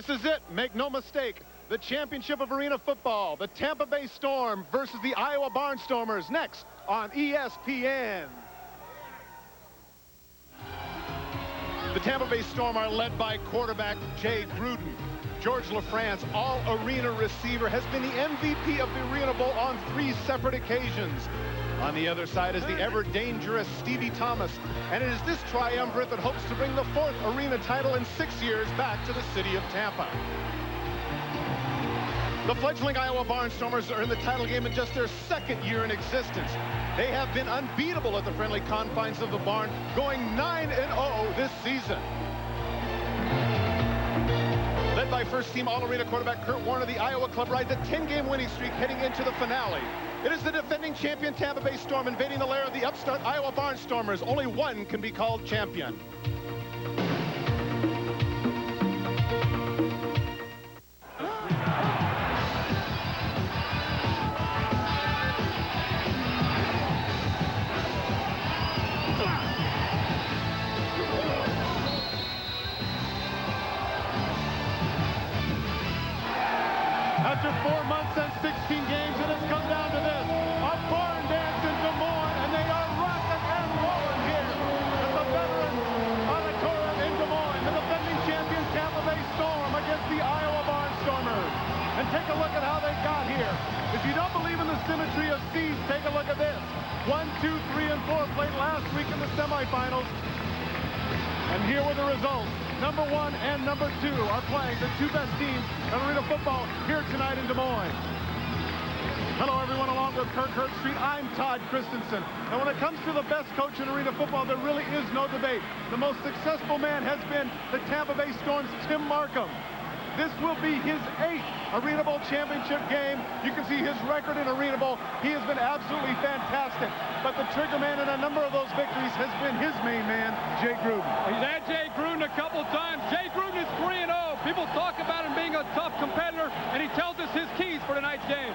This is it. Make no mistake. The championship of arena football. The Tampa Bay Storm versus the Iowa Barnstormers. Next on ESPN. The Tampa Bay Storm are led by quarterback Jay Gruden. George LaFrance, all-arena receiver, has been the MVP of the Arena Bowl on 3 separate occasions. On the other side is the ever-dangerous Stevie Thomas, and it is this triumvirate that hopes to bring the 4th arena title in 6 years back to the city of Tampa. The fledgling Iowa Barnstormers are in the title game in just their 2nd year in existence. They have been unbeatable at the friendly confines of the barn, going 9-0 this season. Led by first-team All-Arena quarterback Kurt Warner, the Iowa club rides a 10-game winning streak heading into the finale. It is the defending champion Tampa Bay Storm invading the lair of the upstart Iowa Barnstormers. Only one can be called champion. After 4 months and 16 games, it has come down to this. A barn dance in Des Moines, and they are rocking and rolling here at the Veterans Auditorium in Des Moines. The defending champion Tampa Bay Storm against the Iowa Barnstormers. And take a look at how they got here. If you don't believe in the symmetry of seeds, take a look at this. 1, 2, 3, and 4 played last week in the semifinals. And here were the results. Number 1 and number 2 are playing, the 2 best teams in arena football here tonight in Des Moines. Hello, everyone. Along with Kirk Herbstreit, I'm Todd Christensen. And when it comes to the best coach in arena football, there really is no debate. The most successful man has been the Tampa Bay Storm's Tim Markham. This will be his 8th Arena Bowl championship game. You can see his record in Arena Bowl. He has been absolutely fantastic. But the trigger man in a number of those victories has been his main man, Jay Gruden. He's had Jay Gruden a couple times. Jay Gruden is 3-0. People talk about him being a tough competitor, and he tells us his keys for tonight's game.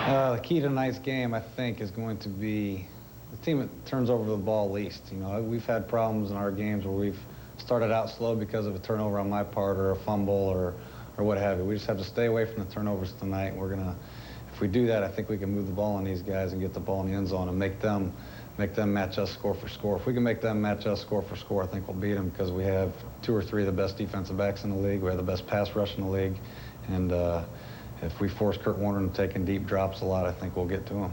The key to tonight's game, I think, is going to be the team that turns over the ball least. You know, we've had problems in our games where we've started out slow because of a turnover on my part or a fumble or what have you. We just have to stay away from the turnovers tonight. We're gonna, if we do that, I think we can move the ball on these guys and get the ball in the end zone and make them match us score for score. If we can make them match us score for score, I think we'll beat them because we have 2 or 3 of the best defensive backs in the league. We have the best pass rush in the league, and if we force Kurt Warner to taking deep drops a lot, I think we'll get to him.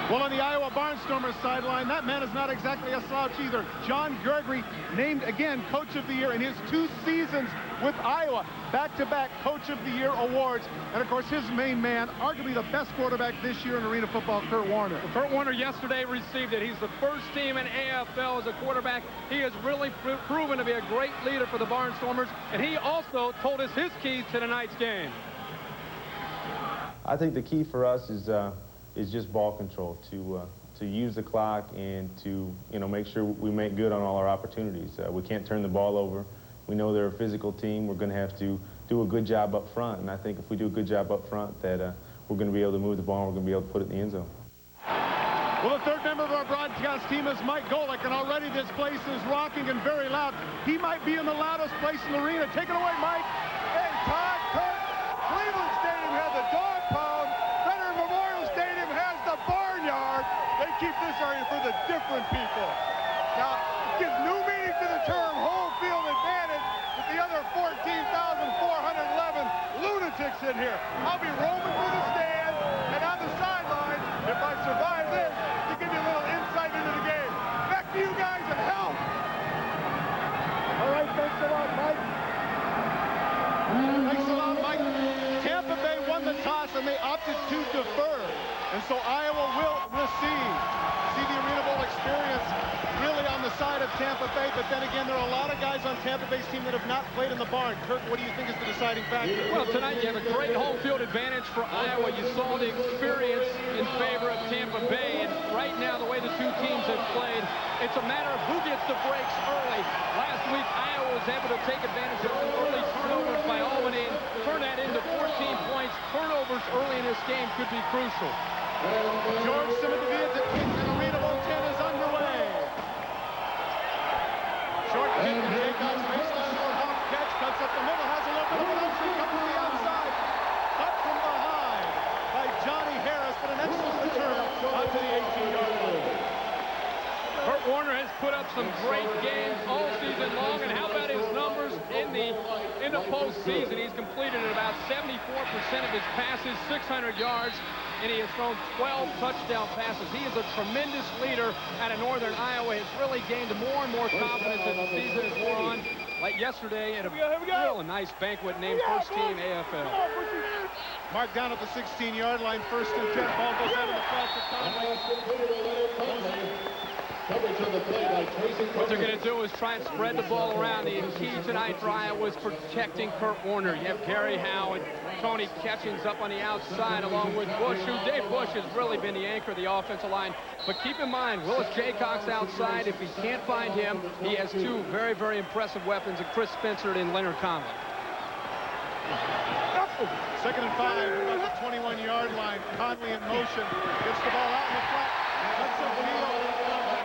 Well, on the Iowa Barnstormers sideline, that man is not exactly a slouch either. John Gregory, named again Coach of the Year in his 2 seasons with Iowa. Back-to-back Coach of the Year awards. And, of course, his main man, arguably the best quarterback this year in arena football, Kurt Warner. Well, Kurt Warner yesterday received it. He's the first team in AFL as a quarterback. He has really proven to be a great leader for the Barnstormers. And he also told us his keys to tonight's game. I think the key for us is just ball control, to use the clock and to, you know, make sure we make good on all our opportunities. We can't turn the ball over. We know they're a physical team. We're going to have to do a good job up front, and I think if we do a good job up front, that we're going to be able to move the ball and we're going to be able to put it in the end zone. Well, the 3rd member of our broadcast team is Mike Golick, and already this place is rocking and very loud. He might be in the loudest place in the arena. Take it away, Mike. Hey, Todd, Kurt, Cleveland Stadium had the dog pound. They keep this area for the different people. Now, it gives new meaning to the term home field advantage with the other 14,411 lunatics in here. I'll be roaming through the stands and on the sidelines, if I survive this, to give you a little insight into the game. Back to you guys and help. All right, thanks a lot, Mike. Thanks a lot, Mike. Tampa Bay won the toss and they opted to defer. And so Iowa will receive. See the Arena Bowl experience really on the side of Tampa Bay, but then again, there are a lot of guys on Tampa Bay's team that have not played in the barn. Kirk, what do you think is the deciding factor? Well, tonight you have a great home field advantage for Iowa. You saw the experience in favor of Tampa Bay, and right now, the way the 2 teams have played, it's a matter of who gets the breaks early. Last week, Iowa was able to take advantage of some early turnovers by Albany and turn that into 14 points. Turnovers early in this game could be crucial. George Simon and Arena Bowl 10 is underway. Short Jacobs baseline short hop catch, cuts up the middle, has a little bit of an option, comes to the outside. Cut from behind by Johnny Harris, but an excellent return out to the 18-yard line. Kurt Warner has put up some great games all season long, and how about his numbers in the postseason? He's completed at about 74% of his passes, 600 yards, and he has thrown 12 touchdown passes. He is a tremendous leader out of Northern Iowa. He's really gained more and more confidence as the season has gone on. Like yesterday at a real nice banquet named First Team AFL. Mark down at the 16-yard line, 1st and 10. Ball goes out of the flat to Conley. What they're going to do is try and spread the ball around. The key tonight for Iowa is protecting Kurt Warner. You have Gary Howe and Tony Ketchens up on the outside along with Bush, who Dave Bush has really been the anchor of the offensive line. But keep in mind, Willis Jaycox outside. If he can't find him, he has two very, very impressive weapons, and Chris Spencer and Leonard Conley. 2nd and 5, about the 21-yard line. Conley in motion, gets the ball out in the flat, cuts upfield.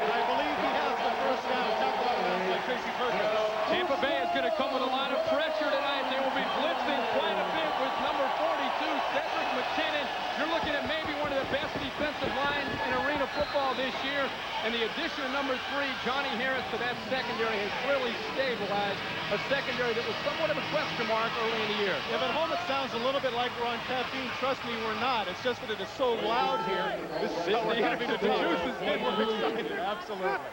I believe he has the first down. Tackled out of bounds by Tracy Perkins. Tampa Bay is going to come with a lot of pressure tonight. They will be blitzing quite a bit with number 42, Cedric McKinnon. You're looking at maybe one of the best defensive lines in arena football this year. And the addition of number 3, Johnny Harris, to that secondary has really stabilized a secondary that was somewhat of a question mark early in the year. If at home it sounds a little bit like we're on caffeine, trust me, we're not. It's just that it is so loud here. This is how we're having to talk. We're excited. Absolutely.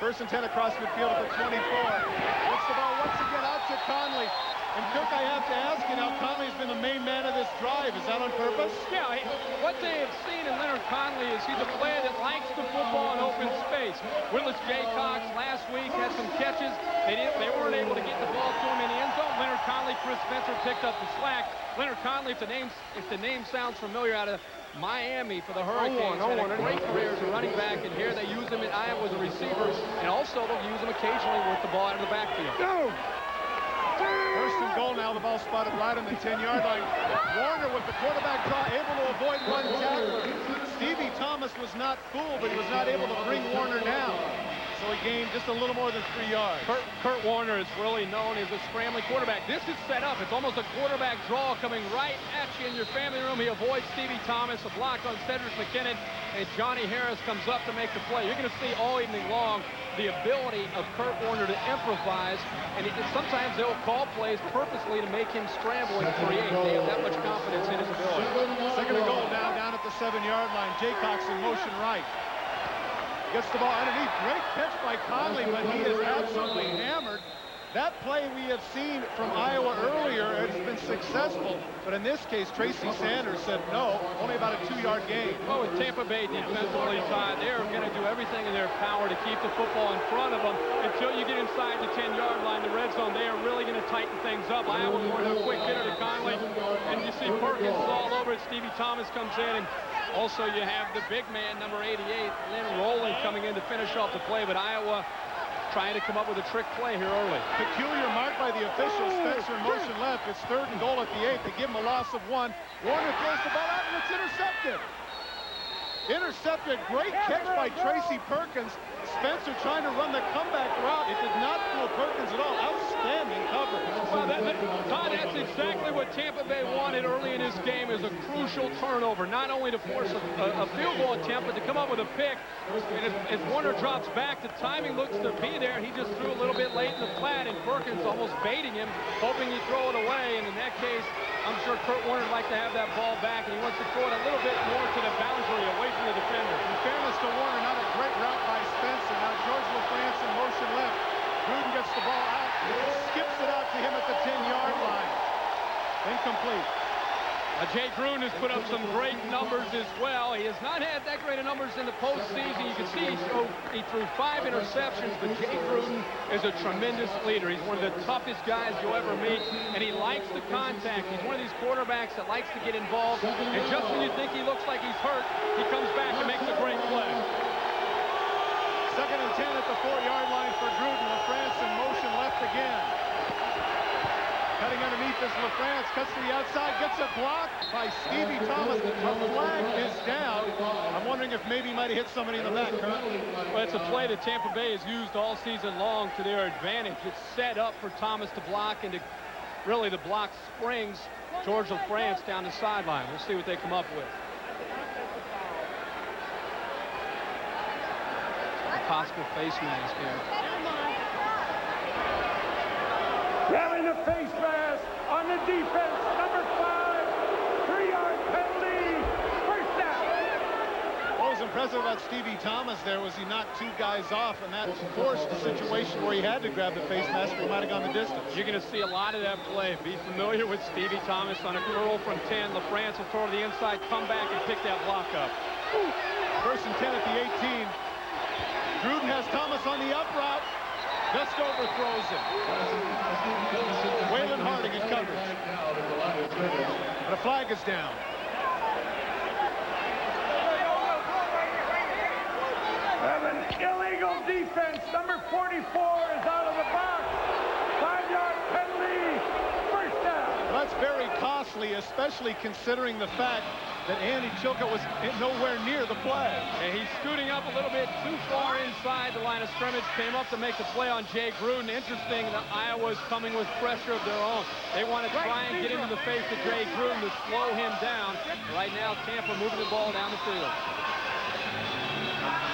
1st and 10 across midfield at the 24. Gets the ball once again out to Conley. And Kirk, I have to ask you now, Conley's been the main man of this drive. Is that on purpose? Yeah, what they have seen in Leonard Conley is he's a player that likes the football in open space. Willis Jaycox last week had some catches. They weren't able to get the ball to him in the end zone. Leonard Conley, Chris Spencer picked up the slack. Leonard Conley, if the name sounds familiar, out of Miami for the Hurricanes, had a great career as a running back, and here they use him in Iowa as a receiver, and also they'll use him occasionally with the ball out of the backfield. 1st and goal now. The ball spotted right on the 10-yard line. Warner with the quarterback draw, able to avoid one tackler. Stevie Thomas was not fooled, but he was not able to bring Warner down. So he gained just a little more than 3 yards. Kurt Warner is really known as a scrambling quarterback. This is set up. It's almost a quarterback draw coming right at you in your family room. He avoids Stevie Thomas, a block on Cedric McKinnon, and Johnny Harris comes up to make the play. You're going to see all evening long the ability of Kurt Warner to improvise, and sometimes they'll call plays purposely to make him scramble and create. They have that much confidence in his ability. 2nd and goal now, down at the 7-yard line. Jaycox in motion right. Gets the ball underneath. Great catch by Conley, but he is absolutely hammered. That play we have seen from Iowa earlier has been successful, but in this case, Tracy Sanders said no, only about a 2-yard gain. Well, with Tampa Bay defensively, Todd, they're going to do everything in their power to keep the football in front of them until you get inside the 10-yard line, the red zone. They are really going to tighten things up. Iowa going to a quick hitter to Conley, and you see Perkins all over it. Stevie Thomas comes in, and also you have the big man, number 88, Lynn Rowland, coming in to finish off the play, but Iowa trying to come up with a trick play here early. Peculiar mark by the official. Spencer in motion left. It's 3rd and goal at the 8. They give him a loss of 1. Warner throws the ball out, and it's intercepted. Intercepted. Great catch by Tracy Perkins. Spencer trying to run the comeback route. It did not fool Perkins at all. Outstanding coverage. Well, Todd, that's exactly what Tampa Bay wanted early in this game, is a crucial turnover. Not only to force a field goal attempt, but to come up with a pick. And as Warner drops back, the timing looks to be there. He just threw a little bit late in the flat, and Perkins almost baiting him, hoping he'd throw it away. And in that case, I'm sure Kurt Warner would like to have that ball back, and he wants to throw it a little bit more to the boundary, away from the defender. In fairness to Warner, not a great route by Spencer. Now George LaFrance in motion left. Gruden gets the ball out, skips it out to him at the 10-yard line. Incomplete. Jay Gruden has put up some great numbers as well. He has not had that great of numbers in the postseason. You can see he threw 5 interceptions, but Jay Gruden is a tremendous leader. He's one of the toughest guys you'll ever meet, and he likes the contact. He's one of these quarterbacks that likes to get involved, and just when you think he looks like he's hurt, he comes back and makes a great play. 2nd and 10 at the 4-yard line for Gruden. LaFrance in motion left again. Getting underneath this LaFrance, cuts to the outside, gets a block by Stevie Thomas. The flag is down. I'm wondering if maybe he might have hit somebody in the back, Kurt. Well, it's a play that Tampa Bay has used all season long to their advantage. It's set up for Thomas to block, and really the block springs George LaFrance down the sideline. We'll see what they come up with. A possible face mask here. Grabbing the face mask on the defense, number 5, 3-yard penalty, first down. What was impressive about Stevie Thomas there was he knocked 2 guys off, and that forced a situation where he had to grab the face mask or he might have gone the distance. You're going to see a lot of that play. Be familiar with Stevie Thomas on a curl from 10. LaFrance will throw to the inside, come back, and pick that block up. First and 10 at the 18. Gruden has Thomas on the up route. Just overthrows him. Waylon Harding in coverage. But a flag is down. An illegal defense. Number 44 is out of the box. 5-yard penalty, first down. Well, that's very costly, especially considering the fact that Andy Chilka was nowhere near the play. And he's scooting up a little bit too far inside the line of scrimmage. Came up to make the play on Jay Gruden. Interesting that Iowa's coming with pressure of their own. They want to try and get into the face of Jay Gruden to slow him down. Right now, Tampa moving the ball down the field.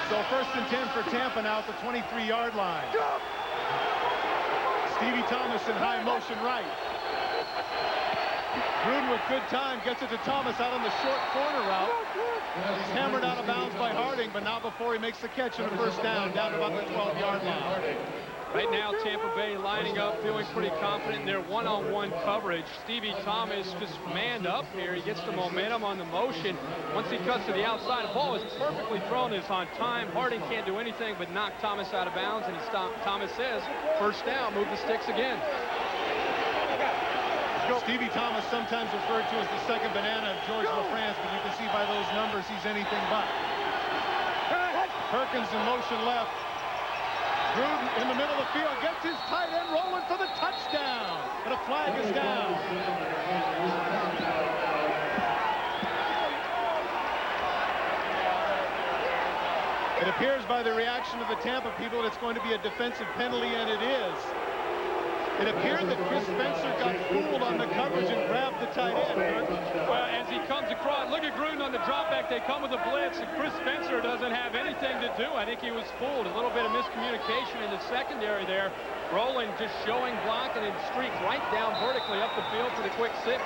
So first and 10 for Tampa now at the 23-yard line. Stevie Thomas in high motion right. Gruden with good time gets it to Thomas out on the short corner route. He's hammered out of bounds by Harding, but not before he makes the catch and a first down to about the 12-yard line. Right now, Tampa Bay lining up, feeling pretty confident in their one-on-one coverage. Stevie Thomas just manned up here. He gets the momentum on the motion. Once he cuts to the outside, the ball is perfectly thrown. It's on time. Harding can't do anything but knock Thomas out of bounds, and Thomas says, first down, move the sticks again. Stevie Thomas, sometimes referred to as the second banana of George LaFrance, but you can see by those numbers he's anything but. Perkins in motion left. Gruden in the middle of the field gets his tight end rolling for the touchdown, but a flag is down. It appears by the reaction of the Tampa people that it's going to be a defensive penalty, and it is. It appeared that Chris Spencer got fooled on the coverage and grabbed the tight end. Well, as he comes across, look at Gruden on the drop back. They come with a blitz, and Chris Spencer doesn't have anything to do. I think he was fooled. A little bit of miscommunication in the secondary there. Rowland just showing block and then streaked right down vertically up the field for the quick 6.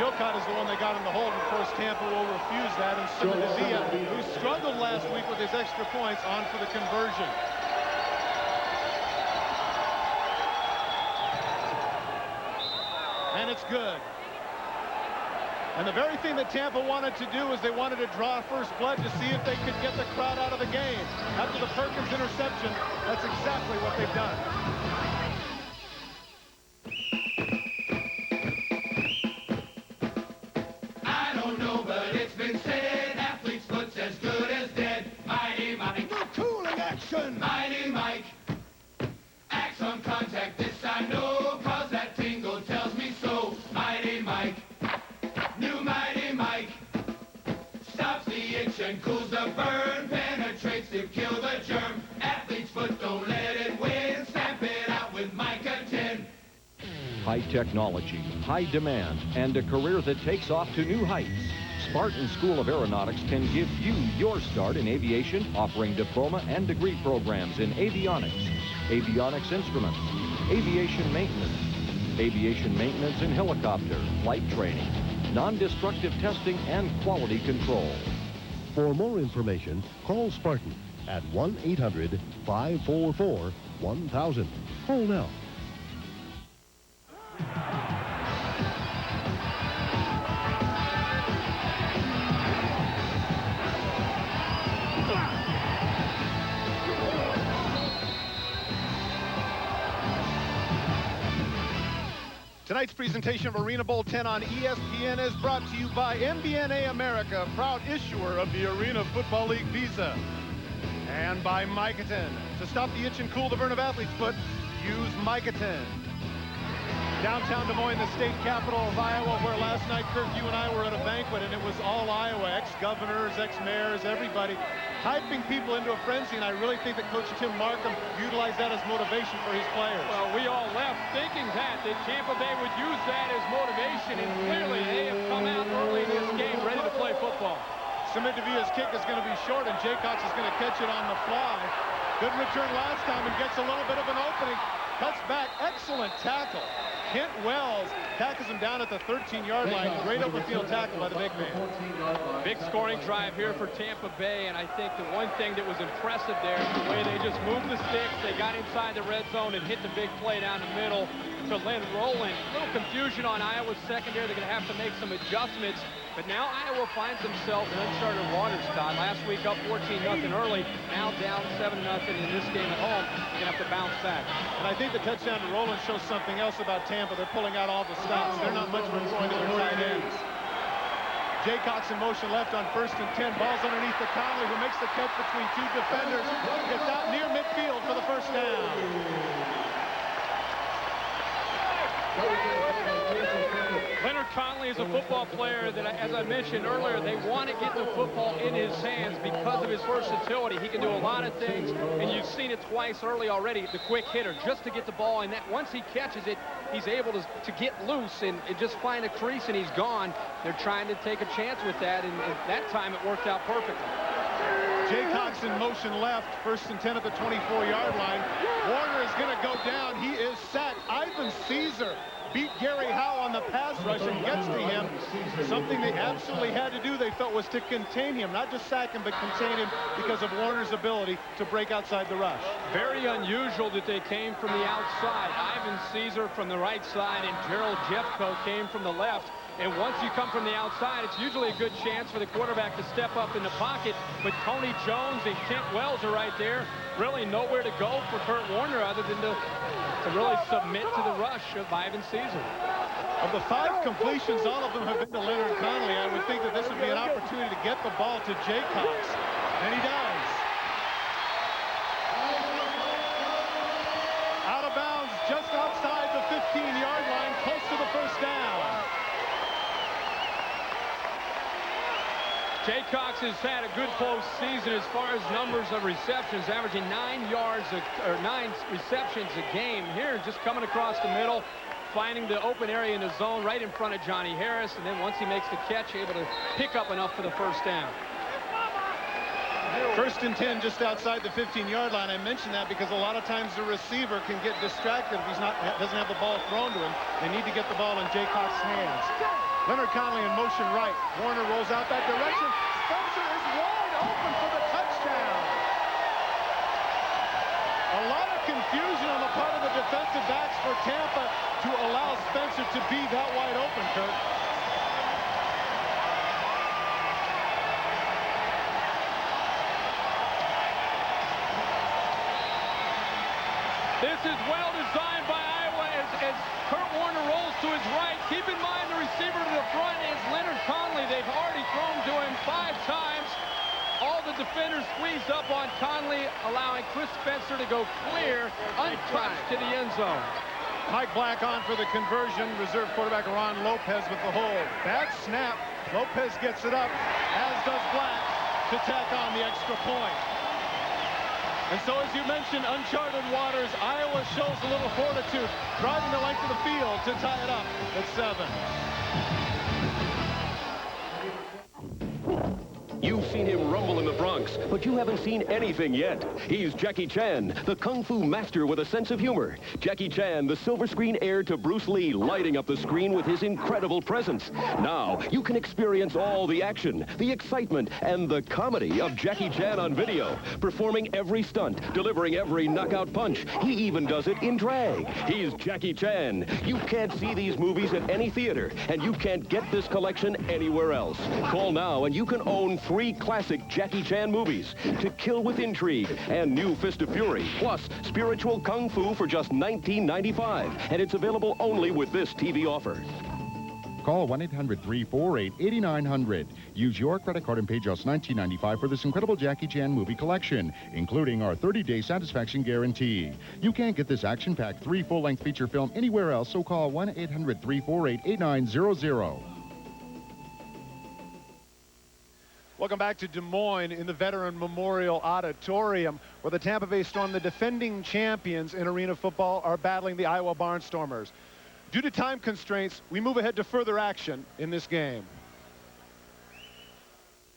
Chilcott is the one that got in the hold, and of course Tampa will refuse that. And Simonizia, who struggled last week with his extra points, on for the conversion. And it's good. And the very thing that Tampa wanted to do is they wanted to draw first blood to see if they could get the crowd out of the game. After the Perkins interception, that's exactly what they've done. I don't know, but it's been said, athlete's foot's as good as dead. Mighty Mike. No cooling action. Mighty Mike. Acts on contact, this I know, cause that tingle tells me so. Mighty Mike. New Mighty Mike. Stops the itch and cools the burn. Penetrates to kill the germ. Athlete's foot, don't let it win. Stamp it out with Micah 10. High technology, high demand, and a career that takes off to new heights. Spartan School of Aeronautics can give you your start in aviation, offering diploma and degree programs in avionics, avionics instruments, aviation maintenance in helicopter, flight training, non-destructive testing, and quality control. For more information, call Spartan at 1-800-544-1000. Call now. Tonight's presentation of Arena Bowl 10 on ESPN is brought to you by MBNA America, proud issuer of the Arena Football League Visa. And by Micatin. To stop the itch and cool the burn of athlete's foot, use Micatin. Downtown Des Moines, the state capital of Iowa, where last night, Kirk, you and I were at a banquet, and it was all Iowa, ex-governors, ex-mayors, everybody, hyping people into a frenzy, and I really think that Coach Tim Markham utilized that as motivation for his players. Well, we all left thinking that Tampa Bay would use that as motivation, and clearly they have come out early in this game ready to play football. Simidevia's kick is going to be short, and Jaycox is going to catch it on the fly. Good return last time and gets a little bit of an opening. Cuts back. Excellent tackle. Kent Wells tackles him down at the 13-yard line. Great open field tackle by the big man. Big scoring drive here for Tampa Bay, and I think the one thing that was impressive there is the way they just moved the sticks. They got inside the red zone and hit the big play down the middle to Lynn Rowland. A little confusion on Iowa's secondary. They're going to have to make some adjustments. But now Iowa finds themselves in uncharted waters, Todd. Last week up 14-0 early, now down 7-0 in this game at home. They're going to have to bounce back. And I think the touchdown to Rowland shows something else about Tampa. They're pulling out all the stops. They're not much of a throwing to their tight ends. Jaycox in motion left on 1st and 10. Ball's underneath to Conley, who makes the catch between two defenders. Gets out near midfield for the first down. Leonard Conley is a football player that, as I mentioned earlier, they want to get the football in his hands because of his versatility. He can do a lot of things, and you've seen it twice early already, the quick hitter, just to get the ball in that. Once he catches it, he's able to get loose and just find a crease, and he's gone. They're trying to take a chance with that, and that time it worked out perfectly. Jaycox in motion left, 1st and 10 at the 24-yard line. Warner is going to go down. He is sacked. Ivan Caesar beat Gary Howe on the pass rush and gets to him. Something they absolutely had to do, they felt, was to contain him. Not just sack him, but contain him because of Warner's ability to break outside the rush. Very unusual that they came from the outside. Ivan Caesar from the right side and Gerald Jeffco came from the left. And once you come from the outside, it's usually a good chance for the quarterback to step up in the pocket. But Tony Jones and Kent Wells are right there. Really nowhere to go for Kurt Warner other than to really submit to the rush of Ivan Caesar. Of the 5 completions, all of them have been to Leonard Conley. I would think that this would be an opportunity to get the ball to Jaycox. And he does. Out of bounds, just outside the 15-yard line, close to the first down. Jaycox has had a good postseason as far as numbers of receptions, averaging 9 receptions a game. Here, just coming across the middle, finding the open area in the zone right in front of Johnny Harris, and then once he makes the catch, able to pick up enough for the first down. 1st and 10 just outside the 15-yard line. I mention that because a lot of times the receiver can get distracted if he doesn't have the ball thrown to him. They need to get the ball in Jaycox's hands. Leonard Conley in motion right. Warner rolls out that direction. Spencer is wide open for the touchdown. A lot of confusion on the part of the defensive backs for Tampa to allow Spencer to be that wide open, Kurt. This is well designed by Iowa as Kurt Warner rolls to his right. Keep in mind the receiver to the front is Leonard Conley. They've already thrown to him 5 times. All the defenders squeezed up on Conley, allowing Chris Spencer to go clear, untouched to the end zone. Mike Black on for the conversion. Reserve quarterback Ron Lopez with the hold. Bad snap. Lopez gets it up, as does Black, to tack on the extra point. And so, as you mentioned, uncharted waters. Iowa shows a little fortitude, driving the length of the field to tie it up at 7. You've seen him rumble in the Bronx, but you haven't seen anything yet. He's Jackie Chan, the Kung Fu master with a sense of humor. Jackie Chan, the silver screen heir to Bruce Lee, lighting up the screen with his incredible presence. Now, you can experience all the action, the excitement, and the comedy of Jackie Chan on video, performing every stunt, delivering every knockout punch. He even does it in drag. He's Jackie Chan. You can't see these movies at any theater, and you can't get this collection anywhere else. Call now and you can own 3 classic Jackie Chan movies, To Kill with Intrigue and New Fist of Fury, plus Spiritual Kung Fu for just $19.95, and it's available only with this TV offer. Call 1-800-348-8900. Use your credit card and pay just $19.95 for this incredible Jackie Chan movie collection, including our 30-day satisfaction guarantee. You can't get this action-packed 3 full-length feature film anywhere else, so call 1-800-348-8900. Welcome back to Des Moines in the Veteran Memorial Auditorium, where the Tampa Bay Storm, the defending champions in arena football, are battling the Iowa Barnstormers. Due to time constraints, we move ahead to further action in this game.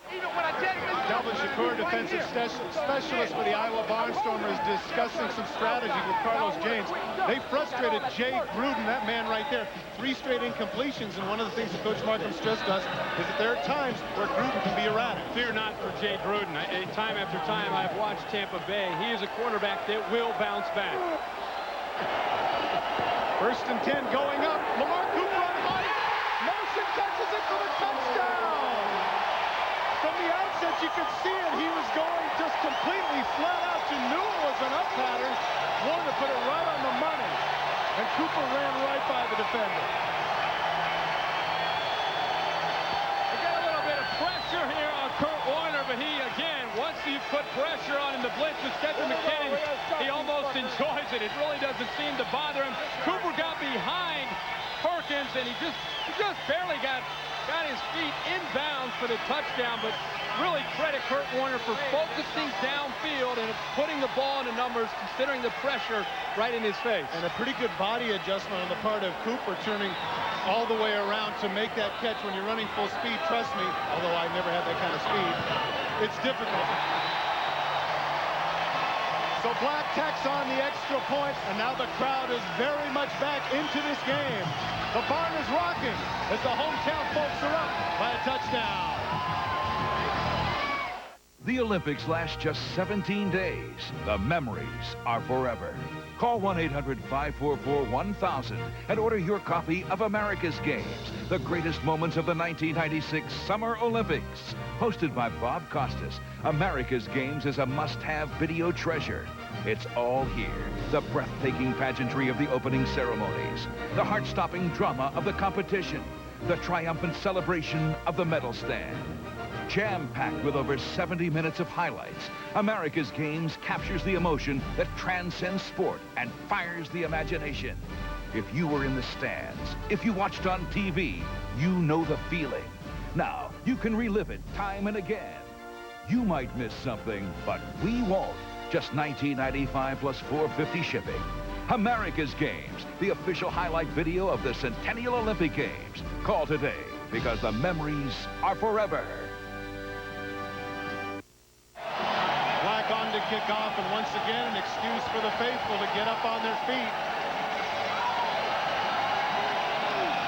Calvin Shakur, defensive specialist for the Iowa Barnstormers, discussing some strategy with Carlos James. They frustrated Jay Gruden, that man right there. 3 straight incompletions, and one of the things that Coach Markham stressed us is that there are times where Gruden can be erratic. Fear not for Jay Gruden. Time after time, I've watched Tampa Bay. He is a quarterback that will bounce back. 1st and 10 going up. Lamar Cooper on the body. Motion catches it for the touchdown. From the outset, you could see it. He was going just completely flat out. You knew it was an up pattern. Wanted to put it right on the money. And Cooper ran right by the defender. We got a little bit of pressure here on Kurt Warner, but he, again, once you put pressure on him, the blitz with Stephen McKinnon, he almost enjoys it. It really doesn't seem to bother him. Cooper got behind Perkins, and he just barely got his feet inbounds for the touchdown, but really credit Kurt Warner for focusing downfield and putting the ball in the numbers, considering the pressure right in his face. And a pretty good body adjustment on the part of Cooper, turning all the way around to make that catch when you're running full speed. Trust me, although I never had that kind of speed, it's difficult. So Black tacks on the extra point, and now the crowd is very much back into this game. The barn is rocking as the hometown folks are up by a touchdown. The Olympics last just 17 days. The memories are forever. Call 1-800-544-1000 and order your copy of America's Games, the greatest moments of the 1996 Summer Olympics. Hosted by Bob Costas, America's Games is a must-have video treasure. It's all here. The breathtaking pageantry of the opening ceremonies, the heart-stopping drama of the competition, the triumphant celebration of the medal stand. Jam-packed with over 70 minutes of highlights, America's Games captures the emotion that transcends sport and fires the imagination. If you were in the stands, if you watched on TV, you know the feeling. Now, you can relive it time and again. You might miss something, but we won't. Just $19.95 plus $4.50 shipping. America's Games, the official highlight video of the Centennial Olympic Games. Call today, because the memories are forever. Black on to kick off, and once again, an excuse for the faithful to get up on their feet.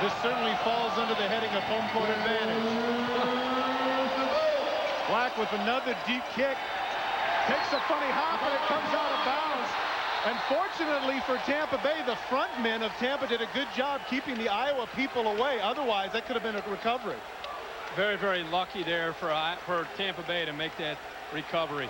This certainly falls under the heading of home court advantage. Black with another deep kick. Takes a funny hop, and it comes out of bounds. And fortunately for Tampa Bay, the front men of Tampa did a good job keeping the Iowa people away. Otherwise, that could have been a recovery. Very, very lucky there for Tampa Bay to make that recovery.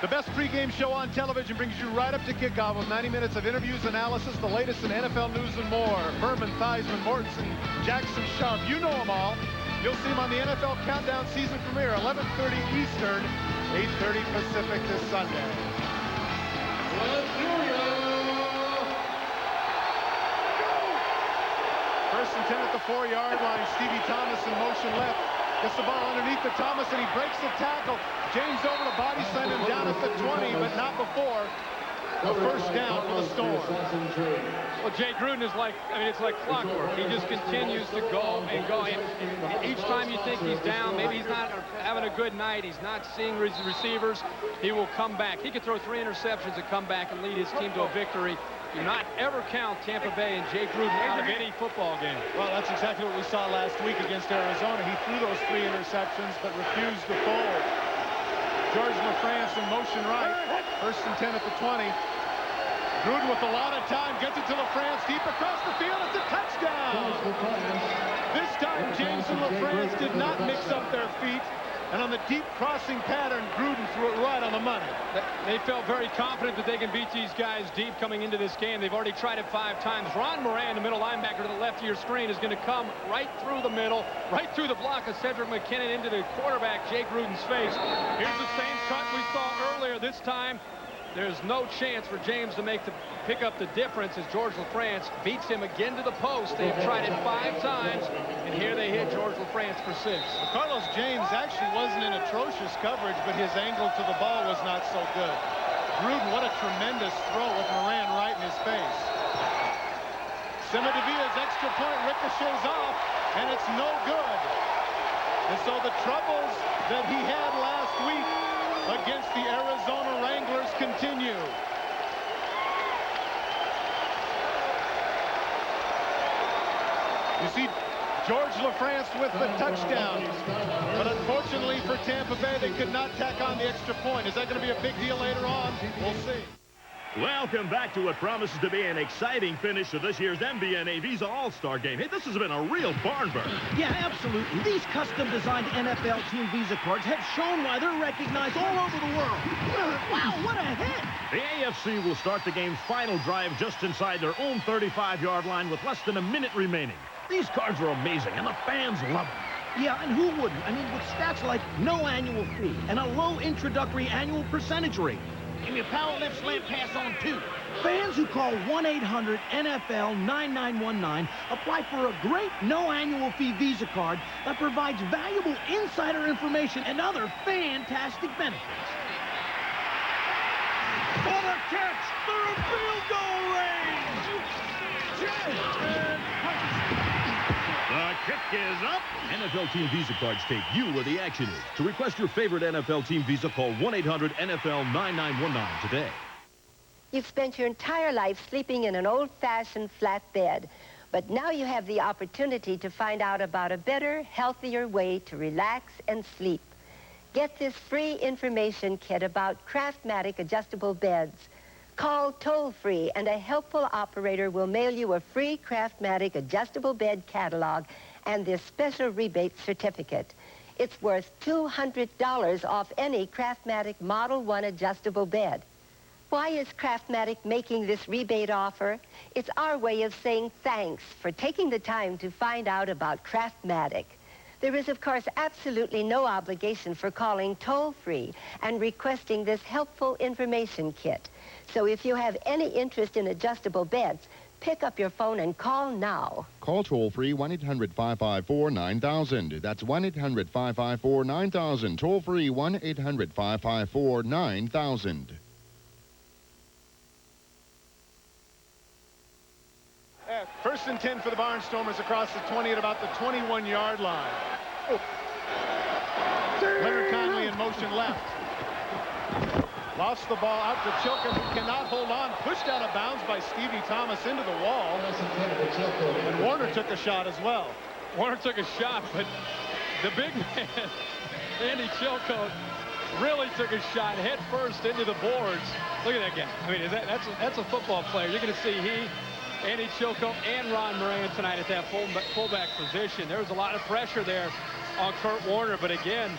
The best pregame show on television brings you right up to kickoff with 90 minutes of interviews, analysis, the latest in NFL news and more. Berman, Theismann, Mortensen, Jackson, Sharp, you know them all. You'll see them on the NFL Countdown season premiere, 11:30 Eastern, 8:30 Pacific this Sunday. First and 10 at the 4-yard line. Stevie Thomas in motion left. Gets the ball underneath to Thomas, and he breaks the tackle. James over to body slam him down at the 20, but not before. A first down for the Storm. Well, Jay Gruden is like, it's like clockwork. He just continues to go and go. And each time you think he's down, maybe he's not having a good night, he's not seeing his receivers, he will come back. He could throw 3 interceptions and come back and lead his team to a victory. Do not ever count Tampa Bay and Jay Gruden out of any football game. Well, that's exactly what we saw last week against Arizona. He threw those 3 interceptions, but refused to fold. George LaFrance in motion right. First and 10 at the 20. Gruden with a lot of time, gets it to LaFrance, deep across the field, it's a touchdown! This time, James and LaFrance did not mix up their feet. And on the deep crossing pattern, Gruden threw it right on the money. They felt very confident that they can beat these guys deep coming into this game. They've already tried it 5 times. Ron Moran, the middle linebacker to the left of your screen, is going to come right through the middle, right through the block of Cedric McKinnon into the quarterback, Jay Gruden's face. Here's the same cut we saw earlier. This time, there's no chance for James to pick up the difference as George LaFrance beats him again to the post. They've tried it 5 times, and here they hit George LaFrance for 6. Well, Carlos James actually wasn't in atrocious coverage, but his angle to the ball was not so good. Gruden, what a tremendous throw with Moran right in his face. Semidevia's extra point ricochets off, and it's no good. And so the troubles that he had last week against the Arizona Wranglers continue. You see George LaFrance with the touchdown. But unfortunately for Tampa Bay, they could not tack on the extra point. Is that going to be a big deal later on? We'll see. Welcome back to what promises to be an exciting finish to this year's NBNA Visa All-Star Game. Hey, this has been a real barn burner. Yeah, absolutely. These custom-designed NFL team Visa cards have shown why they're recognized all over the world. Wow, what a hit! The AFC will start the game's final drive just inside their own 35-yard line with less than a minute remaining. These cards are amazing, and the fans love them. Yeah, and who wouldn't? I mean, with stats like no annual fee and a low introductory annual percentage rate. Give me a power left slant pass on 2. Fans who call 1-800-NFL-9919 apply for a great no annual fee Visa card that provides valuable insider information and other fantastic benefits. What a catch! They're in field goal range! The kick is up. NFL Team Visa cards take you where the action is. To request your favorite NFL Team Visa, call 1-800-NFL-9919 today. You've spent your entire life sleeping in an old-fashioned flat bed, but now you have the opportunity to find out about a better, healthier way to relax and sleep. Get this free information kit about Craftmatic adjustable beds. Call toll-free, and a helpful operator will mail you a free Craftmatic adjustable bed catalog and this special rebate certificate. It's worth $200 off any Craftmatic Model 1 adjustable bed. Why is Craftmatic making this rebate offer? It's our way of saying thanks for taking the time to find out about Craftmatic. There is, of course, absolutely no obligation for calling toll-free and requesting this helpful information kit. So if you have any interest in adjustable beds, pick up your phone and call now. Call toll-free 1-800-554-9000. That's 1-800-554-9000. Toll-free 1-800-554-9000. First and 10 for the Barnstormers across the 20 at about the 21-yard line. Leonard Conley in motion left. Lost the ball out to Chilka, who cannot hold on. Pushed out of bounds by Stevie Thomas into the wall. And Warner took a shot as well. Warner took a shot, but the big man, Andy Chilcote, really took a shot head first into the boards. Look at that guy. I mean, that's a football player. You're going to see Andy Chilcote and Ron Moran tonight at that fullback position. There was a lot of pressure there on Kurt Warner, but again,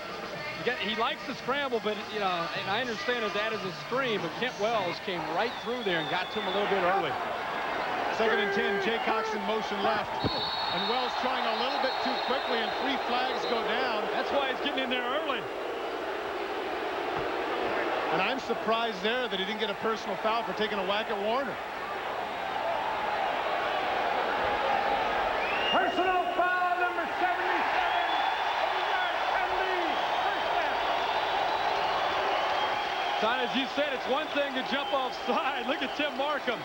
he likes to scramble, but, you know, and I understand that is a screen, but Kent Wells came right through there and got to him a little bit early. Second and 10, Jay Cox in motion left. And Wells trying a little bit too quickly, and 3 flags go down. That's why he's getting in there early. And I'm surprised there that he didn't get a personal foul for taking a whack at Warner. Personal foul number 77. Todd, as you said, it's one thing to jump offside. Look at Tim Markham.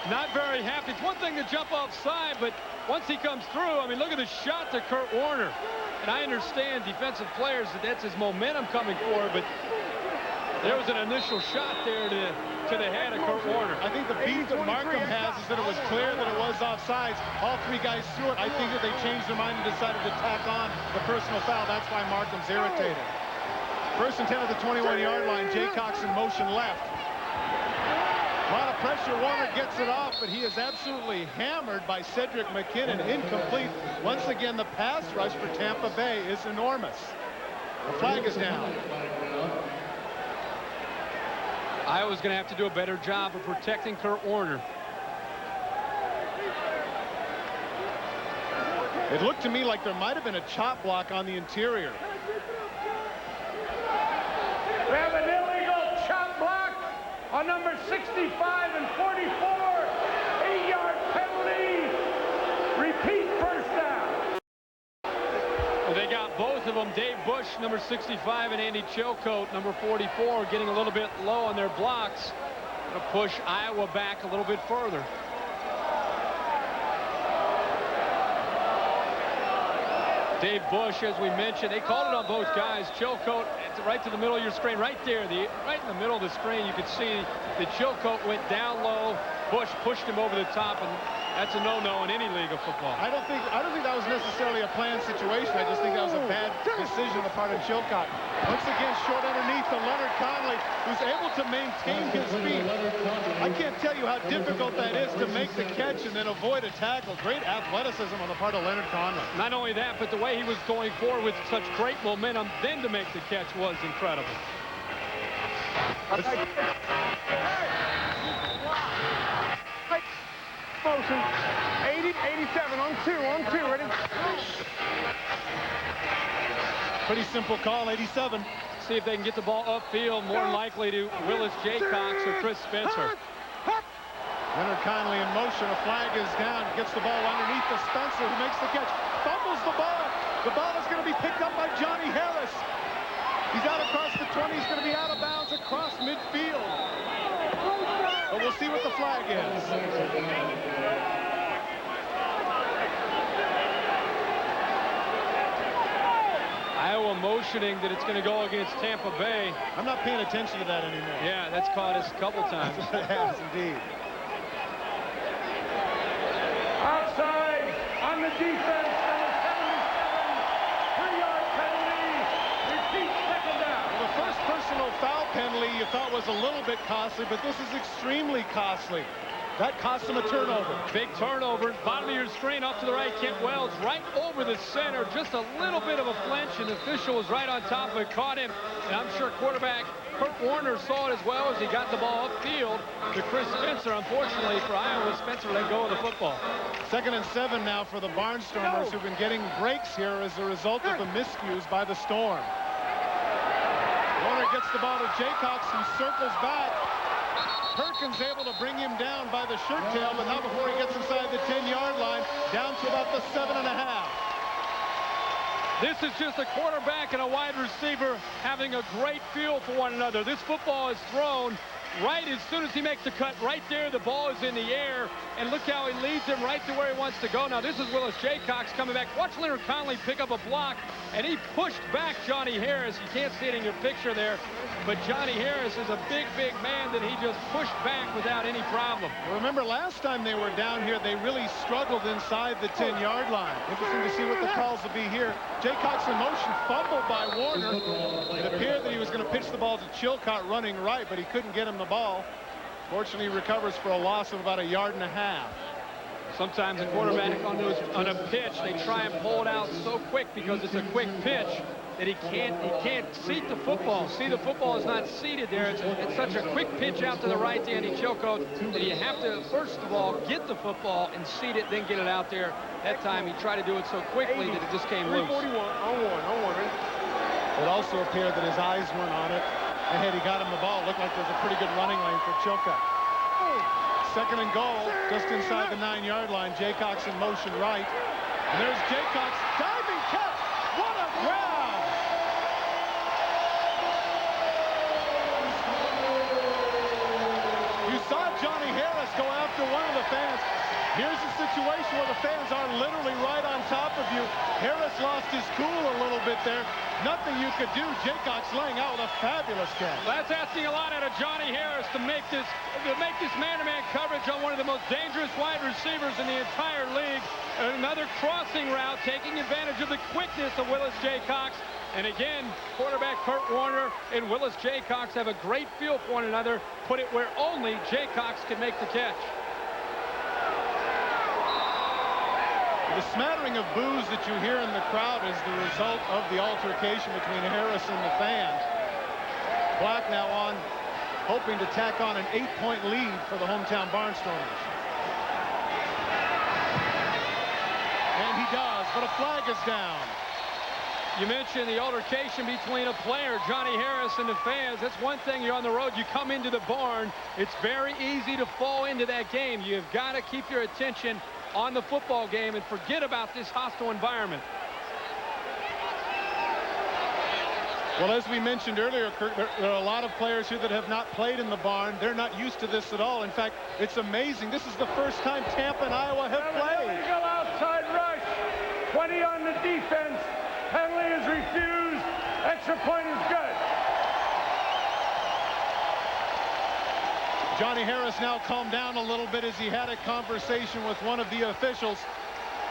Not very happy. It's one thing to jump offside, but once he comes through, I mean, look at the shot to Kurt Warner. And I understand defensive players, that's his momentum coming forward, but there was an initial shot there to the head of Kurt Warner. I think the beat that Markham has is that it was clear that it was offsides. All 3 guys threw it. I think that they changed their mind and decided to tack on the personal foul. That's why Markham's irritated. First and 10 at the 21-yard line. Jay Cox in motion left. A lot of pressure. Warner gets it off, but he is absolutely hammered by Cedric McKinnon. Incomplete. Once again, the pass rush for Tampa Bay is enormous. The flag is down. Iowa's going to have to do a better job of protecting Kurt Warner. It looked to me like there might have been a chop block on the interior. We have an illegal chop block on number 65 and 44. 8-yard penalty. Repeat, first down. Well, they got both of them. Dave Bush, number 65, and Andy Chilcote, number 44, getting a little bit low on their blocks. To push Iowa back a little bit further. Dave Bush, as we mentioned, they called it on both guys. Chilcote, right to the middle of your screen, right there, right in the middle of the screen. You could see that Chilcote went down low. Bush pushed him over the top, and that's a no-no in any league of football. I don't think that was necessarily a planned situation. I just think that was a bad decision on the part of Chilcote. Once again, short underneath to Leonard Conley, who's able to maintain his feet. I can't tell you how difficult that is to make the catch and then avoid a tackle. Great athleticism on the part of Leonard Conley. Not only that, but the way he was going forward with such great momentum, then to make the catch was incredible. Motion. 80, 87, on two, ready? Pretty simple call, 87. See if they can get the ball upfield, more likely to Willis Jaycox or Chris Spencer. Leonard Conley in motion, a flag is down, gets the ball underneath to Spencer, who makes the catch, fumbles the ball. The ball is going to be picked up by Johnny Harris. He's out across the 20, he's going to be out of bounds across midfield. But we'll see what the flag is. Iowa motioning that it's going to go against Tampa Bay. I'm not paying attention to that anymore. Yeah, that's caught us a couple times. It has, indeed. Outside on the defense, number 77. 3-yard penalty. Repeat, second down. Well, the first personal foul penalty you thought was a little bit costly, but this is extremely costly. That cost him a turnover. Big turnover. Bottom of your screen off to the right. Kent Wells right over the center. Just a little bit of a flinch, and the official was right on top of it. Caught him. And I'm sure quarterback Kurt Warner saw it as well as he got the ball upfield to Chris Spencer. Unfortunately for Iowa, Spencer let go of the football. 2nd and 7 now for the Barnstormers, who've been getting breaks here as a result of the miscues by the Storm. Warner gets the ball to Jaycox, who circles back. Perkins able to bring him down by the shirt tail, but not before he gets inside the 10-yard line, down to about the 7.5. This is just a quarterback and a wide receiver having a great feel for one another. This football is thrown right as soon as he makes the cut. Right there, the ball is in the air, and look how he leads him right to where he wants to go. Now, this is Willis Jaycox coming back. Watch Leonard Conley pick up a block, and he pushed back Johnny Harris. You can't see it in your picture there, but Johnny Harris is a big, big man that he just pushed back without any problem. Remember, last time they were down here, they really struggled inside the 10-yard line. Interesting to see what the calls will be here. Jaycox in motion, fumbled by Warner. It appeared that he was going to pitch the ball to Chilcote running right, but he couldn't get him the ball. Fortunately, he recovers for a loss of about 1.5 yards. Sometimes a quarterback on a pitch, they try and pull it out so quick because it's a quick pitch that he can't seat the football. See, the football is not seated there. It's such a quick pitch out to the right to Andy Chilcote that you have to, first of all, get the football and seat it, then get it out there. That time he tried to do it so quickly that it just came loose. 341 on one. It also appeared that his eyes weren't on it. And had he got him the ball, it looked like there's a pretty good running lane for Chilcote. 2nd and goal, just inside the 9-yard line. Jaycox in motion right. And there's Jaycox, diving catch. What a grab! You saw Johnny Harris go after one of the fans. Here's a situation where the fans are literally right on top of you. Harris lost his cool a little bit there. Nothing you could do. Jaycox laying out with a fabulous catch. That's asking a lot out of Johnny Harris to make this man-to-man coverage on one of the most dangerous wide receivers in the entire league. Another crossing route, taking advantage of the quickness of Willis Jaycox. And again, quarterback Kurt Warner and Willis Jaycox have a great feel for one another. Put it where only Jaycox can make the catch. The smattering of boos that you hear in the crowd is the result of the altercation between Harris and the fans. Black now on, hoping to tack on an 8-point lead for the hometown Barnstormers. And he does, but a flag is down. You mentioned the altercation between a player, Johnny Harris, and the fans. That's one thing. You're on the road. You come into the barn. It's very easy to fall into that game. You've got to keep your attention on the football game and forget about this hostile environment. Well, as we mentioned earlier, Kirk, there are a lot of players here that have not played in the barn. They're not used to this at all. In fact, it's amazing. This is the first time Tampa and Iowa have played. Illegal outside rush. 20 on the defense. Penalty is refused. Extra point is good. Johnny Harris now calmed down a little bit as he had a conversation with one of the officials.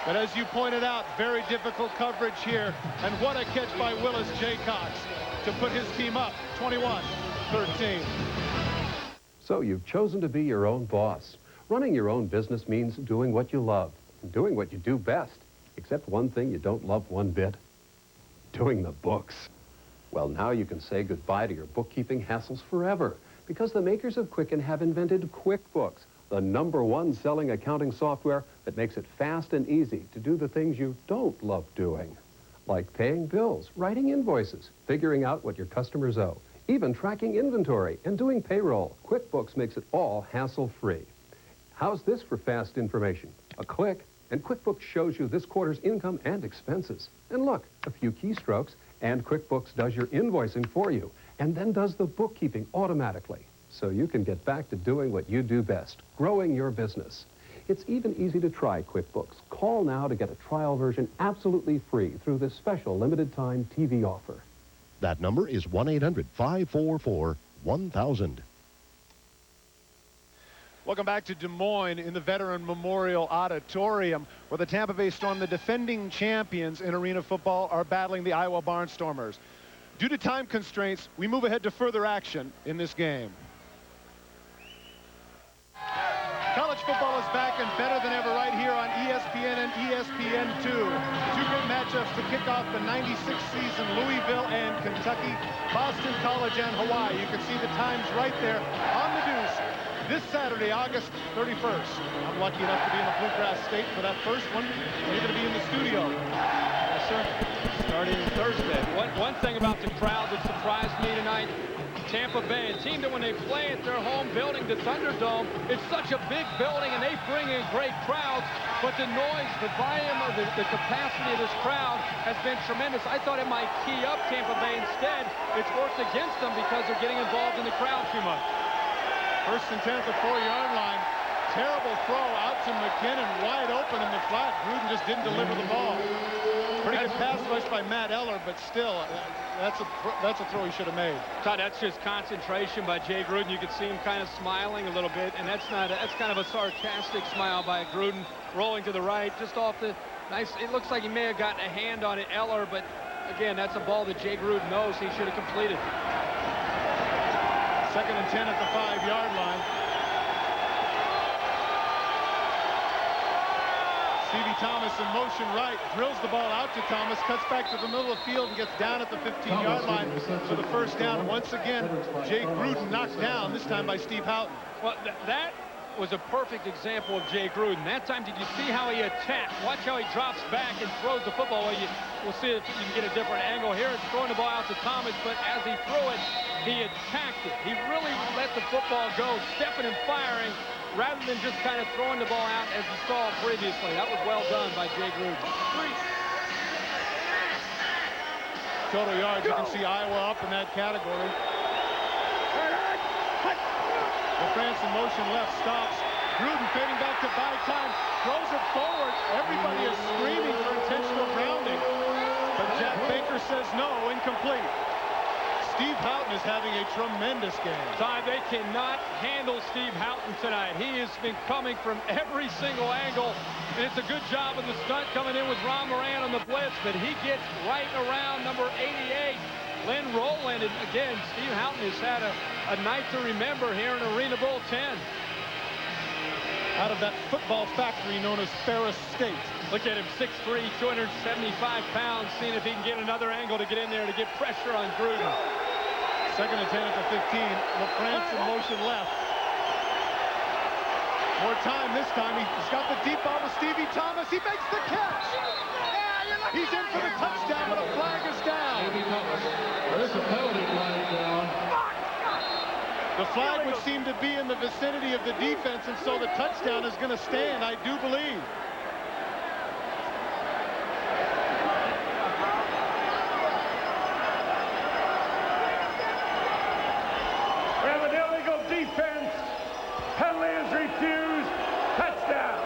But as you pointed out, very difficult coverage here. And what a catch by Willis Jaycox to put his team up 21-13. So you've chosen to be your own boss. Running your own business means doing what you love, doing what you do best. Except one thing you don't love one bit: doing the books. Well, now you can say goodbye to your bookkeeping hassles forever, because the makers of Quicken have invented QuickBooks, the #1 selling accounting software that makes it fast and easy to do the things you don't love doing, like paying bills, writing invoices, figuring out what your customers owe, even tracking inventory and doing payroll. QuickBooks makes it all hassle-free. How's this for fast information? A click, and QuickBooks shows you this quarter's income and expenses. And look, a few keystrokes, and QuickBooks does your invoicing for you, and then does the bookkeeping automatically. So you can get back to doing what you do best, growing your business. It's even easy to try QuickBooks. Call now to get a trial version absolutely free through this special limited-time TV offer. That number is 1-800-544-1000. Welcome back to Des Moines in the Veteran Memorial Auditorium, where the Tampa Bay Storm, the defending champions in arena football, are battling the Iowa Barnstormers. Due to time constraints, we move ahead to further action in this game. College football is back and better than ever right here on ESPN and ESPN2. Two great matchups to kick off the '96 season: Louisville and Kentucky, Boston College and Hawaii. You can see the times right there on the deuce. This Saturday, August 31st. I'm lucky enough to be in the Bluegrass State for that first one. You're going to be in the studio. Yes, sir. Starting Thursday. One thing about the crowd that surprised me tonight, Tampa Bay, a team that when they play at their home building, the Thunderdome, it's such a big building and they bring in great crowds, but the noise, the volume, or the capacity of this crowd has been tremendous. I thought it might key up Tampa Bay. Instead, it's worked against them because they're getting involved in the crowd too much. First and 10 at the 4-yard line. Terrible throw out to McKinnon, wide open in the flat. Gruden just didn't deliver the ball. Pretty good pass rush by Matt Eller, but still, that's a throw he should have made. Todd, that's just concentration by Jay Gruden. You could see him kind of smiling a little bit, and that's kind of a sarcastic smile by Gruden, rolling to the right, just off the nice. It looks like he may have gotten a hand on it, Eller, but again, that's a ball that Jay Gruden knows he should have completed. Second and 10 at the 5-yard line. Stevie Thomas in motion right, drills the ball out to Thomas, cuts back to the middle of the field and gets down at the 15-yard line for the first down. Once again, Jay Gruden knocked down, this time by Steve Houghton. Well, that was a perfect example of Jay Gruden. That time, did you see how he attacked? Watch how he drops back and throws the football. Well, we'll see if you can get a different angle here. It's throwing the ball out to Thomas, but as he threw it, he attacked it. He really let the football go, stepping and firing, rather than just kind of throwing the ball out as you saw previously. That was well done by Jay Gruden. Total yards, you can see Iowa up in that category. France in motion left, stops. Gruden fading back to buy time, throws it forward. Everybody is screaming for intentional grounding, but Jack Baker says no, incomplete. Steve Houghton is having a tremendous game. Todd, they cannot handle Steve Houghton tonight. He has been coming from every single angle, and it's a good job of the stunt coming in with Ron Moran on the blitz, but he gets right around number 88. Lynn Rowland, and again, Steve Houghton has had a night to remember here in Arena Bowl 10. out of that football factory known as Ferris State. Look at him, 6'3", 275 pounds, seeing if he can get another angle to get in there to get pressure on Gruden. 2nd and 10 at the 15. LaFrance in motion left. More time this time. He's got the deep ball to Stevie Thomas. He makes the catch. He's in for the touchdown, but a flag is down. There's a penalty flag down. The flag would seem to be in the vicinity of the defense, and so the touchdown is going to stand, I do believe. We have an illegal defense. Penalty is refused. Touchdown.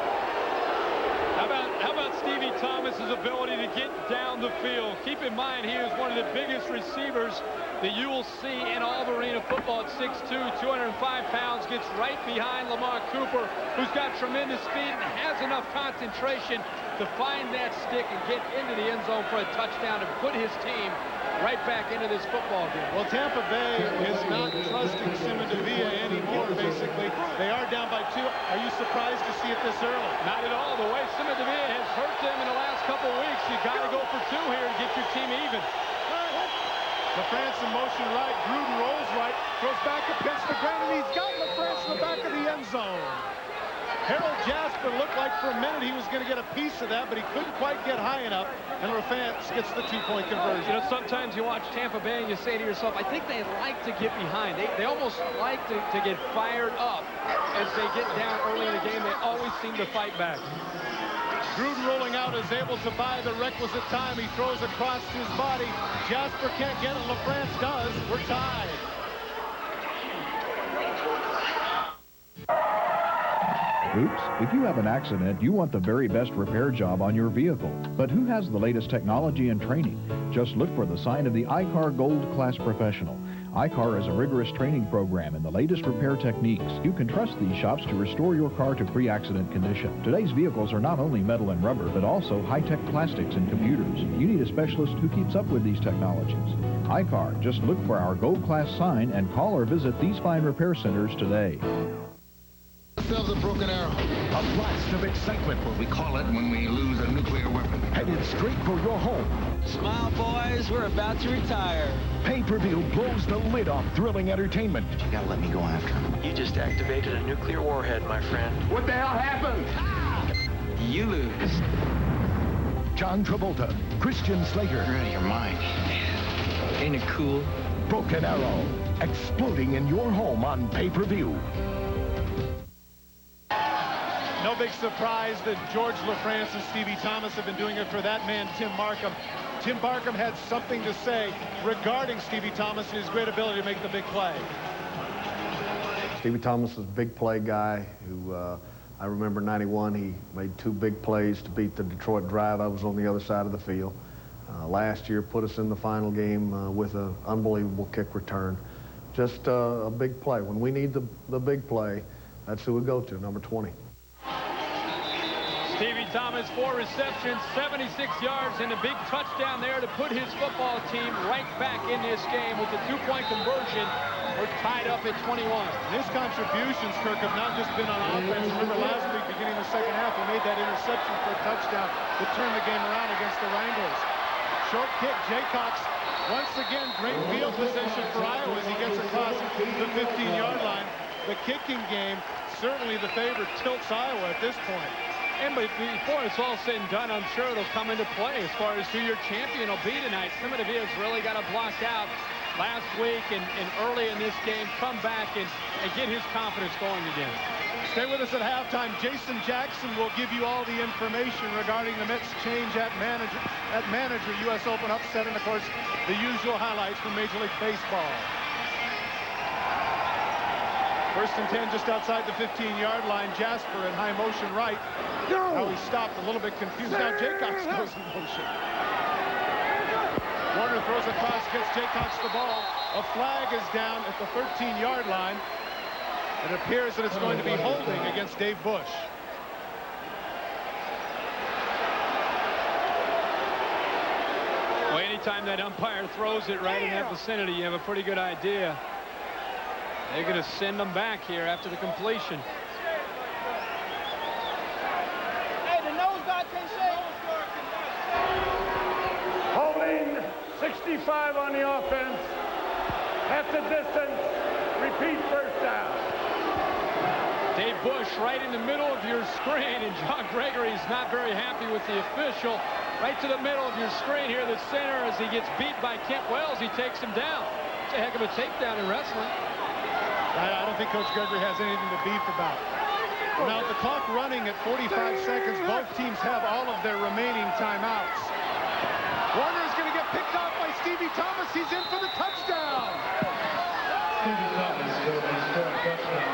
How about Stevie Thomas's ability to get down the field? Keep in mind, he is one of the biggest receivers that you will see in all of arena football at 6'2", 205 pounds, gets right behind Lamar Cooper, who's got tremendous speed and has enough concentration to find that stick and get into the end zone for a touchdown and put his team right back into this football game. Well, Tampa Bay is not trusting Simmons-Devilla anymore, basically. They are down by 2. Are you surprised to see it this early? Not at all. The way Simmons-Devilla has hurt them in the last couple of weeks, you got to go for 2 here to get your team even. LaFrance in motion right. Gruden rolls right. Throws back against the ground, and he's got LaFrance in the back of the end zone. Harold Jasper looked like for a minute he was going to get a piece of that, but he couldn't quite get high enough, and LaFrance gets the 2-point conversion. You know, sometimes you watch Tampa Bay and you say to yourself, I think they like to get behind. They almost like to get fired up as they get down early in the game. They always seem to fight back. Gruden rolling out is able to buy the requisite time. He throws across his body. Jasper can't get it. LaFrance does. We're tied. Oops, if you have an accident, you want the very best repair job on your vehicle. But who has the latest technology and training? Just look for the sign of the iCar Gold Class Professional. iCar is a rigorous training program in the latest repair techniques. You can trust these shops to restore your car to pre-accident condition. Today's vehicles are not only metal and rubber, but also high-tech plastics and computers. You need a specialist who keeps up with these technologies. iCar, just look for our Gold Class sign and call or visit these fine repair centers today. A broken arrow. A blast of excitement, what we call it when we lose a nuclear weapon. Headed straight for your home. Smile, boys, we're about to retire. Pay-per-view blows the lid off thrilling entertainment. You gotta let me go after him. You just activated a nuclear warhead, my friend. What the hell happened? You lose. John Travolta, Christian Slater. You're out of your mind. Ain't it cool? Broken Arrow, exploding in your home on pay-per-view. No big surprise that George LaFrance and Stevie Thomas have been doing it for that man, Tim Markham. Tim Markham had something to say regarding Stevie Thomas and his great ability to make the big play. Stevie Thomas is a big play guy who, I remember 91, he made 2 big plays to beat the Detroit Drive. I was on the other side of the field. Last year put us in the final game with an unbelievable kick return. Just a big play. When we need the big play, that's who we go to, number 20. Stevie Thomas, 4 receptions, 76 yards, and a big touchdown there to put his football team right back in this game with the 2-point conversion. We're tied up at 21. His contributions, Kirk, have not just been on offense. Remember last week, beginning the second half, he made that interception for a touchdown to turn the game around against the Wranglers. Short kick, Jaycox. Once again, great field position for Iowa as he gets across the 15-yard line. The kicking game, certainly the favorite, tilts Iowa at this point. And before it's all said and done, I'm sure it'll come into play as far as who your champion will be tonight. Simmons-Devilla's really got it blocked out last week and early in this game. Come back and get his confidence going again. Stay with us at halftime. Jason Jackson will give you all the information regarding the Mets change at manager, U.S. Open upset, and of course the usual highlights from Major League Baseball. 1st and 10 just outside the 15-yard line. Jasper in high motion right. Now he stopped, a little bit confused. Now Jaycox goes in motion. Warner throws across, gets Jaycox the ball. A flag is down at the 13-yard line. It appears that it's going to be holding against Dave Bush. Well, anytime that umpire throws it right in that vicinity, you have a pretty good idea. They're going to send them back here after the completion. 55 on the offense. That's the distance. Repeat first down. Dave Bush right in the middle of your screen, and John Gregory's not very happy with the official. Right to the middle of your screen here, the center, as he gets beat by Kent Wells, he takes him down. It's a heck of a takedown in wrestling. I don't think Coach Gregory has anything to beef about. Now, with the clock running at 45 seconds, both teams have all of their remaining timeouts. Warner is going to get picked off by Stevie Thomas. He's in for the touchdown. Stevie Thomas scored his third touchdown.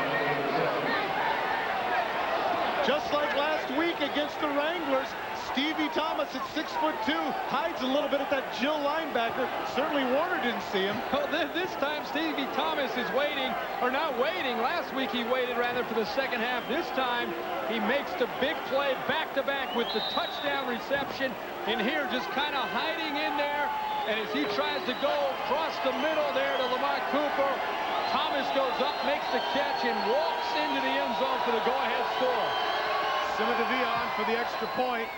Just like last week against the Wranglers, Stevie Thomas at 6'2" hides a little bit at that Jill linebacker. Certainly Warner didn't see him. Well, this time Stevie Thomas is waiting, or not waiting. Last week he waited rather for the second half. This time he makes the big play back-to-back with the touchdown reception. And here just kind of hiding in there. And as he tries to go across the middle there to Lamar Cooper, Thomas goes up, makes the catch, and walks into the end zone for the go-ahead score. Simedovian for the extra point.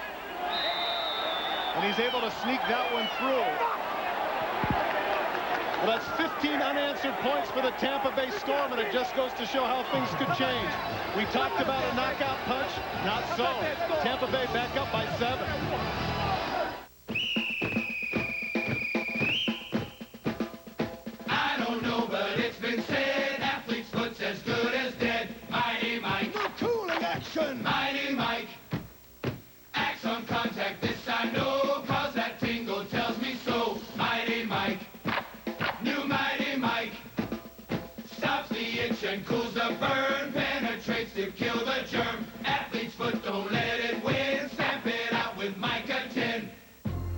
And he's able to sneak that one through. Well, that's 15 unanswered points for the Tampa Bay Storm, and it just goes to show how things could change. We talked about a knockout punch. Not so. Tampa Bay back up by 7. I don't know, but it's been said, athlete's foot's as good as dead. Mighty Mike. No cooling action. Mighty Mike. Acts on contact, this I know, cause that tingle tells me so. Mighty Mike. New Mighty Mike. Stops the itch and cools the burn. Penetrates to kill the germ. Athlete's foot, don't let it win. Stamp it out with Micah 10.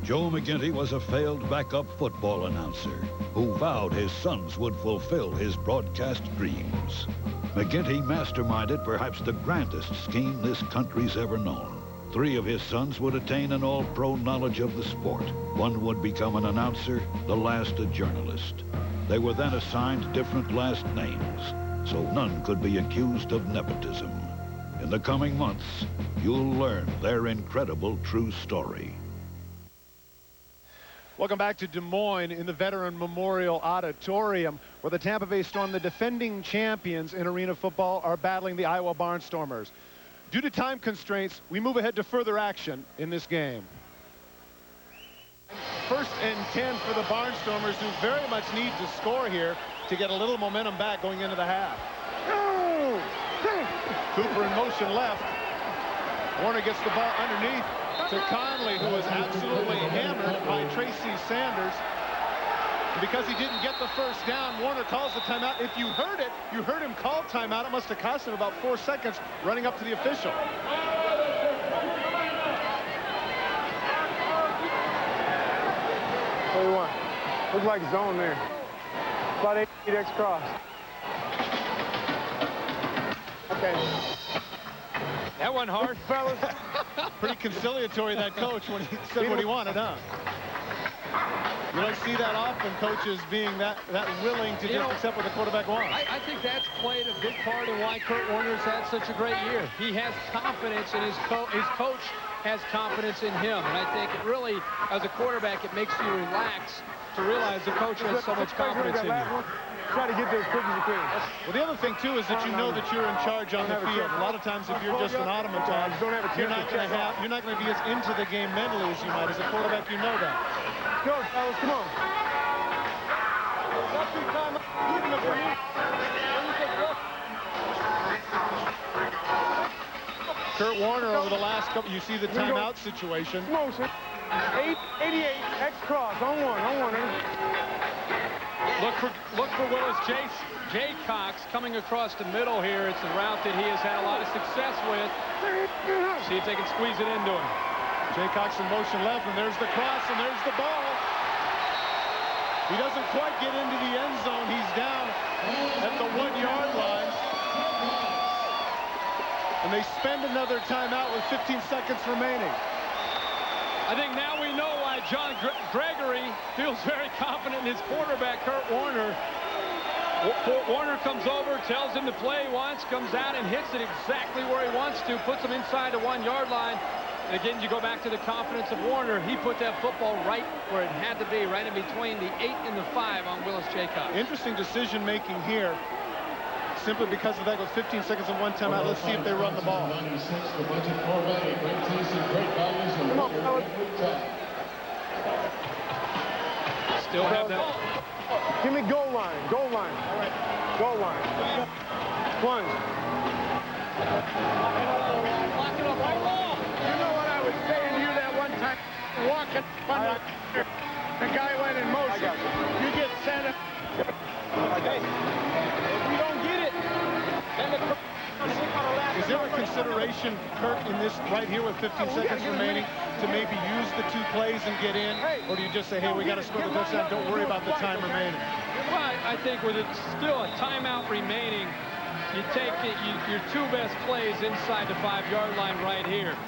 Joe McGinty was a failed backup football announcer who vowed his sons would fulfill his broadcast dreams. McGinty masterminded perhaps the grandest scheme this country's ever known. 3 of his sons would attain an all-pro knowledge of the sport. 1 would become an announcer, the last a journalist. They were then assigned different last names, so none could be accused of nepotism. In the coming months, you'll learn their incredible true story. Welcome back to Des Moines in the Veteran Memorial Auditorium, where the Tampa Bay Storm, the defending champions in arena football, are battling the Iowa Barnstormers. Due to time constraints, we move ahead to further action in this game. 1st and 10 for the Barnstormers, who very much need to score here to get a little momentum back going into the half. Cooper in motion left. Warner gets the ball underneath to Conley, who was absolutely hammered by Tracy Sanders. And because he didn't get the first down, Warner calls the timeout. If you heard it, you heard him call timeout. It must have cost him about 4 seconds running up to the official. What do you want? Looks like zone there. About 8 X cross. Okay. That one hard, fellas. Pretty conciliatory, that coach, when he said what he wanted, huh? You don't see that often, coaches being that willing to just accept what the quarterback wants. I think that's played a big part in why Kurt Warner's had such a great year. He has confidence in his coach has confidence in him, and I think it really, as a quarterback, it makes you relax to realize the coach has so much confidence in you. Try to get there as quick as you can. Well, the other thing, too, is that you know that you're in charge on the field. A lot of times, if you're just an automaton, you're not going to be as into the game mentally as you might. As a quarterback, you know that. Go, fellas, come on. Kurt Warner over the last couple, you see the timeout situation. Motion. 88, X cross, on one. Look for Willis Jaycox coming across the middle here. It's a route that he has had a lot of success with. See if they can squeeze it into him. Jaycox in motion left, and there's the cross, and there's the ball. He doesn't quite get into the end zone. He's down at the 1-yard line. And they spend another timeout with 15 seconds remaining. I think now we know why John Gregory feels very confident in his quarterback, Kurt Warner. Warner comes over, tells him the play he wants, comes out and hits it exactly where he wants to, puts him inside the 1-yard line. And again, you go back to the confidence of Warner. He put that football right where it had to be, right in between the 8 and the 5 on Willis Jaycox. Interesting decision making here, simply because of that. Goes 15 seconds and 1 timeout. Let's see if they run the ball. Come on, fellas. Still have that. Give me goal line. Goal line. All right. Goal line. Plunge. Lock it up right long. You know what I was saying to you that one time? Walking. The guy went in motion. You get sent. Hey, if we don't get it, then the... Is there a consideration, Kirk, in this right here with 15 seconds remaining to maybe use the 2 plays and get in? Or do you just say, hey, we got to score the touchdown, don't worry about the time remaining? Well, I think with it still a timeout remaining, you take it, your 2 best plays inside the 5-yard line right here.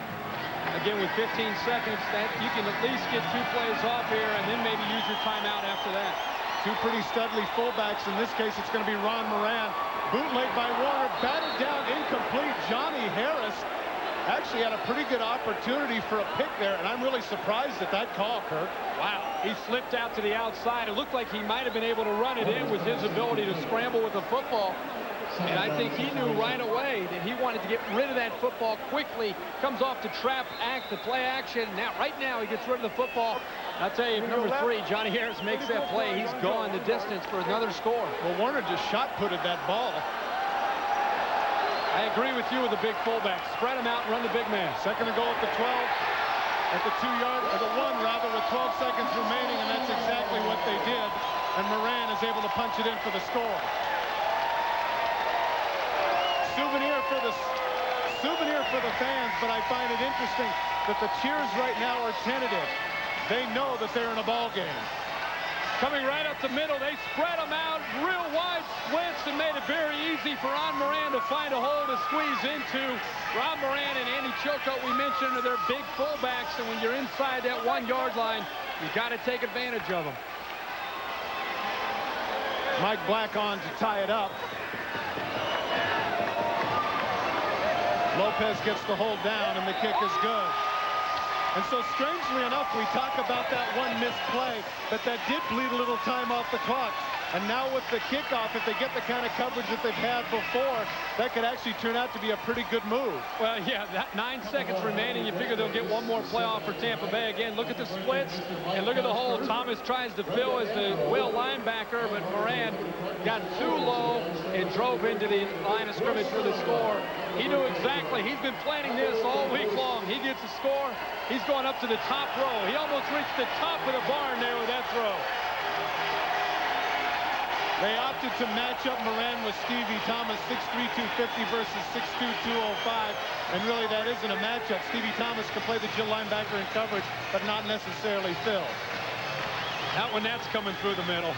Again, with 15 seconds, that you can at least get 2 plays off here and then maybe use your timeout after that. 2 pretty studly fullbacks. In this case, it's going to be Ron Moran. Bootleg by Warner, batted down, incomplete. Johnny Harris actually had a pretty good opportunity for a pick there, and I'm really surprised at that call, Kirk. Wow, he slipped out to the outside. It looked like he might have been able to run it in with his ability to scramble with the football. And I think he knew right away that he wanted to get rid of that football quickly. Comes off the trap act, the play action. Now, right now, he gets rid of the football. I'll tell you, if number 3, Johnny Harris, makes that play, he's gone the distance for another score. Well, Warner just shot-putted that ball. I agree with you with the big fullback. Spread him out and run the big man. Second and goal at the 12. At the 2-yard, or the 1 rather, with 12 seconds remaining, and that's exactly what they did. And Moran is able to punch it in for the score. Souvenir for the fans, but I find it interesting that the cheers right now are tentative. They know that they're in a ball game. Coming right up the middle, they spread them out, real wide slits, and made it very easy for Ron Moran to find a hole to squeeze into. Ron Moran and Andy Choco, we mentioned, are their big fullbacks, and when you're inside that 1-yard line, you got to take advantage of them. Mike Black on to tie it up. Lopez gets the hold down, and the kick is good. And so, strangely enough, we talk about that 1 missed play, but that did bleed a little time off the clock. And now with the kickoff, if they get the kind of coverage that they've had before, that could actually turn out to be a pretty good move. Well, yeah, that 9 seconds remaining, you figure they'll get 1 more playoff for Tampa Bay. Again, look at the splits and look at the hole Thomas tries to fill as the will linebacker, but Moran got too low and drove into the line of scrimmage for the score. He knew exactly. He's been planning this all week long. He gets a score. He's going up to the top row. He almost reached the top of the barn there with that throw. They opted to match up Moran with Stevie Thomas, 6'3", 250 versus 6'2", 205. And really, that isn't a matchup. Stevie Thomas can play the Jill linebacker in coverage, but not necessarily Phil. Not when that's coming through the middle.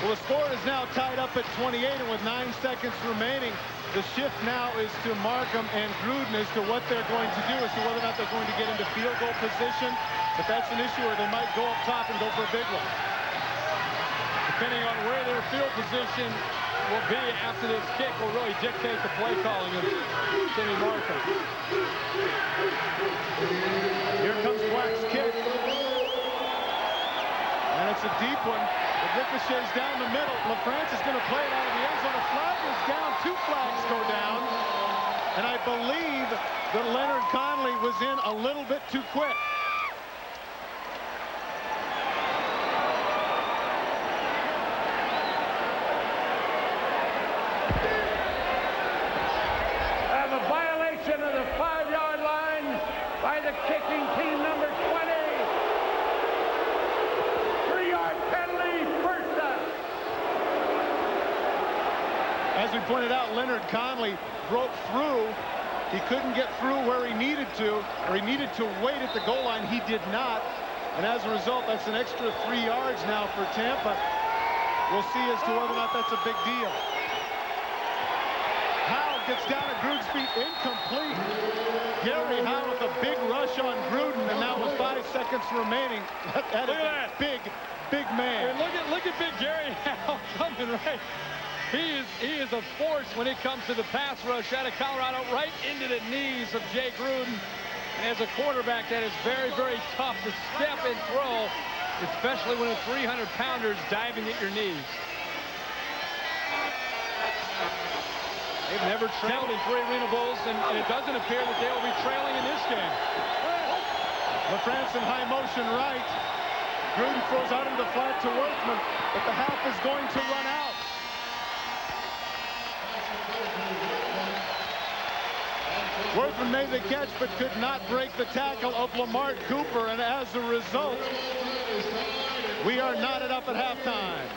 Well, the score is now tied up at 28, and with 9 seconds remaining, the shift now is to Markham and Gruden as to what they're going to do, as to whether or not they're going to get into field goal position. But that's an issue where they might go up top and go for a big one. Depending on where their field position will be after this kick will really dictate the play calling of Timmy Markham. Here comes Black's kick. And it's a deep one. It ricochets down the middle. LaFrance is going to play it out of the end zone. A flag is down. 2 flags go down. And I believe that Leonard Conley was in a little bit too quick. And a violation of the 5-yard line by the kicking team, number 20. 3-yard penalty, first down. As we pointed out, Leonard Conley broke through. He couldn't get through where he needed to, or he needed to wait at the goal line. He did not. And as a result, that's an extra 3 yards now for Tampa. We'll see as to whether or not that's a big deal. Howe gets down at Gruden's feet, incomplete. Gary Howe with a big rush on Gruden, and now with 5 seconds remaining. That is a big man. Hey, look at big Gary Howe coming right. He is a force when it comes to the pass rush out of Colorado, right into the knees of Jay Gruden. And as a quarterback, that is very, very tough to step and throw, especially when a 300-pounder is diving at your knees. They've never trailed in 3 Arena Bowls, and it doesn't appear that they will be trailing in this game. LaFrance in high motion right. Gruden throws out into the flat to Worthman, but the half is going to run out. Worthman made the catch, but could not break the tackle of Lamar Cooper, and as a result, we are knotted up at halftime.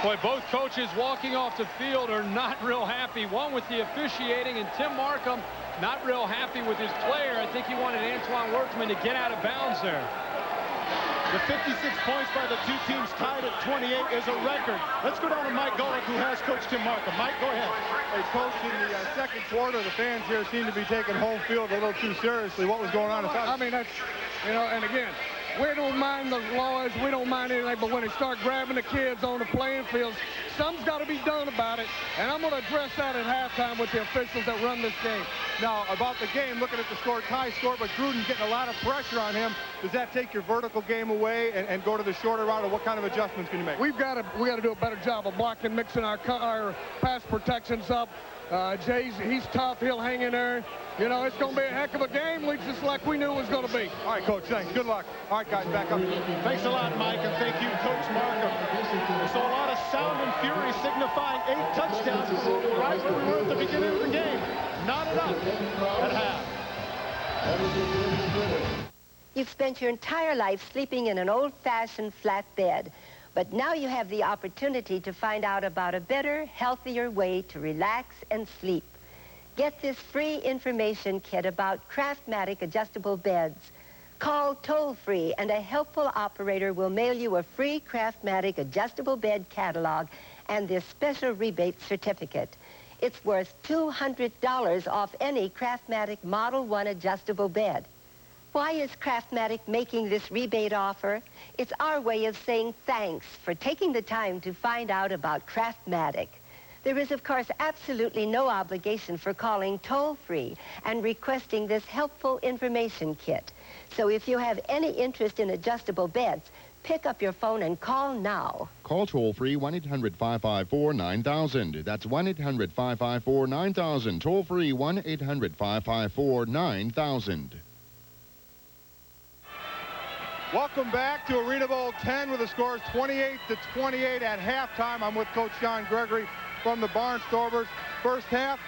Boy, both coaches walking off the field are not real happy. One with the officiating, and Tim Markham not real happy with his player. I think he wanted Antoine Worthman to get out of bounds there. The 56 points by the two teams tied at 28 is a record. Let's go down to Mike Golick, who has Coach Tim Markham. Mike, go ahead. Hey, Coach, in the second quarter, the fans here seem to be taking home field a little too seriously. What was going on? I mean, that's, you know, and again, we don't mind the laws, we don't mind anything, but when they start grabbing the kids on the playing fields, something's got to be done about it, and I'm going to address that at halftime with the officials that run this game. Now, about the game, looking at the score, tie score, but Gruden's getting a lot of pressure on him. Does that take your vertical game away and go to the shorter route, or what kind of adjustments can you make? We got to do a better job of blocking, mixing our pass protections up. He's tough. He'll hang in there. You know, it's going to be a heck of a game, just like we knew it was going to be. All right, Coach, thanks. Good luck. All right, guys, back up. Thanks a lot, Mike, and thank you, Coach Markham. So a lot of sound and fury signifying 8 touchdowns right where we were at the beginning of the game. Knotted up at half. You've spent your entire life sleeping in an old-fashioned flat bed. But now you have the opportunity to find out about a better, healthier way to relax and sleep. Get this free information kit about Craftmatic adjustable beds. Call toll-free and a helpful operator will mail you a free Craftmatic adjustable bed catalog and this special rebate certificate. It's worth $200 off any Craftmatic Model 1 adjustable bed. Why is Craftmatic making this rebate offer? It's our way of saying thanks for taking the time to find out about Craftmatic. There is, of course, absolutely no obligation for calling toll-free and requesting this helpful information kit. So if you have any interest in adjustable beds, pick up your phone and call now. Call toll-free 1-800-554-9000. That's 1-800-554-9000. Toll-free 1-800-554-9000. Welcome back to Arena Bowl 10 with the scores 28-28 at halftime. I'm with Coach John Gregory from the Barnstormers. First half,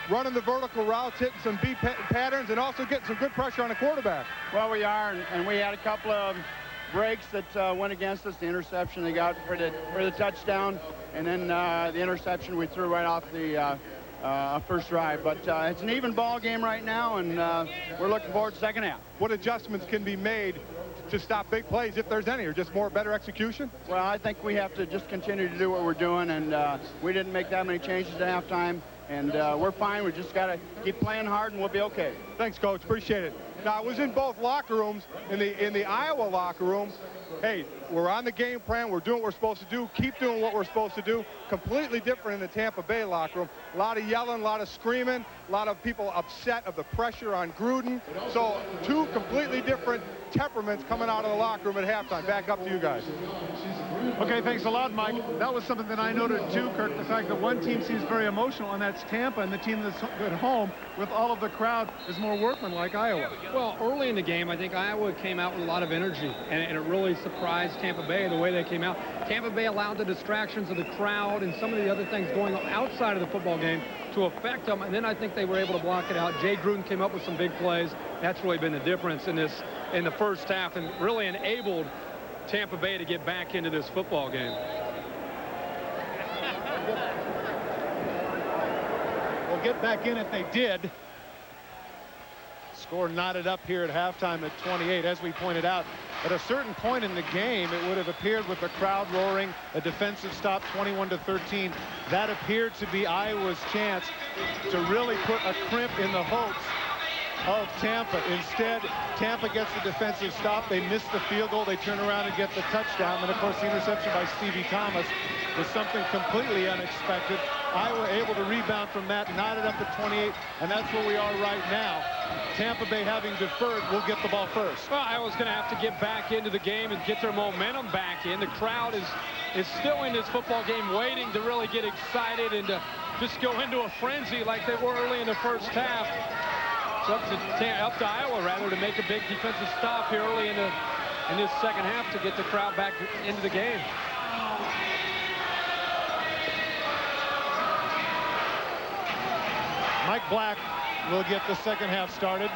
running the vertical routes, hitting some beat patterns, and also getting some good pressure on the quarterback. Well, we are, and we had a couple of breaks that went against us. The interception they got for the touchdown, and then the interception we threw right off the first drive. But it's an even ball game right now, and we're looking forward to the second half. What adjustments can be made to stop big plays, if there's any, or just better execution? Well, I think we have to just continue to do what we're doing, and we didn't make that many changes at halftime, and we're fine. We just got to keep playing hard, and we'll be okay. Thanks, Coach. Appreciate it. Now, I was in both locker rooms. In the Iowa locker room, hey, we're on the game plan. We're doing what we're supposed to do. Keep doing what we're supposed to do. Completely different in the Tampa Bay locker room. A lot of yelling, a lot of screaming, a lot of people upset of the pressure on Gruden. So 2 completely different temperaments coming out of the locker room at halftime. Back up to you guys. Okay, thanks a lot, Mike. That was something that I noted too, Kirk, the fact that one team seems very emotional, and that's Tampa, and the team that's at home with all of the crowd is more workmanlike Iowa. Well, early in the game, I think Iowa came out with a lot of energy, and it really surprised Tampa Bay the way they came out. Tampa Bay allowed the distractions of the crowd and some of the other things going on outside of the football game to affect them, and then I think they were able to block it out. Jay Gruden came up with some big plays. That's really been the difference in the first half, and really enabled Tampa Bay to get back into this football game. We'll get back in if they did. Score knotted up here at halftime at 28. As we pointed out, at a certain point in the game, it would have appeared with the crowd roaring, a defensive stop 21-13. That appeared to be Iowa's chance to really put a crimp in the hopes of Tampa. Instead, Tampa gets the defensive stop. They miss the field goal. They turn around and get the touchdown. And, of course, the interception by Stevie Thomas was something completely unexpected. Iowa able to rebound from that, knot it up at 28, and that's where we are right now. Tampa Bay, having deferred, will get the ball first. Well, Iowa's going to have to get back into the game and get their momentum back in. The crowd is still in this football game waiting to really get excited and to just go into a frenzy like they were early in the first half. It's up to Iowa, rather, to make a big defensive stop here early in this second half to get the crowd back into the game. Mike Black will get the second half started.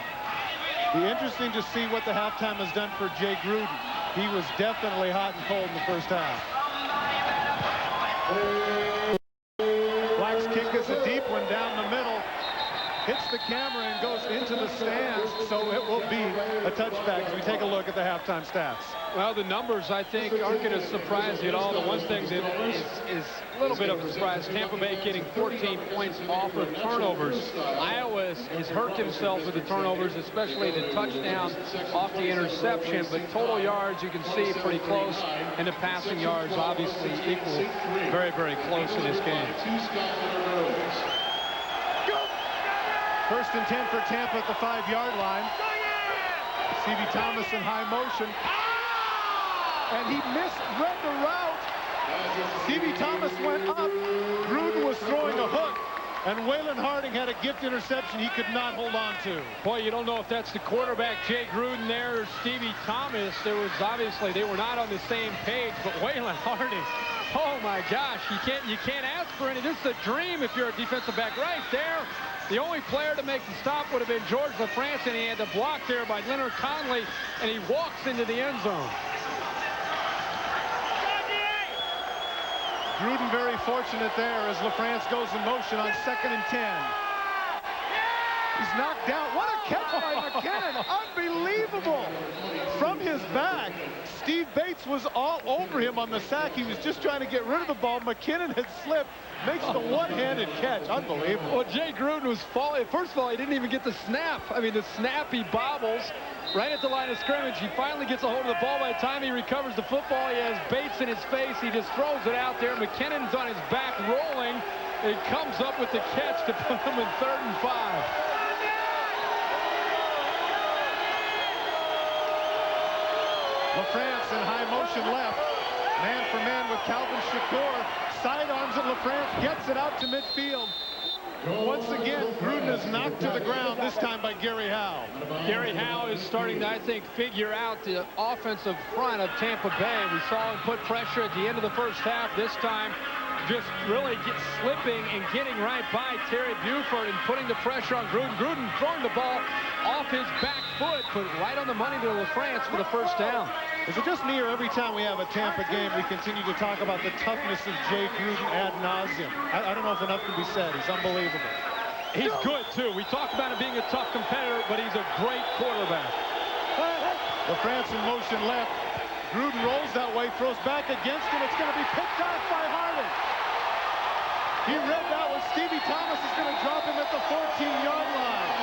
Be interesting to see what the halftime has done for Jay Gruden. He was definitely hot and cold in the first half. Black's kick is a deep one down the middle. Hits the camera and goes into the stands, so it will be a touchback as we take a look at the halftime stats. Well, the numbers, I think, aren't going to surprise you at all. The one thing that is a little bit of a surprise, Tampa Bay getting 14 points off of turnovers. Iowa has hurt himself with the turnovers, especially the touchdown off the interception. But total yards, you can see, pretty close. And the passing yards, obviously, equal very, very close in this game. First and 10 for Tampa at the 5-yard line. Stevie Thomas in high motion. And he misread the route. Stevie Thomas went up. Gruden was throwing a hook. And Waylon Harding had a gift interception he could not hold on to. Boy, you don't know if that's the quarterback, Jay Gruden, there, or Stevie Thomas. There was obviously, they were not on the same page, but Waylon Harding, oh my gosh, you can't ask for any. This is a dream if you're a defensive back right there. The only player to make the stop would have been George LaFrance, and he had the block there by Leonard Conley, and he walks into the end zone. Gruden very fortunate there as LaFrance goes in motion on 2nd and 10. He's knocked down. What a catch by McKinnon. Unbelievable. From his back, Steve Bates was all over him on the sack. He was just trying to get rid of the ball. McKinnon had slipped. Makes the one-handed catch. Unbelievable. Well, Jay Gruden was falling. First of all, he didn't even get the snap. I mean, the snap, he bobbles right at the line of scrimmage. He finally gets a hold of the ball. By the time he recovers the football, he has Bates in his face. He just throws it out there. McKinnon's on his back rolling. He comes up with the catch to put him in 3rd and 5. LaFrance in high motion left. Man for man with Calvin Shakur. Sidearms at LaFrance, gets it out to midfield. Once again, Gruden is knocked to the ground, this time by Gary Howe. Gary Howe is starting to, I think, figure out the offensive front of Tampa Bay. We saw him put pressure at the end of the first half. This time, just really slipping and getting right by Terry Buford and putting the pressure on Gruden. Gruden throwing the ball off his back foot, put right on the money to LaFrance for the first down. Is it just me, or every time we have a Tampa game, we continue to talk about the toughness of Jay Gruden ad nauseum? I don't know if enough can be said. He's unbelievable. He's good, too. We talk about him being a tough competitor, but he's a great quarterback. LaFrance in motion left. Gruden rolls that way, throws back against him. It's going to be picked off by Harding. He read that one. Stevie Thomas is going to drop him at the 14-yard line.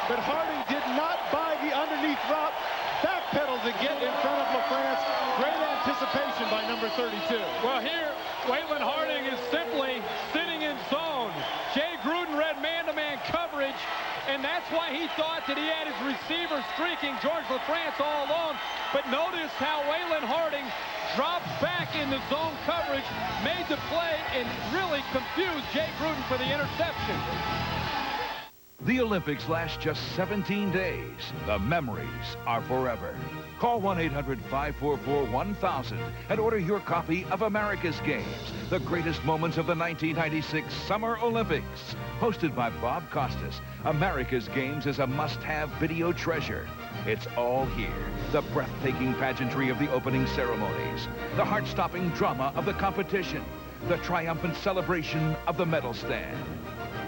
But Harding did not buy the underneath route. Backpedal to get in front of LaFrance. Great anticipation by number 32. Well, here, Waylon Harding is simply sitting in zone. Jay Gruden read man-to-man coverage, and that's why he thought that he had his receiver streaking George LaFrance all alone. But notice how Waylon Harding dropped back in the zone coverage, made the play, and really confused Jay Gruden for the interception. The Olympics last just 17 days. The memories are forever. Call 1-800-544-1000 and order your copy of America's Games, the greatest moments of the 1996 Summer Olympics. Hosted by Bob Costas, America's Games is a must-have video treasure. It's all here. The breathtaking pageantry of the opening ceremonies, the heart-stopping drama of the competition, the triumphant celebration of the medal stand.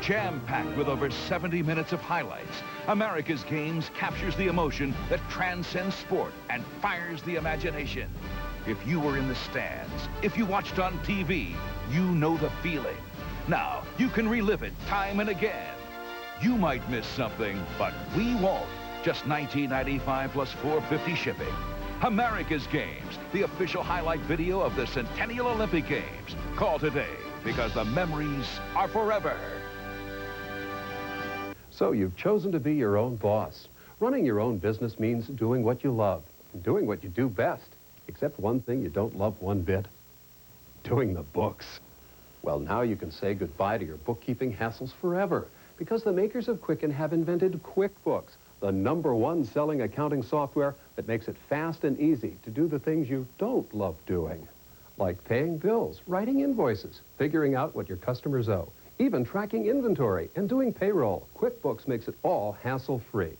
Jam-packed with over 70 minutes of highlights, America's Games captures the emotion that transcends sport and fires the imagination. If you were in the stands, if you watched on TV, you know the feeling. Now, you can relive it time and again. You might miss something, but we won't. Just $19.95 plus $4.50 shipping. America's Games, the official highlight video of the Centennial Olympic Games. Call today, because the memories are forever. So you've chosen to be your own boss. Running your own business means doing what you love, and doing what you do best. Except one thing you don't love one bit: doing the books. Well, now you can say goodbye to your bookkeeping hassles forever, because the makers of Quicken have invented QuickBooks, the #1 selling accounting software that makes it fast and easy to do the things you don't love doing, like paying bills, writing invoices, figuring out what your customers owe, even tracking inventory and doing payroll. QuickBooks makes it all hassle-free.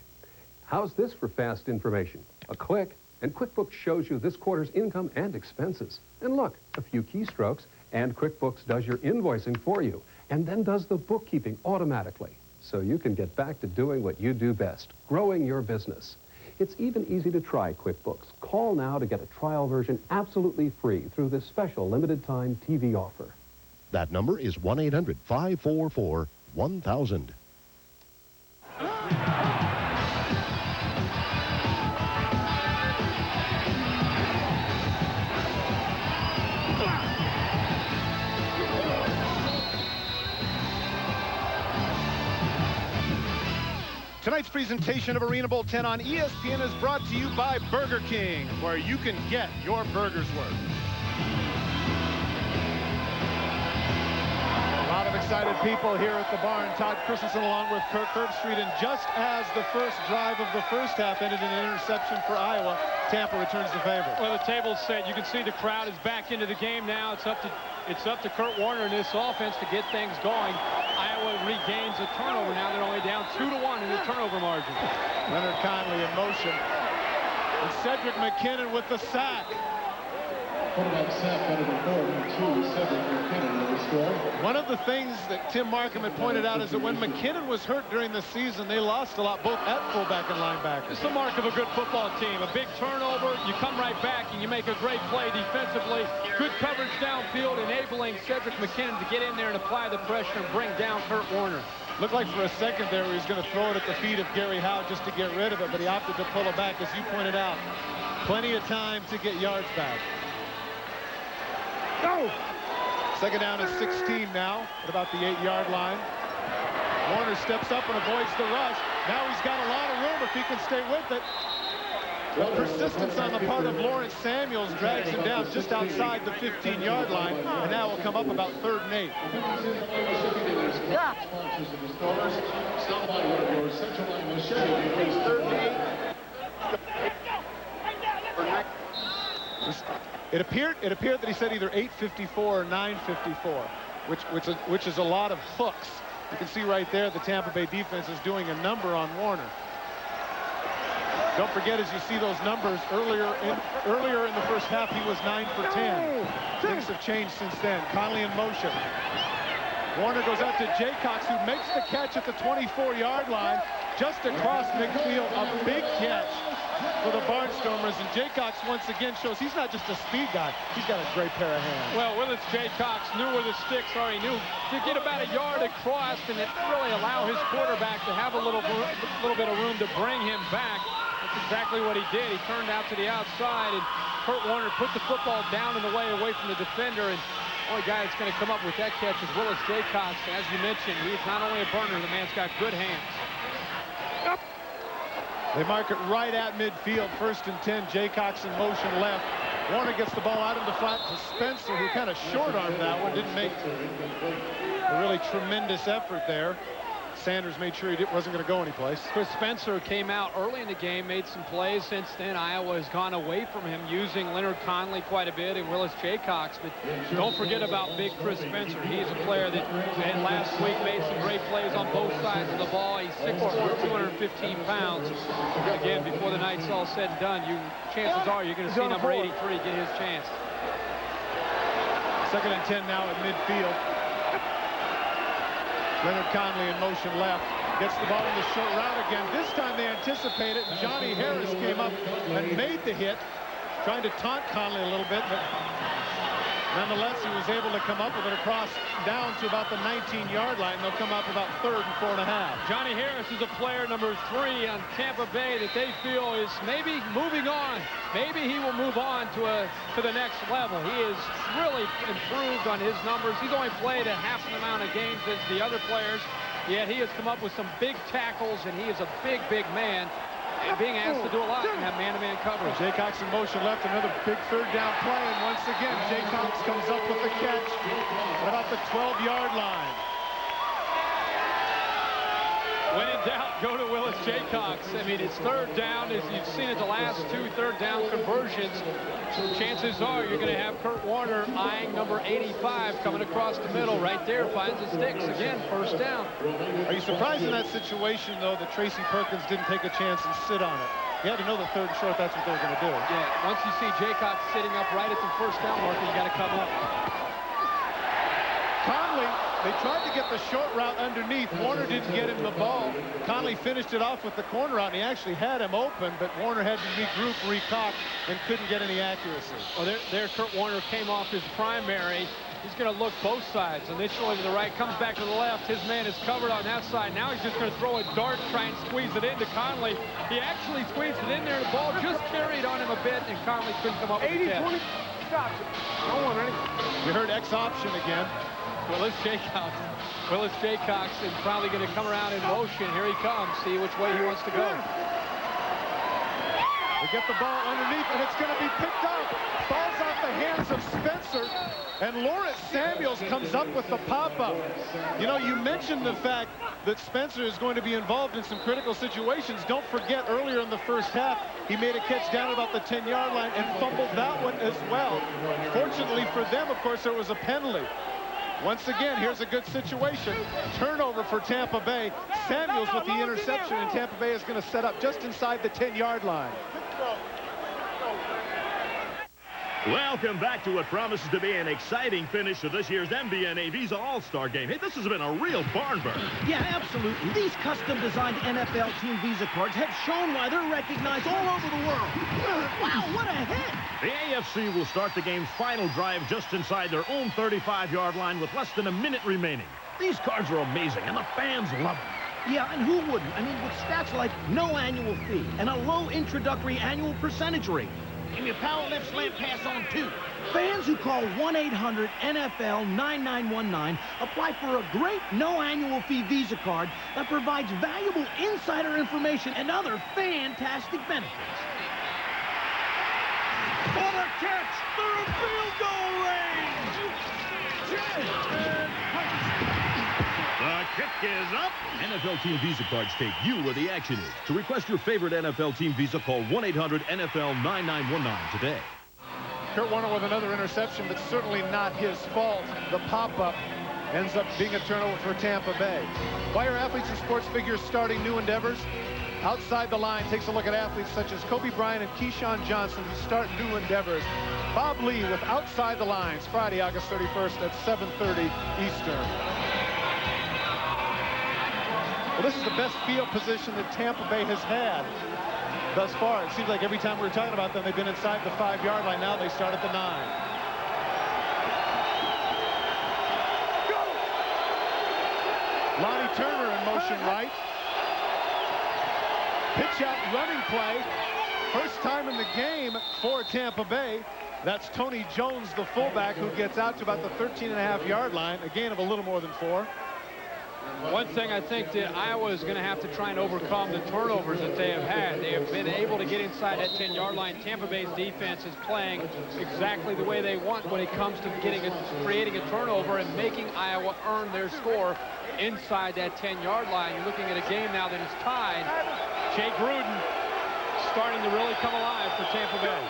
How's this for fast information? A click, and QuickBooks shows you this quarter's income and expenses. And look, a few keystrokes, and QuickBooks does your invoicing for you, and then does the bookkeeping automatically. So you can get back to doing what you do best, growing your business. It's even easy to try QuickBooks. Call now to get a trial version absolutely free through this special limited-time TV offer. That number is 1-800-544-1000. Tonight's presentation of Arena Bowl 10 on ESPN is brought to you by Burger King, where you can get your burger's worth. A lot of excited people here at the barn. Todd Christensen along with Kirk Herbstreit. And just as the first drive of the first half ended in an interception for Iowa, Tampa returns the favor. Well, the table's set. You can see the crowd is back into the game now. It's up to Kurt Warner and this offense to get things going. Iowa regains a turnover. Now they're only down 2-1 in the turnover margin. Leonard Conley in motion. And Cedric McKinnon with the sack. One of the things that Tim Markham had pointed out is that when McKinnon was hurt during the season, they lost a lot, both at fullback and linebacker. It's the mark of a good football team. A big turnover, you come right back and you make a great play defensively. Good coverage downfield, enabling Cedric McKinnon to get in there and apply the pressure and bring down Kurt Warner. Looked like for a second there he was going to throw it at the feet of Gary Howe just to get rid of it, but he opted to pull it back, as you pointed out. Plenty of time to get yards back. Go! Second down is 16 now at about the 8-yard line. Warner steps up and avoids the rush. Now he's got a lot of room if he can stay with it. The persistence on the part of Lawrence Samuels drags him down just outside the 15-yard line, and now will come up about 3rd and 8. Yeah. It appeared that he said either 8:54 or 9:54, which is a lot of hooks. You can see right there the Tampa Bay defense is doing a number on Warner. Don't forget, as you see those numbers, earlier in the first half, he was 9 for 10. Things have changed since then. Conley in motion. Warner goes out to Jaycox, who makes the catch at the 24-yard line, just across midfield. A big catch for the Barnstormers, and Jaycox once again shows he's not just a speed guy, he's got a great pair of hands. Well, Willis Jaycox knew where the sticks are. He knew to get about a yard across and it really allow his quarterback to have a little bit of room to bring him back. That's exactly what he did. He turned out to the outside, and Kurt Warner put the football down and away from the defender, and the only guy that's going to come up with that catch is Willis Jaycox. As you mentioned, he's not only a burner, the man's got good hands. They mark it right at midfield, 1st and 10. Jaycox in motion left. Warner gets the ball out in the flat to Spencer, who kind of short-armed that one. Didn't make a really tremendous effort there. Sanders made sure he wasn't going to go anyplace. Chris Spencer came out early in the game, made some plays. Since then, Iowa has gone away from him, using Leonard Conley quite a bit and Willis Jaycox. But don't forget about big Chris Spencer. He's a player that last week made some great plays on both sides of the ball. He's 6'4", 215 pounds. Again, before the night's all said and done, chances are you're going to see number 83 get his chance. 2nd and 10 now at midfield. Leonard Conley in motion left. Gets the ball in the short route again. This time they anticipate it, and Johnny Harris came up and made the hit, trying to taunt Conley a little bit, but Nonetheless, he was able to come up with it across down to about the 19-yard line. They'll come up about 3rd and 4.5. Johnny Harris is a player number 3 on Tampa Bay that they feel is maybe moving on. Maybe he will move on to the next level. He has really improved on his numbers. He's only played a half an amount of games as the other players, yet he has come up with some big tackles, and he is a big, big man. And being asked to do a lot and have man-to-man coverage. Jaycox in motion left, another big 3rd down play, and once again, Jaycox comes up with the catch at about the 12-yard line. When in doubt, go to Willis Jaycox. I mean, it's 3rd down, as you've seen it the last 2 3rd down conversions. Chances are you're going to have Kurt Warner eyeing number 85 coming across the middle. Right there, finds the sticks. Again, 1st down. Are you surprised in that situation, though, that Tracy Perkins didn't take a chance and sit on it? You had to know the 3rd and short, that's what they were going to do. Yeah, once you see Jaycox sitting up right at the 1st down marker, you got to come up. Conley, they tried to get the short route underneath. Warner didn't get him the ball. Conley finished it off with the corner route, and he actually had him open, but Warner had to regroup, recock, and couldn't get any accuracy. Well, there Kurt Warner came off his primary. He's going to look both sides. Initially to the right, comes back to the left. His man is covered on that side. Now he's just going to throw a dart, try and squeeze it into Conley. He actually squeezed it in there. The ball just carried on him a bit, and Conley couldn't come up with the catch. 80-20. Stop. No one ready. You heard X option again. Willis Jaycox. Willis Jaycox is probably going to come around in motion. Here he comes. See which way he wants to go. They get the ball underneath, and it's going to be picked up. Falls off the hands of Spencer, and Lawrence Samuels comes up with the pop-up. You know, you mentioned the fact that Spencer is going to be involved in some critical situations. Don't forget, earlier in the 1st half, he made a catch down at about the 10-yard line and fumbled that one as well. Fortunately for them, of course, there was a penalty. Once again, here's a good situation. Turnover for Tampa Bay. Samuels with the interception, and Tampa Bay is going to set up just inside the 10-yard line. Welcome back to what promises to be an exciting finish to this year's MBNA Visa All-Star Game. Hey, this has been a real barn burner. Yeah, absolutely. These custom-designed NFL Team Visa cards have shown why they're recognized all over the world. Wow, what a hit! The AFC will start the game's final drive just inside their own 35-yard line with less than a minute remaining. These cards are amazing, and the fans love them. Yeah, and who wouldn't? I mean, with stats like no annual fee and a low introductory annual percentage rate. Give me a power lift slant pass on 2. Fans who call 1-800-NFL-9919 apply for a great no annual fee Visa card that provides valuable insider information and other fantastic benefits. For the catch! They're in field goal range! The kick is up. NFL Team Visa cards take you where the action is. To request your favorite NFL Team Visa, call 1-800-NFL-9919 today. Kurt Warner with another interception, but certainly not his fault. The pop-up ends up being a turnover for Tampa Bay. Why are athletes and sports figures starting new endeavors? Outside the line takes a look at athletes such as Kobe Bryant and Keyshawn Johnson who start new endeavors. Bob Lee with Outside the Lines, Friday, August 31st at 7:30 Eastern. Well, this is the best field position that Tampa Bay has had thus far. It seems like every time we were talking about them, they've been inside the 5-yard line. Now they start at the 9. Go! Lonnie Turner in motion right. Pitch out running play. First time in the game for Tampa Bay. That's Tony Jones, the fullback, who gets out to about the 13.5-yard line, a gain of a little more than 4. One thing I think that Iowa is going to have to try and overcome the turnovers that they have had. They have been able to get inside that 10-yard line. Tampa Bay's defense is playing exactly the way they want when it comes to creating a turnover and making Iowa earn their score inside that 10-yard line. You're looking at a game now that is tied. Jay Gruden starting to really come alive for Tampa Bay.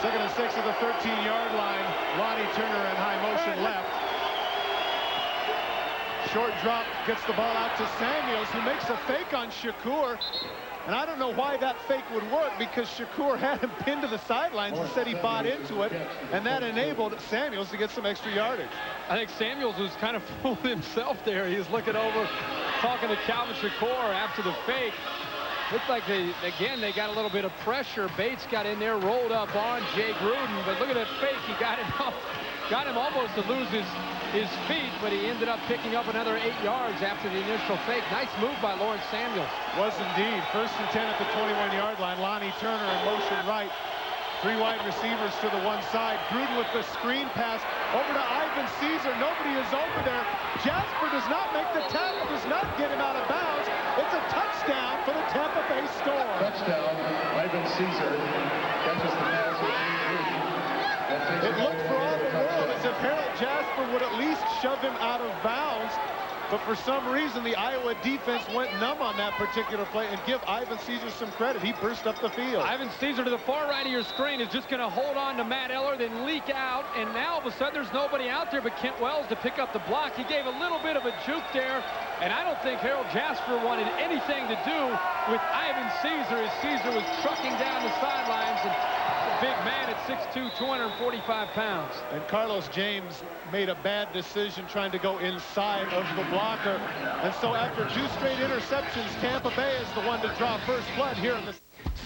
2nd and 6 at the 13-yard line. Lonnie Turner in high motion left. Short drop, gets the ball out to Samuels, who makes a fake on Shakur. And I don't know why that fake would work, because Shakur had him pinned to the sidelines and said he bought into it, and that enabled Samuels to get some extra yardage. I think Samuels was kind of fooling himself there. He was looking over, talking to Calvin Shakur after the fake. Looked like they got a little bit of pressure. Bates got in there, rolled up on Jay Gruden, but look at that fake. He got it off got him almost to lose his feet, but he ended up picking up another 8 yards after the initial fake. Nice move by Lawrence Samuels. Was indeed. 1st and 10 at the 21-yard line. Lonnie Turner in motion right. 3 wide receivers to the one side. Gruden with the screen pass over to Ivan Caesar. Nobody is over there. Jasper does not make the tackle, does not get him out of bounds. It's a touchdown for the Tampa Bay Storm. Touchdown, Ivan Caesar catches the pass with It looked for all the world as if Harold Jasper would at least shove him out of bounds. But for some reason, the Iowa defense went numb on that particular play, and give Ivan Caesar some credit. He burst up the field. Ivan Caesar to the far right of your screen is just going to hold on to Matt Eller, then leak out, and now all of a sudden there's nobody out there but Kent Wells to pick up the block. He gave a little bit of a juke there, and I don't think Harold Jasper wanted anything to do with Ivan Caesar as Caesar was trucking down the sidelines, and a big man at 6'2", 245 pounds. And Carlos James made a bad decision trying to go inside of the blocker. And so after 2 straight interceptions, Tampa Bay is the one to draw first blood here in the...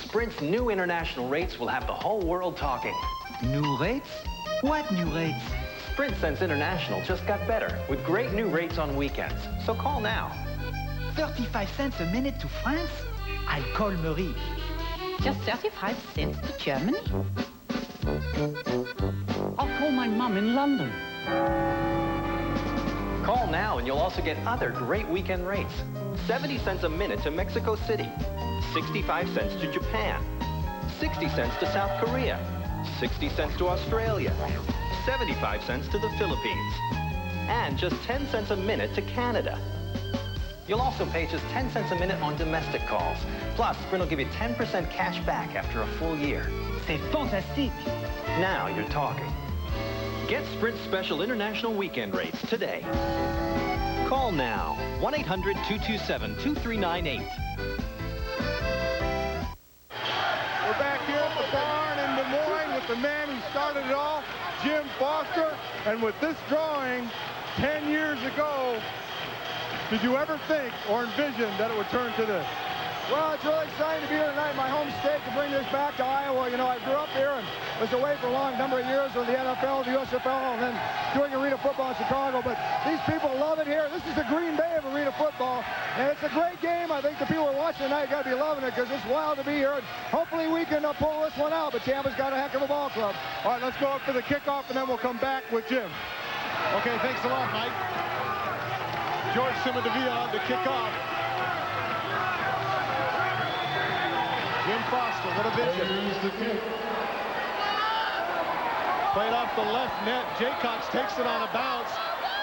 Sprint's new international rates will have the whole world talking. New rates? What new rates? Sprint Sense International just got better with great new rates on weekends. So call now. 35 cents a minute to France? I'll call Marie. Just 35 cents to Germany? I'll call my mom in London. Call now and you'll also get other great weekend rates. 70 cents a minute to Mexico City. 65 cents to Japan. 60 cents to South Korea. 60 cents to Australia. 75 cents to the Philippines. And just 10 cents a minute to Canada. You'll also pay just 10 cents a minute on domestic calls. Plus, Sprint will give you 10% cash back after a full year. C'est fantastique. Now you're talking. Get Sprint special international weekend rates today. Call now. 1-800-227-2398. We're back here at the barn in Des Moines with the man who started it all, Jim Foster. And with this drawing 10 years ago, did you ever think or envision that it would turn to this? Well, it's really exciting to be here tonight in my home state to bring this back to Iowa. You know, I grew up here and was away for a long number of years with the NFL, the USFL, and then doing arena football in Chicago. But these people love it here. This is the Green Bay of arena football, and it's a great game. I think the people who are watching tonight got to be loving it because it's wild to be here. And hopefully we can pull this one out, but Tampa's got a heck of a ball club. All right, let's go up for the kickoff, and then we'll come back with Jim. Okay, thanks a lot, Mike. George Simadevilla on the kickoff. Jim Foster, what a vision. Played off the left net. Jaycox takes it on a bounce.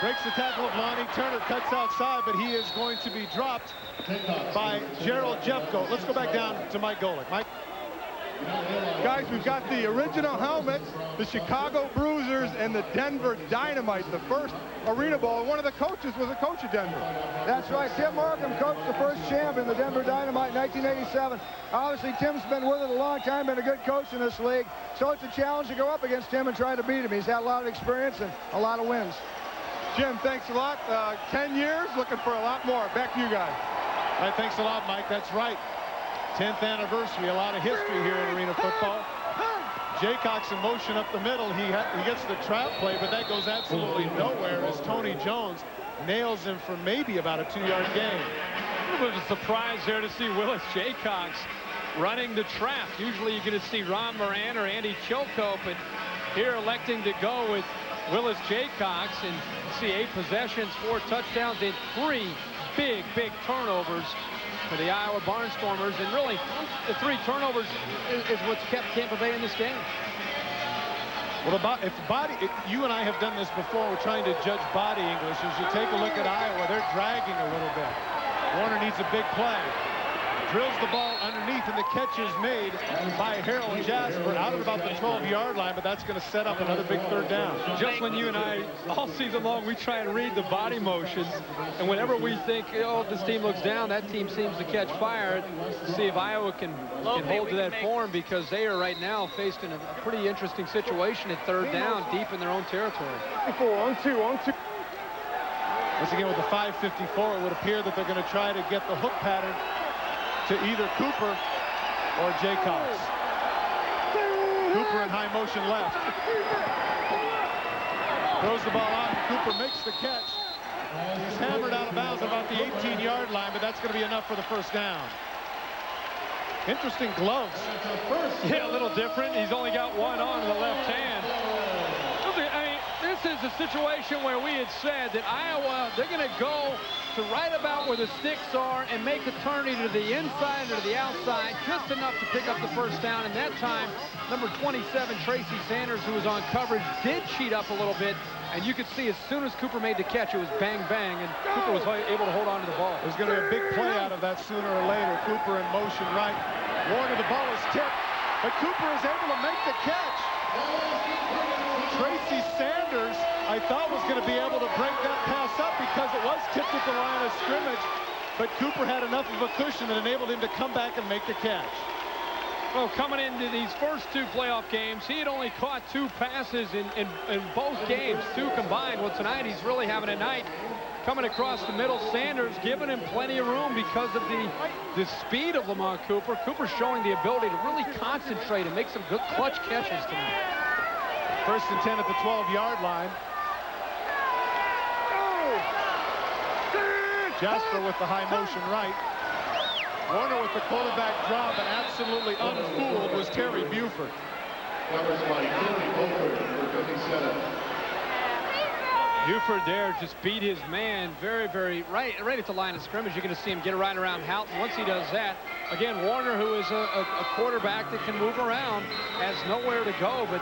Breaks the tackle of Lonnie Turner. Cuts outside, but he is going to be dropped by Gerald Jeffco. Let's go back down to Mike Golick. Mike? Guys, we've got the original helmets, the Chicago Bruisers, and the Denver Dynamite, the first arena ball. One of the coaches was a coach of Denver. That's right. Tim Markham coached the first champion, the Denver Dynamite, in 1987. Obviously, Tim's been with it a long time, been a good coach in this league. So it's a challenge to go up against Tim and try to beat him. He's had a lot of experience and a lot of wins. Jim, thanks a lot. 10 years, looking for a lot more. Back to you guys. All right, thanks a lot, Mike. That's right. 10th anniversary, a lot of history here in arena football. Jaycox in motion up the middle. He gets the trap play, but that goes absolutely nowhere as Tony Jones nails him for maybe about a 2-yard gain. It was a surprise there to see Willis Jaycox running the trap. Usually you're going to see Ron Moran or Andy Chilcote, but here electing to go with Willis Jaycox, and see 8 possessions, 4 touchdowns, and 3 big turnovers for the Iowa Barnstormers. And really, the 3 turnovers is what's kept Tampa Bay in this game. Well, you and I have done this before. We're trying to judge body English. As you take a look at Iowa, they're dragging a little bit. Warner needs a big play. Drills the ball underneath, and the catch is made by Harold Jasper out at about the 12-yard line, but that's going to set up another big 3rd down. Just when you and I, all season long, we try and read the body motions, and whenever we think, oh, this team looks down, that team seems to catch fire. See if Iowa can hold to that form, because they are right now faced in a pretty interesting situation at 3rd down, deep in their own territory. On two. Once again, with the 5:54, it would appear that they're going to try to get the hook pattern to either Cooper or Jaycox. Cooper in high motion left. Throws the ball out, and Cooper makes the catch. He's hammered out of bounds about the 18-yard line, but that's going to be enough for the first down. Interesting gloves. Yeah, a little different. He's only got one on the left hand. I mean, this is a situation where we had said that Iowa, they're going to go to right about where the sticks are and make the turn either to the inside or to the outside, just enough to pick up the first down. And that time, number 27, Tracy Sanders, who was on coverage, did cheat up a little bit. And you could see as soon as Cooper made the catch, it was bang, bang, and Cooper was able to hold on to the ball. There's going to be a big play out of that sooner or later. Cooper in motion right. Warner, the ball is tipped, but Cooper is able to make the catch. Tracy Sanders, I thought, was going to be able to break that pass up because it was tipped at the line of scrimmage, but Cooper had enough of a cushion that enabled him to come back and make the catch. Well, coming into these first two playoff games, he had only caught 2 passes in both games, 2 combined. Well, tonight he's really having a night. Coming across the middle, Sanders giving him plenty of room because of the speed of Lamont Cooper. Cooper showing the ability to really concentrate and make some good clutch catches tonight. First and 10 at the 12-yard line. Jasper with the high motion right. Warner with the quarterback drop, and absolutely unfooled was Terry Buford. Numbers by Terry Buford, 57. Buford there just beat his man very right at the line of scrimmage. You're going to see him get right around Houghton. Once he does that, again, Warner, who is a quarterback that can move around, has nowhere to go. But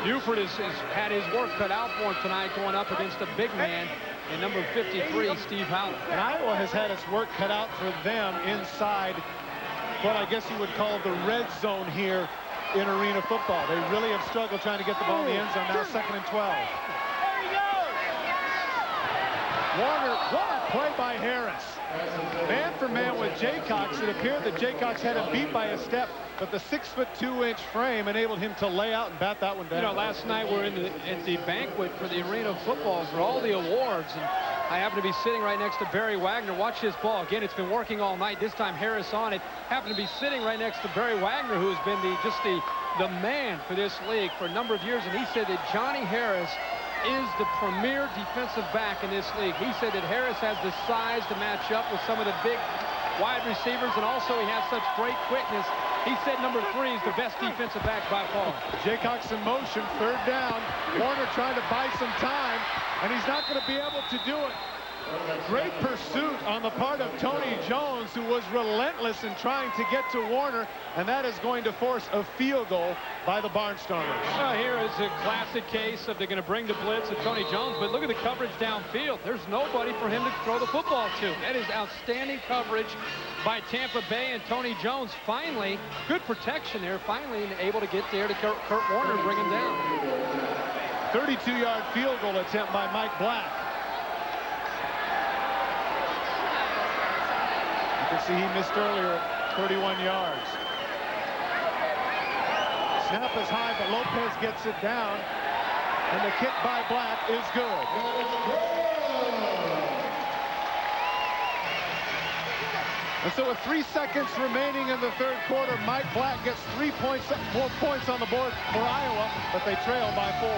Buford has had his work cut out for him tonight, going up against a big man in number 53, Steve Houghton. And Iowa has had its work cut out for them inside what I guess you would call the red zone here in arena football. They really have struggled trying to get the ball in the end zone. Now 2nd and 12. Warner play by Harris. Man for man with Jaycox. It appeared that Jaycox had him beat by a step, but the 6'2" frame enabled him to lay out and bat that one down. You know, last night we're at the banquet for the arena of football for all the awards, and I happen to be sitting right next to Barry Wagner. Watch this ball. Again, it's been working all night. This time Harris on it. Happened to be sitting right next to Barry Wagner, who has been the man for this league for a number of years, and he said that Johnny Harris is the premier defensive back in this league. He said that Harris has the size to match up with some of the big wide receivers, and also he has such great quickness. He said number 3 is the best defensive back by far. Jaycox in motion, 3rd down. Warner trying to buy some time, and he's not going to be able to do it. Great pursuit on the part of Tony Jones, who was relentless in trying to get to Warner, and that is going to force a field goal by the Barnstormers. Here is a classic case of they're going to bring the blitz of Tony Jones, but look at the coverage downfield. There's nobody for him to throw the football to. That is outstanding coverage by Tampa Bay, and Tony Jones finally, good protection there, finally able to get there to Kurt Warner and bring him down. 32-yard field goal attempt by Mike Black. You can see he missed earlier, 31 yards. Snap is high, but Lopez gets it down, and the kick by Black is good. And so with 3 seconds remaining in the 3rd quarter, Mike Black gets 3 points, more points on the board for Iowa, but they trail by 4.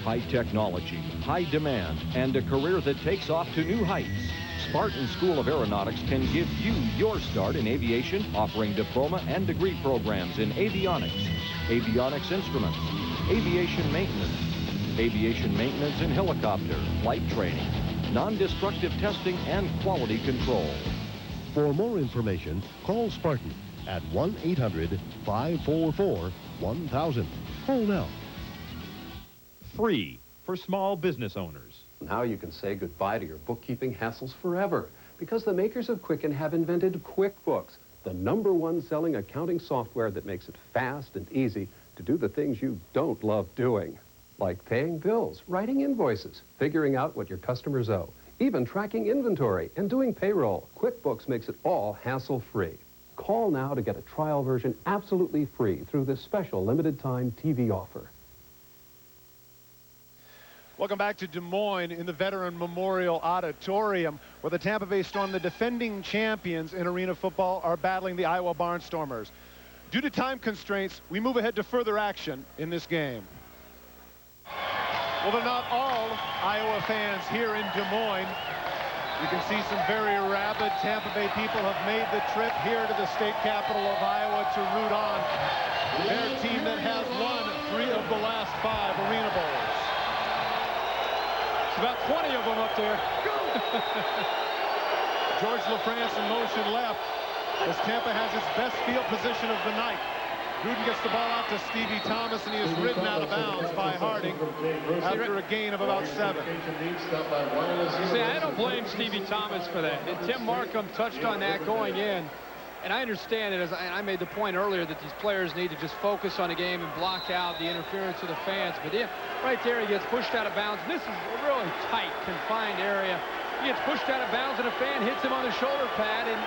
High technology, high demand, and a career that takes off to new heights. Spartan School of Aeronautics can give you your start in aviation, offering diploma and degree programs in avionics, avionics instruments, aviation maintenance in helicopter, flight training, non-destructive testing, and quality control. For more information, call Spartan at 1-800-544-1000. Call now. Free for small business owners. Now you can say goodbye to your bookkeeping hassles forever, because the makers of Quicken have invented QuickBooks, the #1 selling accounting software that makes it fast and easy to do the things you don't love doing, like paying bills, writing invoices, figuring out what your customers owe, even tracking inventory and doing payroll. QuickBooks makes it all hassle-free. Call now to get a trial version absolutely free through this special limited-time TV offer. Welcome back to Des Moines in the Veteran Memorial Auditorium, where the Tampa Bay Storm, the defending champions in arena football, are battling the Iowa Barnstormers. Due to time constraints, we move ahead to further action in this game. Well, they're not all Iowa fans here in Des Moines. You can see some very rabid Tampa Bay people have made the trip here to the state capital of Iowa to root on their team that has won 3 of the last 5 Arena Bowls. It's about 20 of them up there. George LaFrance in motion left as Tampa has its best field position of the night. Gruden gets the ball out to Stevie Thomas, and he is ridden out of bounds by Harding after a gain of about 7. See, I don't blame Stevie Thomas for that. And Tim Markham touched on that going in. And I understand it, as I made the point earlier, that these players need to just focus on the game and block out the interference of the fans. But if right there he gets pushed out of bounds, this is a really tight, confined area. He gets pushed out of bounds, and a fan hits him on the shoulder pad, and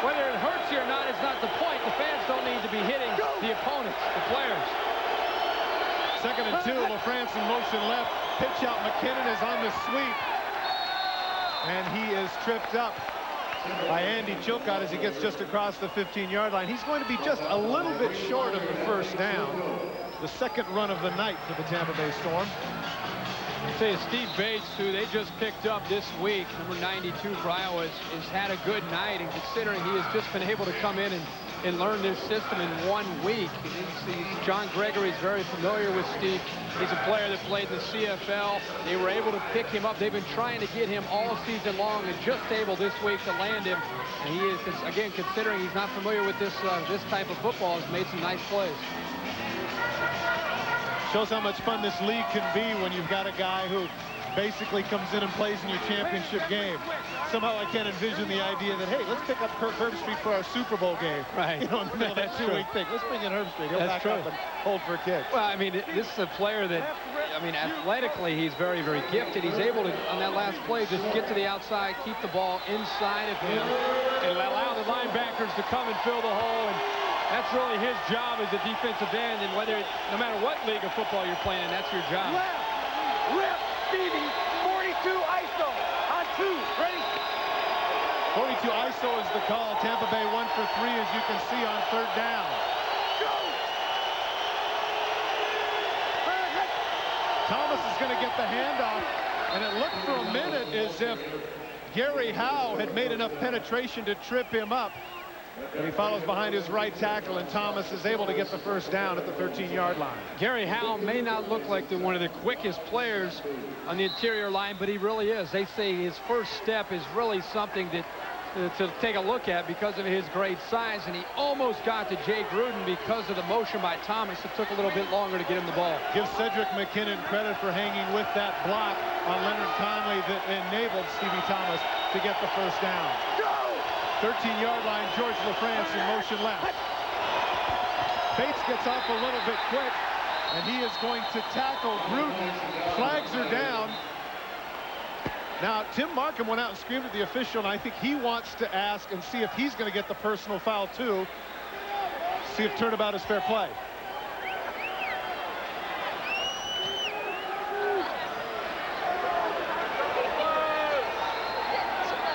whether it hurts you or not is not the point. The fans don't need to be hitting the opponents, the players. 2nd and 2, LaFrance in motion left. Pitch out, McKinnon is on the sweep. And he is tripped up by Andy Chilcott as he gets just across the 15-yard line. He's going to be just a little bit short of the first down. The 2nd run of the night for the Tampa Bay Storm. Say Steve Bates, who they just picked up this week, number 92 for Iowa, has had a good night, and considering he has just been able to come in and learn this system in 1 week. John Gregory's very familiar with Steve. He's a player that played in the CFL. They were able to pick him up. They've been trying to get him all season long, and just able this week to land him. And he is, again, considering he's not familiar with this type of football, has made some nice plays. Shows how much fun this league can be when you've got a guy who basically comes in and plays in your championship game. Somehow I can't envision the idea that, hey, let's pick up Kirk Herbstreit for our Super Bowl game. Right. You know, in the middle of that 2-week thing. Let's bring in Herbstreit. He'll back up and hold for a kick. Well, I mean, this is a player that, I mean, athletically, he's very, very gifted. He's able to, on that last play, just get to the outside, keep the ball inside of him, and allow the linebackers to come and fill the hole. And that's really his job as a defensive end, and no matter what league of football you're playing, that's your job. Rip, Stevie, 42 ISO on 2. Ready? 42 ISO is the call. Tampa Bay 1 for 3, as you can see, on 3rd down. Thomas is going to get the handoff, and it looked for a minute as if Gary Howe had made enough penetration to trip him up. And he follows behind his right tackle, and Thomas is able to get the first down at the 13-yard line. Gary Howe may not look like one of the quickest players on the interior line, but he really is. They say his first step is really something that to take a look at because of his great size, and he almost got to Jay Gruden because of the motion by Thomas. It took a little bit longer to get him the ball. Give Cedric McKinnon credit for hanging with that block on Leonard Conley that enabled Stevie Thomas to get the first down. 13-yard line, George LaFrance in motion left. Bates gets off a little bit quick, and he is going to tackle Gruden. Flags are down. Now, Tim Markham went out and screamed at the official, and I think he wants to ask and see if he's going to get the personal foul, too. See if turnabout is fair play.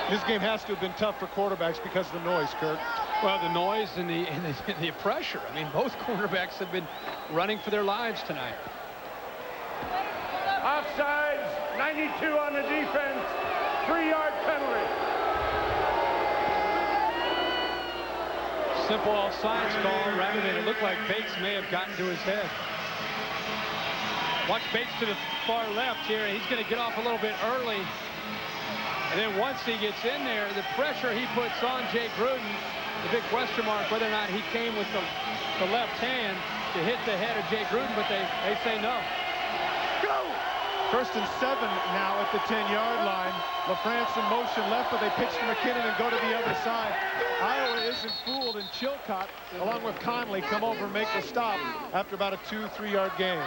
This game has to have been tough for quarterbacks because of the noise, Kirk. Well, the noise and the pressure. I mean, both quarterbacks have been running for their lives tonight. Offsides, 92 on the defense, 3-yard penalty. Simple offsides call rather than it looked like Bates may have gotten to his head. Watch Bates to the far left here. He's going to get off a little bit early. And then once he gets in there, the pressure he puts on Jay Gruden, the big question mark whether or not he came with the left hand to hit the head of Jay Gruden, but they say no. Go! 1st and 7 now at the 10-yard line. LaFrance in motion left, but they pitch to McKinnon and go to the other side. Iowa isn't fooled, and Chilcott, along with Conley, come over and make the stop after about a 2-3-yard gain.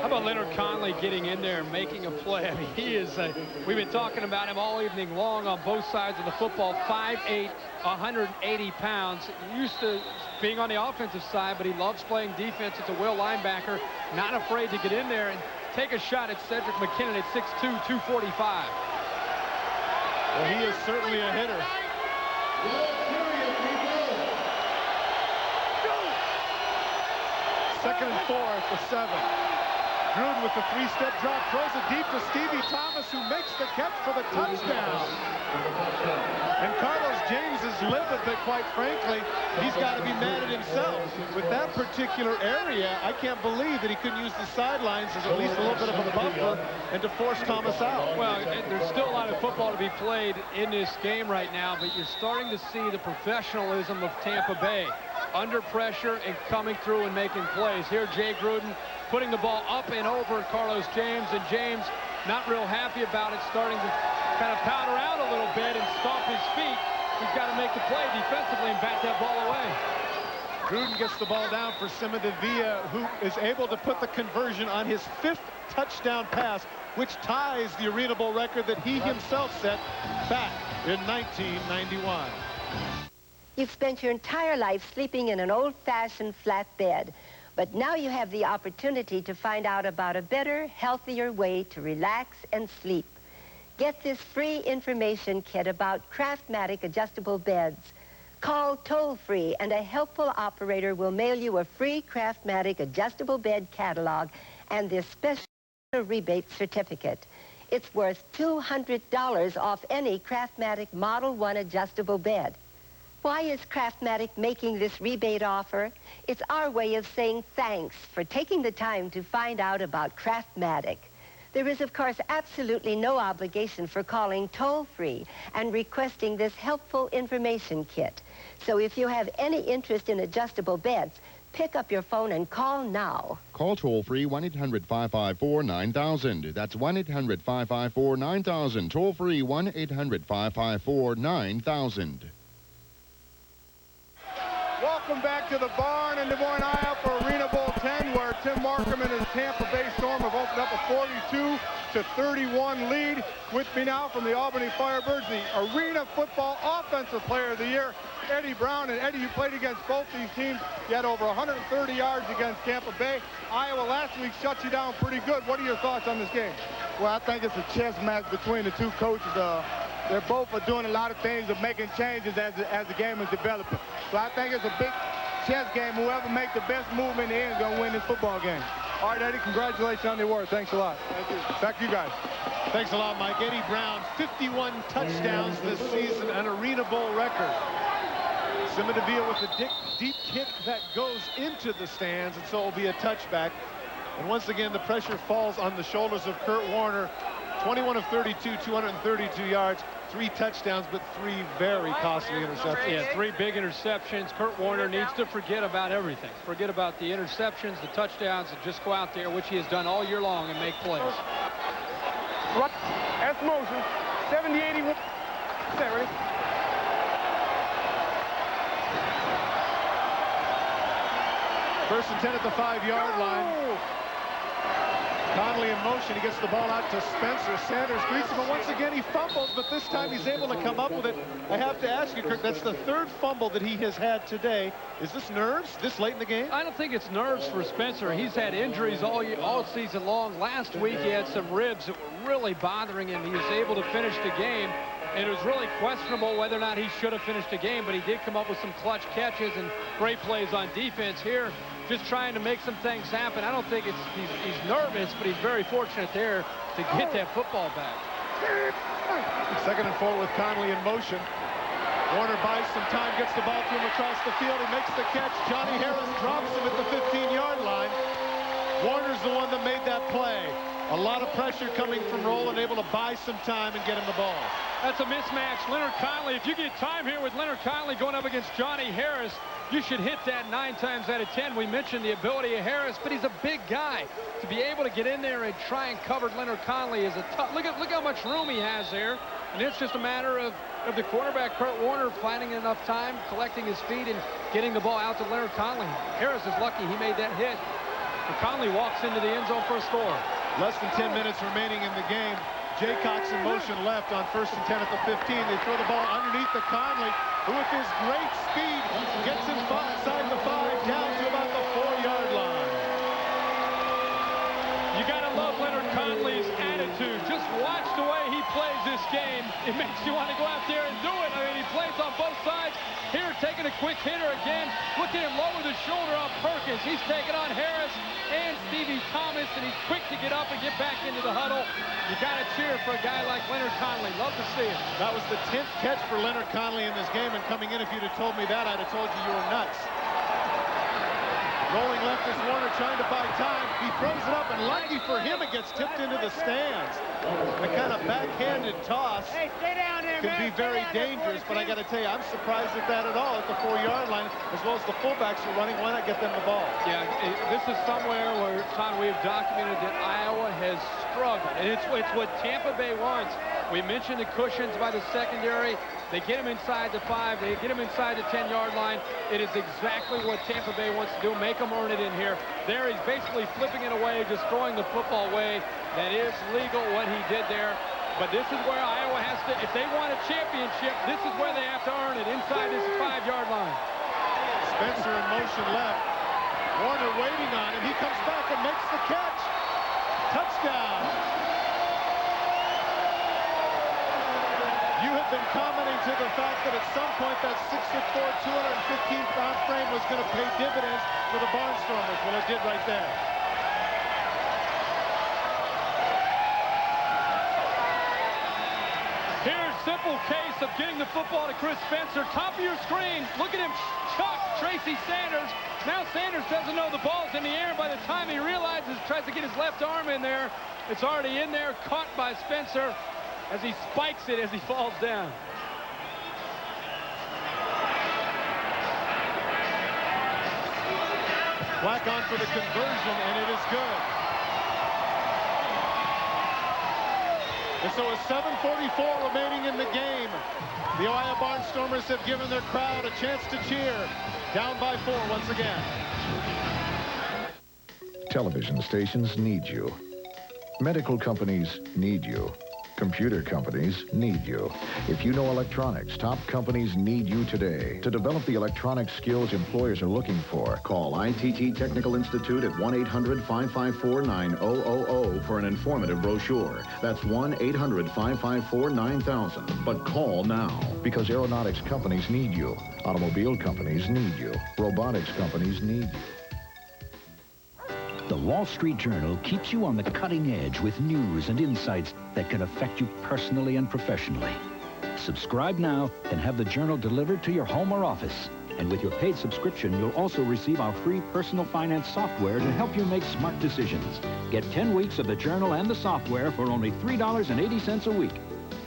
How about Leonard Conley getting in there and making a play? I mean, he is we've been talking about him all evening long on both sides of the football. 5'8", 180 pounds. Used to being on the offensive side, but he loves playing defense. It's a will linebacker, not afraid to get in there and take a shot at Cedric McKinnon at 6'2", 245. Well, he is certainly a hitter. 2nd and 4 at the 7. Gruden with the three-step drop, throws it deep to Stevie Thomas, who makes the catch for the touchdown. And Carlos James is livid, but quite frankly, he's got to be mad at himself. With that particular area, I can't believe that he couldn't use the sidelines as at least a little bit of a buffer and to force Thomas out. Well, there's still a lot of football to be played in this game right now, but you're starting to see the professionalism of Tampa Bay under pressure and coming through and making plays. Here, Jay Gruden putting the ball up and over Carlos James, and James not real happy about it, starting to kind of pout around a little bit and stomp his feet. He's got to make the play defensively and bat that ball away. Gruden gets the ball down for Simadevia, who is able to put the conversion on his 5th touchdown pass, which ties the Arena Bowl record that he himself set back in 1991. You've spent your entire life sleeping in an old-fashioned flat bed, but now you have the opportunity to find out about a better, healthier way to relax and sleep. Get this free information kit about Craftmatic adjustable beds. Call toll-free, and a helpful operator will mail you a free Craftmatic adjustable bed catalog and this special rebate certificate. It's worth $200 off any Craftmatic Model 1 adjustable bed. Why is Craftmatic making this rebate offer? It's our way of saying thanks for taking the time to find out about Craftmatic. There is, of course, absolutely no obligation for calling toll-free and requesting this helpful information kit. So if you have any interest in adjustable beds, pick up your phone and call now. Call toll-free 1-800-554-9000. That's 1-800-554-9000. Toll-free 1-800-554-9000. Welcome back to the barn in Des Moines, Iowa for Arena Bowl 10, where Tim Markham and his Tampa Bay Storm have opened up a 42-31 lead. With me now from the Albany Firebirds, the Arena Football Offensive Player of the Year, Eddie Brown. And Eddie, you played against both these teams. You had over 130 yards against Tampa Bay. Iowa last week shut you down pretty good. What are your thoughts on this game? Well, I think it's a chess match between the two coaches. They're both doing a lot of things of making changes as the game is developing. So I think it's a big chess game. Whoever makes the best move in the end is going to win this football game. All right, Eddie, congratulations on the award. Thanks a lot. Thank you. Back to you guys. Thanks a lot, Mike. Eddie Brown, 51 touchdowns this season, an Arena Bowl record. Simadevia with a deep kick that goes into the stands, and so it will be a touchback. And once again, the pressure falls on the shoulders of Kurt Warner. 21 of 32, 232 yards, 3 touchdowns, but 3 very costly interceptions. Yeah, 3 big interceptions. Kurt Warner needs to forget about everything. Forget about the interceptions, the touchdowns, and just go out there, which he has done all year long, and make plays. Right. S motion. 70-80. Set, ready? First and 10 at the 5-yard line. Conley in motion. He gets the ball out to Spencer. Sanders greets him, and once again he fumbles, but this time he's able to come up with it. I have to ask you, Kirk, that's the 3rd fumble that he has had today. Is this nerves this late in the game? I don't think it's nerves for Spencer. He's had injuries all season long. Last week he had some ribs that were really bothering him. He was able to finish the game, and it was really questionable whether or not he should have finished the game, but he did come up with some clutch catches and great plays on defense here. Just trying to make some things happen. I don't think he's nervous, but he's very fortunate there to get that football back. 2nd and 4 with Conley in motion. Warner buys some time, gets the ball to him across the field. He makes the catch. Johnny Harris drops him at the 15-yard line. Warner's the one that made that play. A lot of pressure coming from Rowland, able to buy some time and get him the ball. That's a mismatch. Leonard Conley, if you get time here with Leonard Conley going up against Johnny Harris, you should hit that 9 times out of 10. We mentioned the ability of Harris, but he's a big guy. To be able to get in there and try and cover Leonard Conley is a tough. Look how much room he has there. And it's just a matter of the quarterback, Kurt Warner, finding enough time, collecting his feet, and getting the ball out to Leonard Conley. Harris is lucky he made that hit. But Conley walks into the end zone for a score. Less than 10 minutes remaining in the game. Jaycox in motion left on 1st and 10 at the 15. They throw the ball underneath to Conley, who with his great speed gets inside the 5 down to about the 4-yard line. You got to love Leonard Conley's attitude. Just watch the way he plays this game. It makes you want to go out there and do it. I mean, he plays on both sides. Here, taking a the quick hitter again. Look at him lower the shoulder on Perkins. He's taking on Harris and Stevie Thomas, and he's quick to get up and get back into the huddle. You got to cheer for a guy like Leonard Conley. Love to see it. That was the 10th catch for Leonard Conley in this game, and coming in, if you'd have told me that, I'd have told you were nuts. Rolling left is Warner trying to buy time. He throws it up, and lucky for him, it gets tipped into the stands. The kind of backhanded toss can be very dangerous, but I got to tell you, I'm surprised at that at all at the 4-yard line, as well as the fullbacks are running. Why not get them the ball? Yeah, this is somewhere where, Tom, we have documented that Iowa has struggled, and it's what Tampa Bay wants. We mentioned the cushions by the secondary. They get him inside the 5. They get him inside the 10-yard line. It is exactly what Tampa Bay wants to do. Make them earn it in here. There he's basically flipping it away, just throwing the football away. That is legal, what he did there. But this is where Iowa has to, if they want a championship, this is where they have to earn it, inside this 5-yard line. Spencer in motion left. Warner waiting on him. He comes back and makes the catch. Touchdown. You have been commenting to the fact that at some point that 6'4", 215-pound frame was going to pay dividends for the Barnstormers. Well, it did right there. Here's simple case of getting the football to Chris Spencer. Top of your screen, look at him chuck Tracy Sanders. Now Sanders doesn't know the ball's in the air. By the time he realizes, tries to get his left arm in there, it's already in there, caught by Spencer as he spikes it as he falls down. Black on for the conversion, and it is good. And so with 7:44 remaining in the game, the Iowa Barnstormers have given their crowd a chance to cheer. Down by 4 once again. Television stations need you. Medical companies need you. Computer companies need you. If you know electronics, top companies need you today. To develop the electronic skills employers are looking for, call ITT Technical Institute at 1-800-554-9000 for an informative brochure. That's 1-800-554-9000. But call now, because aeronautics companies need you. Automobile companies need you. Robotics companies need you. The Wall Street Journal keeps you on the cutting edge with news and insights that can affect you personally and professionally. Subscribe now and have the Journal delivered to your home or office. And with your paid subscription, you'll also receive our free personal finance software to help you make smart decisions. Get 10 weeks of the Journal and the software for only $3.80 a week.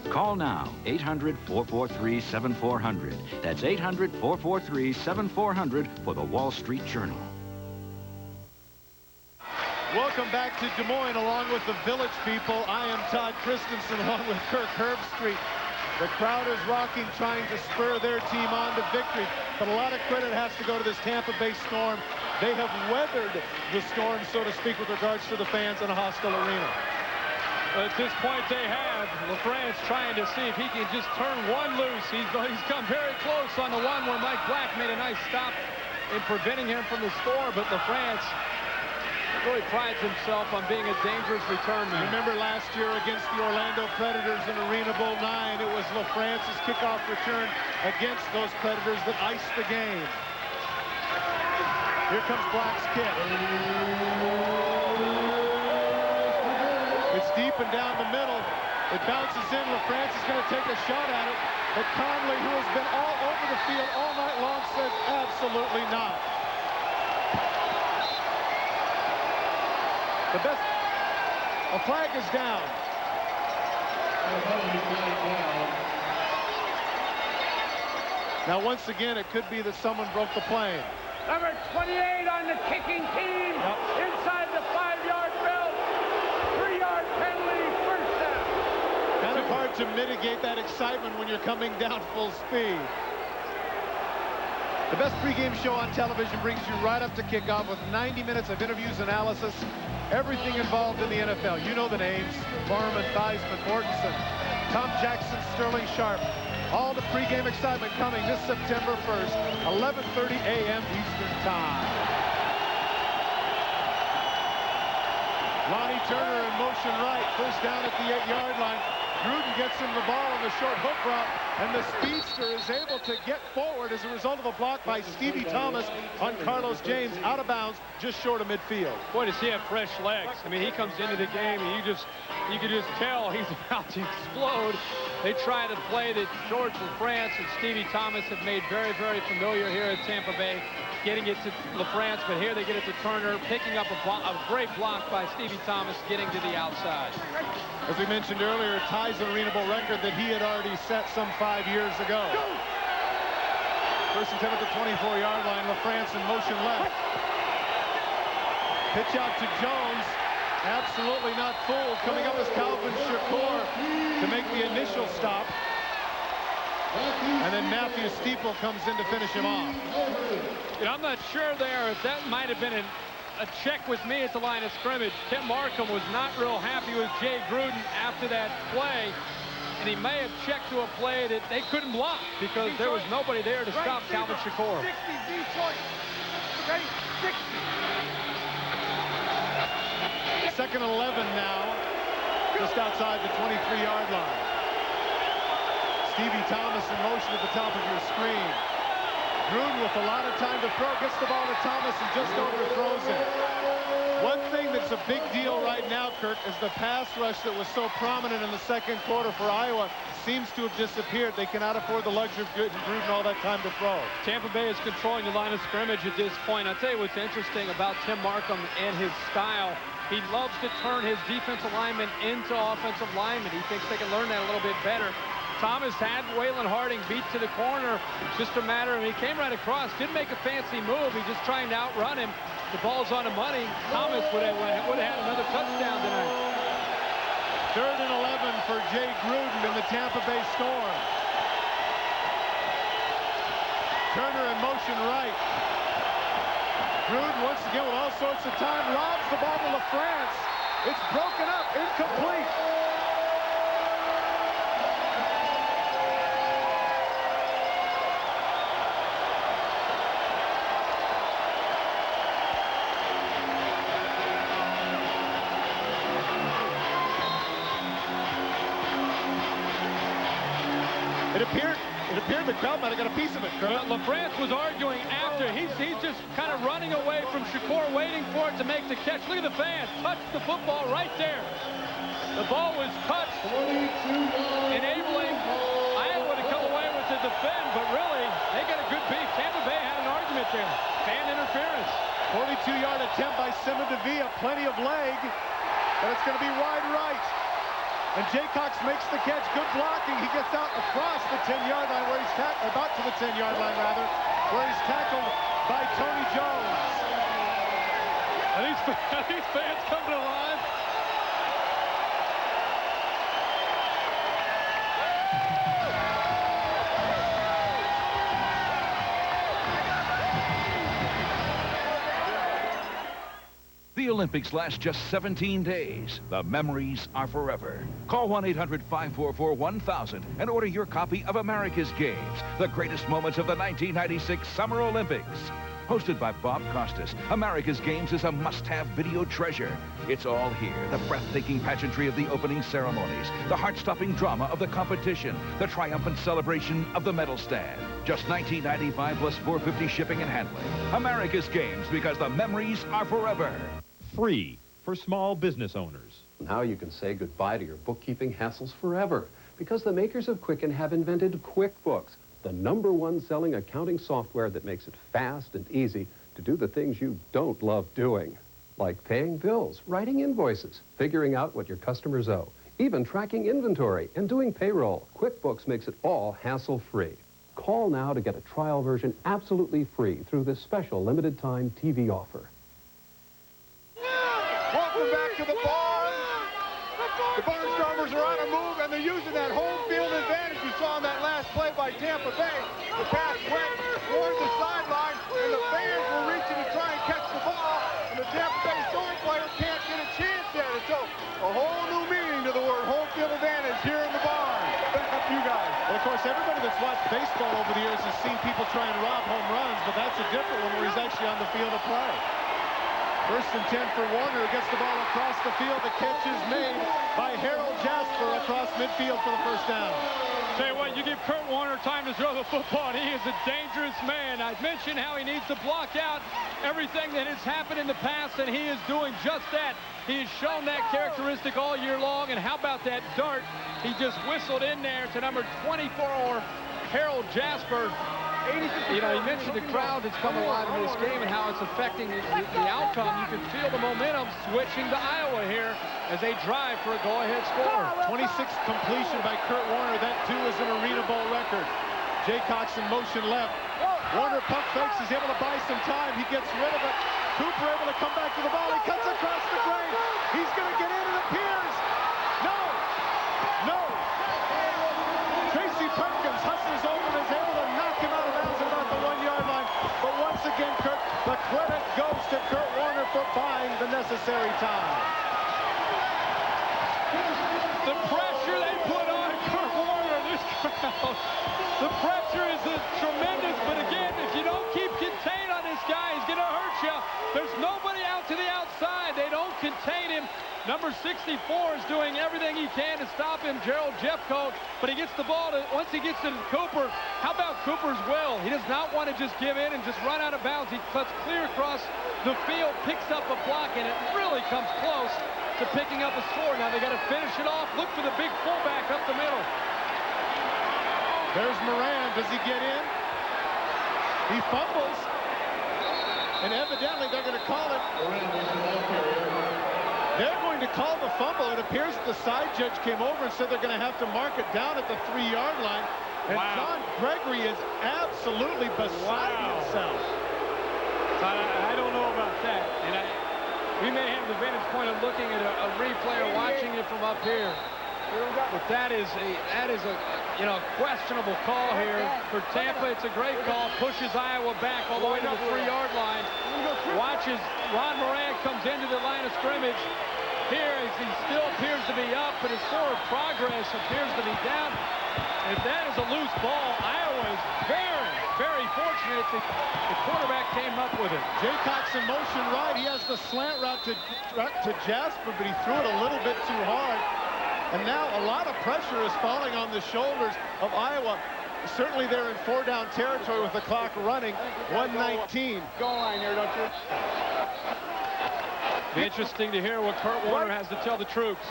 Call now, 800-443-7400. That's 800-443-7400 for the Wall Street Journal. Welcome back to Des Moines along with the Village people. I am Todd Christensen along with Kirk Herbstreit. The crowd is rocking, trying to spur their team on to victory. But a lot of credit has to go to this Tampa Bay Storm. They have weathered the storm, so to speak, with regards to the fans in a hostile arena. At this point they have. LaFrance trying to see if he can just turn one loose. He's come very close on the one where Mike Black made a nice stop in preventing him from the score, but LaFrance really prides himself on being a dangerous return man. Remember last year against the Orlando Predators in Arena Bowl 9, it was LaFrance's kickoff return against those Predators that iced the game. Here comes Black's kick. It's deep and down the middle. It bounces in. LaFrance is going to take a shot at it, but Conley, who has been all over the field all night long, says absolutely not. The best, a flag is down. Now, once again, it could be that someone broke the plane. Number 28 on the kicking team, inside the 5-yard belt, 3-yard penalty, first down. Kind of hard to mitigate that excitement when you're coming down full speed. The best pregame show on television brings you right up to kickoff with 90 minutes of interviews, analysis, everything involved in the NFL. You know the names: Barman, Theismann, Mortensen, Tom Jackson, Sterling Sharp. All the pregame excitement coming this September 1st, 11:30 a.m. Eastern Time. Lonnie Turner in motion right, first down at the 8-yard line. Gruden gets him the ball on the short hook route, and the speedster is able to get forward as a result of a block by Stevie Thomas on Carlos James, out of bounds, just short of midfield. Boy, does he have fresh legs. I mean, he comes into the game, and you can just tell he's about to explode. They try to play that George LaFrance and Stevie Thomas have made very, very familiar here at Tampa Bay, getting it to LaFrance, but here they get it to Turner, picking up a great block by Stevie Thomas, getting to the outside. As we mentioned earlier, ties an Arena Bowl record that he had already set some 5 years ago. First and 10 at the 24-yard line. LaFrance in motion left. Pitch out to Jones. Absolutely not fooled. Coming up is Calvin Shakur to make the initial stop. And then Matthew Steeple comes in to finish him off. You know, I'm not sure there if that might have been a check with me at the line of scrimmage. Tim Markham was not real happy with Jay Gruden after that play, and he may have checked to a play that they couldn't block because there was nobody there to stop Calvin Shakur. 60, Detroit. Okay, 60. Second and 11 now, just outside the 23-yard line. Stevie Thomas in motion at the top of your screen. Gruden with a lot of time to throw, gets the ball to Thomas and just overthrows it. One thing that's a big deal right now, Kirk, is the pass rush that was so prominent in the second quarter for Iowa seems to have disappeared. They cannot afford the luxury of Gruden all that time to throw. Tampa Bay is controlling the line of scrimmage at this point. I'll tell you what's interesting about Tim Markham and his style. He loves to turn his defensive linemen into offensive linemen. He thinks they can learn that a little bit better. Thomas had Waylon Harding beat to the corner. It's just a matter of he came right across, didn't make a fancy move. He's just trying to outrun him. The ball's on the money. Thomas would have had another touchdown tonight. Third and 11 for Jay Gruden in the Tampa Bay Storm. Turner in motion right. Gruden once again with all sorts of time robs the ball to LaFrance. It's broken up, incomplete. It appeared the crowd might have got a piece of it. Well, LaFrance was arguing after. He's just kind of running away from Shakur, waiting for it to make the catch. Look at the fans. Touched the football right there. The ball was touched, enabling Iowa to come away with the defend, but really, they got a good beat. Tampa Bay had an argument there. Fan interference. 42-yard attempt by Simon DeVilla. Plenty of leg, but it's going to be wide right. And Jaycox makes the catch. Good blocking. He gets out across the 10-yard line where he's about to the 10-yard line, rather, where he's tackled by Tony Jones. Are these fans coming alive? The Olympics last just 17 days. The memories are forever. Call 1-800-544-1000 and order your copy of America's Games, the greatest moments of the 1996 Summer Olympics. Hosted by Bob Costas, America's Games is a must-have video treasure. It's all here. The breathtaking pageantry of the opening ceremonies, the heart-stopping drama of the competition, the triumphant celebration of the medal stand. Just $19.95 plus $4.50 shipping and handling. America's Games, because the memories are forever. Free for small business owners. Now you can say goodbye to your bookkeeping hassles forever, because the makers of Quicken have invented QuickBooks, the #1 selling accounting software that makes it fast and easy to do the things you don't love doing, like paying bills, writing invoices, figuring out what your customers owe, even tracking inventory and doing payroll. QuickBooks makes it all hassle-free. Call now to get a trial version absolutely free through this special limited-time TV offer. Welcome back to the barn. The Barnstormers are on a move, and they're using that home field advantage you saw on that last play by Tampa Bay. The pass went toward the sideline, and the fans were reaching to try and catch the ball, and the Tampa Bay Storm player can't get a chance at it. So a whole new meaning to the word home field advantage here in the barn. Back up to you guys. Well, of course, everybody that's watched baseball over the years has seen people try and rob home runs, but that's a different one where he's actually on the field of play. First and 10 for Warner, who gets the ball across the field. The catch is made by Harold Jasper across midfield for the first down. Tell you what, you give Kurt Warner time to throw the football, and he is a dangerous man. I mentioned how he needs to block out everything that has happened in the past, and he is doing just that. He has shown that characteristic all year long, and how about that dart? He just whistled in there to number 24, Harold Jasper. You know, he mentioned the crowd that's come alive in this game and how it's affecting the outcome. You can feel the momentum switching to Iowa here as they drive for a go-ahead score. 26th completion by Kurt Warner. That, too, is an Arena Bowl record. Jaycox in motion left. Warner pump fakes. He's able to buy some time. He gets rid of it. Cooper able to come back to the ball. He cuts across the grain. He's going to get in, it appears. No. No. Tracy Perkins hustles over and is able to knock him out of bounds at about the 1-yard line. But once again, the credit goes to Kurt Warner for buying the necessary time. The pressure they put on Kurt Warner, this crowd. The pressure is tremendous, but again, if you don't keep contained on this guy, he's going to hurt you. There's nobody out to the outside. They don't contain him. Number 64 is doing everything he can to stop him, Gerald Jeffcoat, but he gets the ball once he gets to Cooper. How about Cooper's will? He does not want to just give in and just run out of bounds. He cuts clear across the field, picks up a block, and it really comes close to picking up a score. Now they got to finish it off. Look for the big fullback up the middle. There's Moran. Does he get in? He fumbles. And evidently they're going to call it. They're going to call the fumble. It appears that the side judge came over and said they're going to have to mark it down at the 3-yard line. And John Gregory is absolutely beside himself. I don't know about that. And we may have the vantage point of looking at a replay or watching it from up here. But that is a questionable call here for Tampa. It's a great call. Pushes Iowa back all the way to the 3-yard line. Watches Ron Moran comes into the line of scrimmage. Here he still appears to be up, but his forward progress appears to be down. If that is a loose ball, Iowa is very, very fortunate that the quarterback came up with it. Jaycox in motion right. He has the slant route to Jasper, but he threw it a little bit too hard. And now a lot of pressure is falling on the shoulders of Iowa. Certainly they're in 4-down territory with the clock running. 1:19. Goal line here, don't you? Be interesting to hear what Kurt Warner has to tell the troops.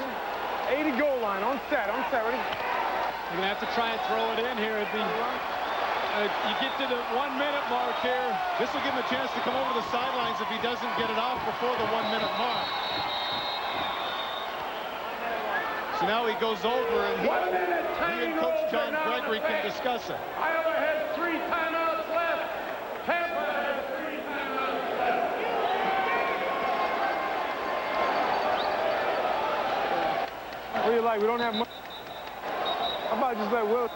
80 goal line, on set, ready? You're going to have to try and throw it in here. You get to the 1-minute mark here. This will give him a chance to come over the sidelines if he doesn't get it off before the 1-minute mark. So now he goes over and he and Coach John Gregory can discuss it. Iowa has 3 timeouts left. Tampa has 3 timeouts left. What do you like? We don't have much. How about just let Will?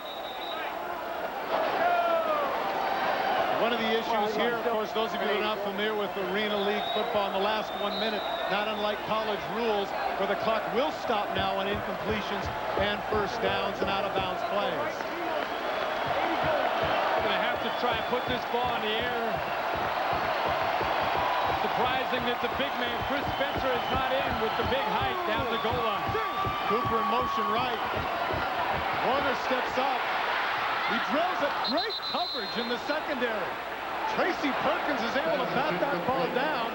One of the issues here, of course, those of you who are not familiar with Arena League football, in the last 1 minute, not unlike college rules, where the clock will stop now on incompletions and first downs and out-of-bounds plays. Going to have to try and put this ball in the air. Surprising that the big man, Chris Spencer, is not in with the big height down the goal line. Cooper in motion right. Warner steps up. He drills it. Great coverage in the secondary. Tracy Perkins is able to bat that ball down.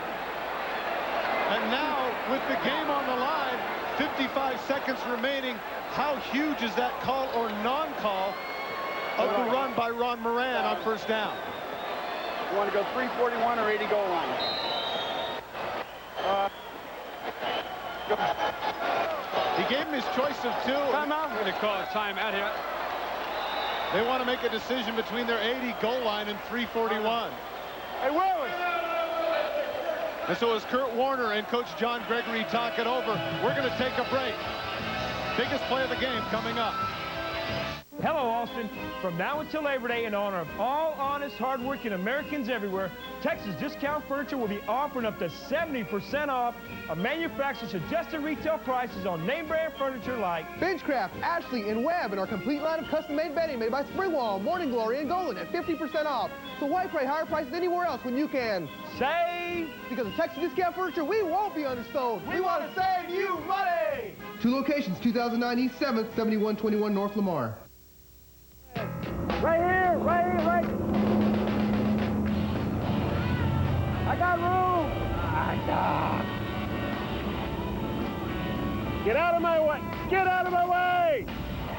And now, with the game on the line, 55 seconds remaining, how huge is that call or non-call of the run by Ron Moran on first down? You want to go 341 or 80 goal line? He gave him his choice of 2. Timeout. We're going to call a timeout here. They want to make a decision between their 80 goal line and 341. Hey, Willis! And so as Kurt Warner and Coach John Gregory talk it over, we're going to take a break. Biggest play of the game coming up. Hello, Austin. From now until Labor Day, in honor of all honest, hardworking Americans everywhere, Texas Discount Furniture will be offering up to 70% off of manufacturer's suggested retail prices on name brand furniture like Benchcraft, Ashley, and Webb, and our complete line of custom-made bedding made by Springwall, Morning Glory, and Golden at 50% off. So why pay higher prices anywhere else when you can save? Because at Texas Discount Furniture, we won't be undersold. We want to save you money! 2 locations, 2009 East 7th, 7121 North Lamar. Right here, right. I got room. Get out of my way. Get out of my way.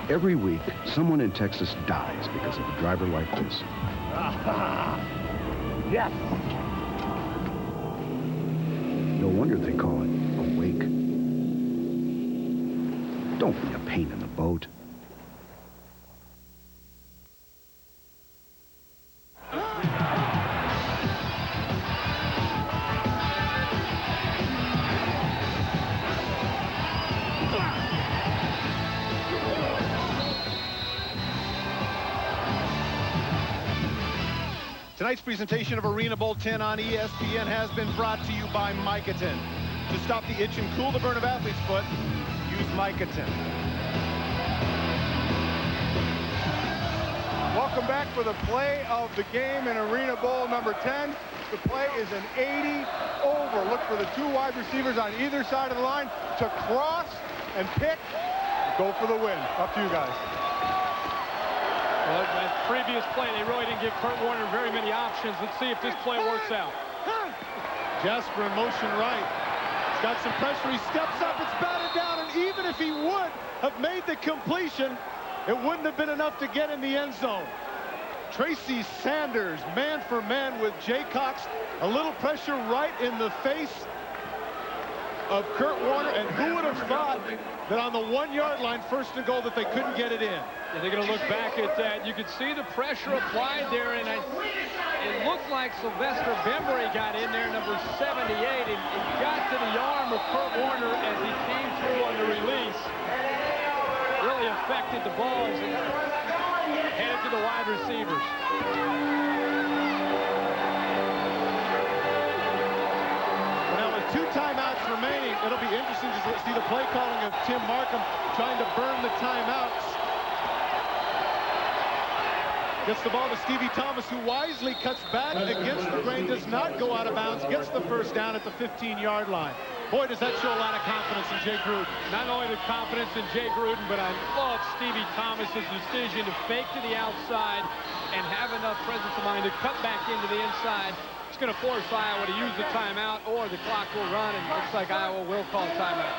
Every week, someone in Texas dies because of a driver like this. Yes. No wonder they call it a wake. Don't be a pain in the boat. Tonight's presentation of Arena Bowl 10 on ESPN has been brought to you by Micotin. To stop the itch and cool the burn of athlete's foot, use Micotin. Welcome back for the play of the game in Arena Bowl number 10. The play is an 80 over. Look for the two wide receivers on either side of the line to cross and pick and go for the win. Up to you guys. Well, that previous play, they really didn't give Kurt Warner very many options. Let's see if this play works out. Jasper in motion right. He's got some pressure. He steps up. It's batted down. And even if he would have made the completion, it wouldn't have been enough to get in the end zone. Tracy Sanders, man for man with Jay Cox. A little pressure right in the face of Kurt Warner. And who would have thought that on the 1-yard line, first and goal, that they couldn't get it in? Yeah, they're going to look back at that. You could see the pressure applied there, and it looked like Sylvester Bembury got in there, number 78, and it got to the arm of Kurt Warner as he came through on the release. Really affected the ball as it headed to the wide receivers. Now with 2 timeouts remaining, it'll be interesting to see the play calling of Tim Markham trying to burn the timeouts. Gets the ball to Stevie Thomas, who wisely cuts back against the grain, does not go out of bounds, gets the first down at the 15-yard line. Boy, does that show a lot of confidence in Jay Gruden. Not only the confidence in Jay Gruden, but I love Stevie Thomas's decision to fake to the outside and have enough presence of mind to cut back into the inside. It's going to force Iowa to use the timeout, or the clock will run, and it looks like Iowa will call timeout.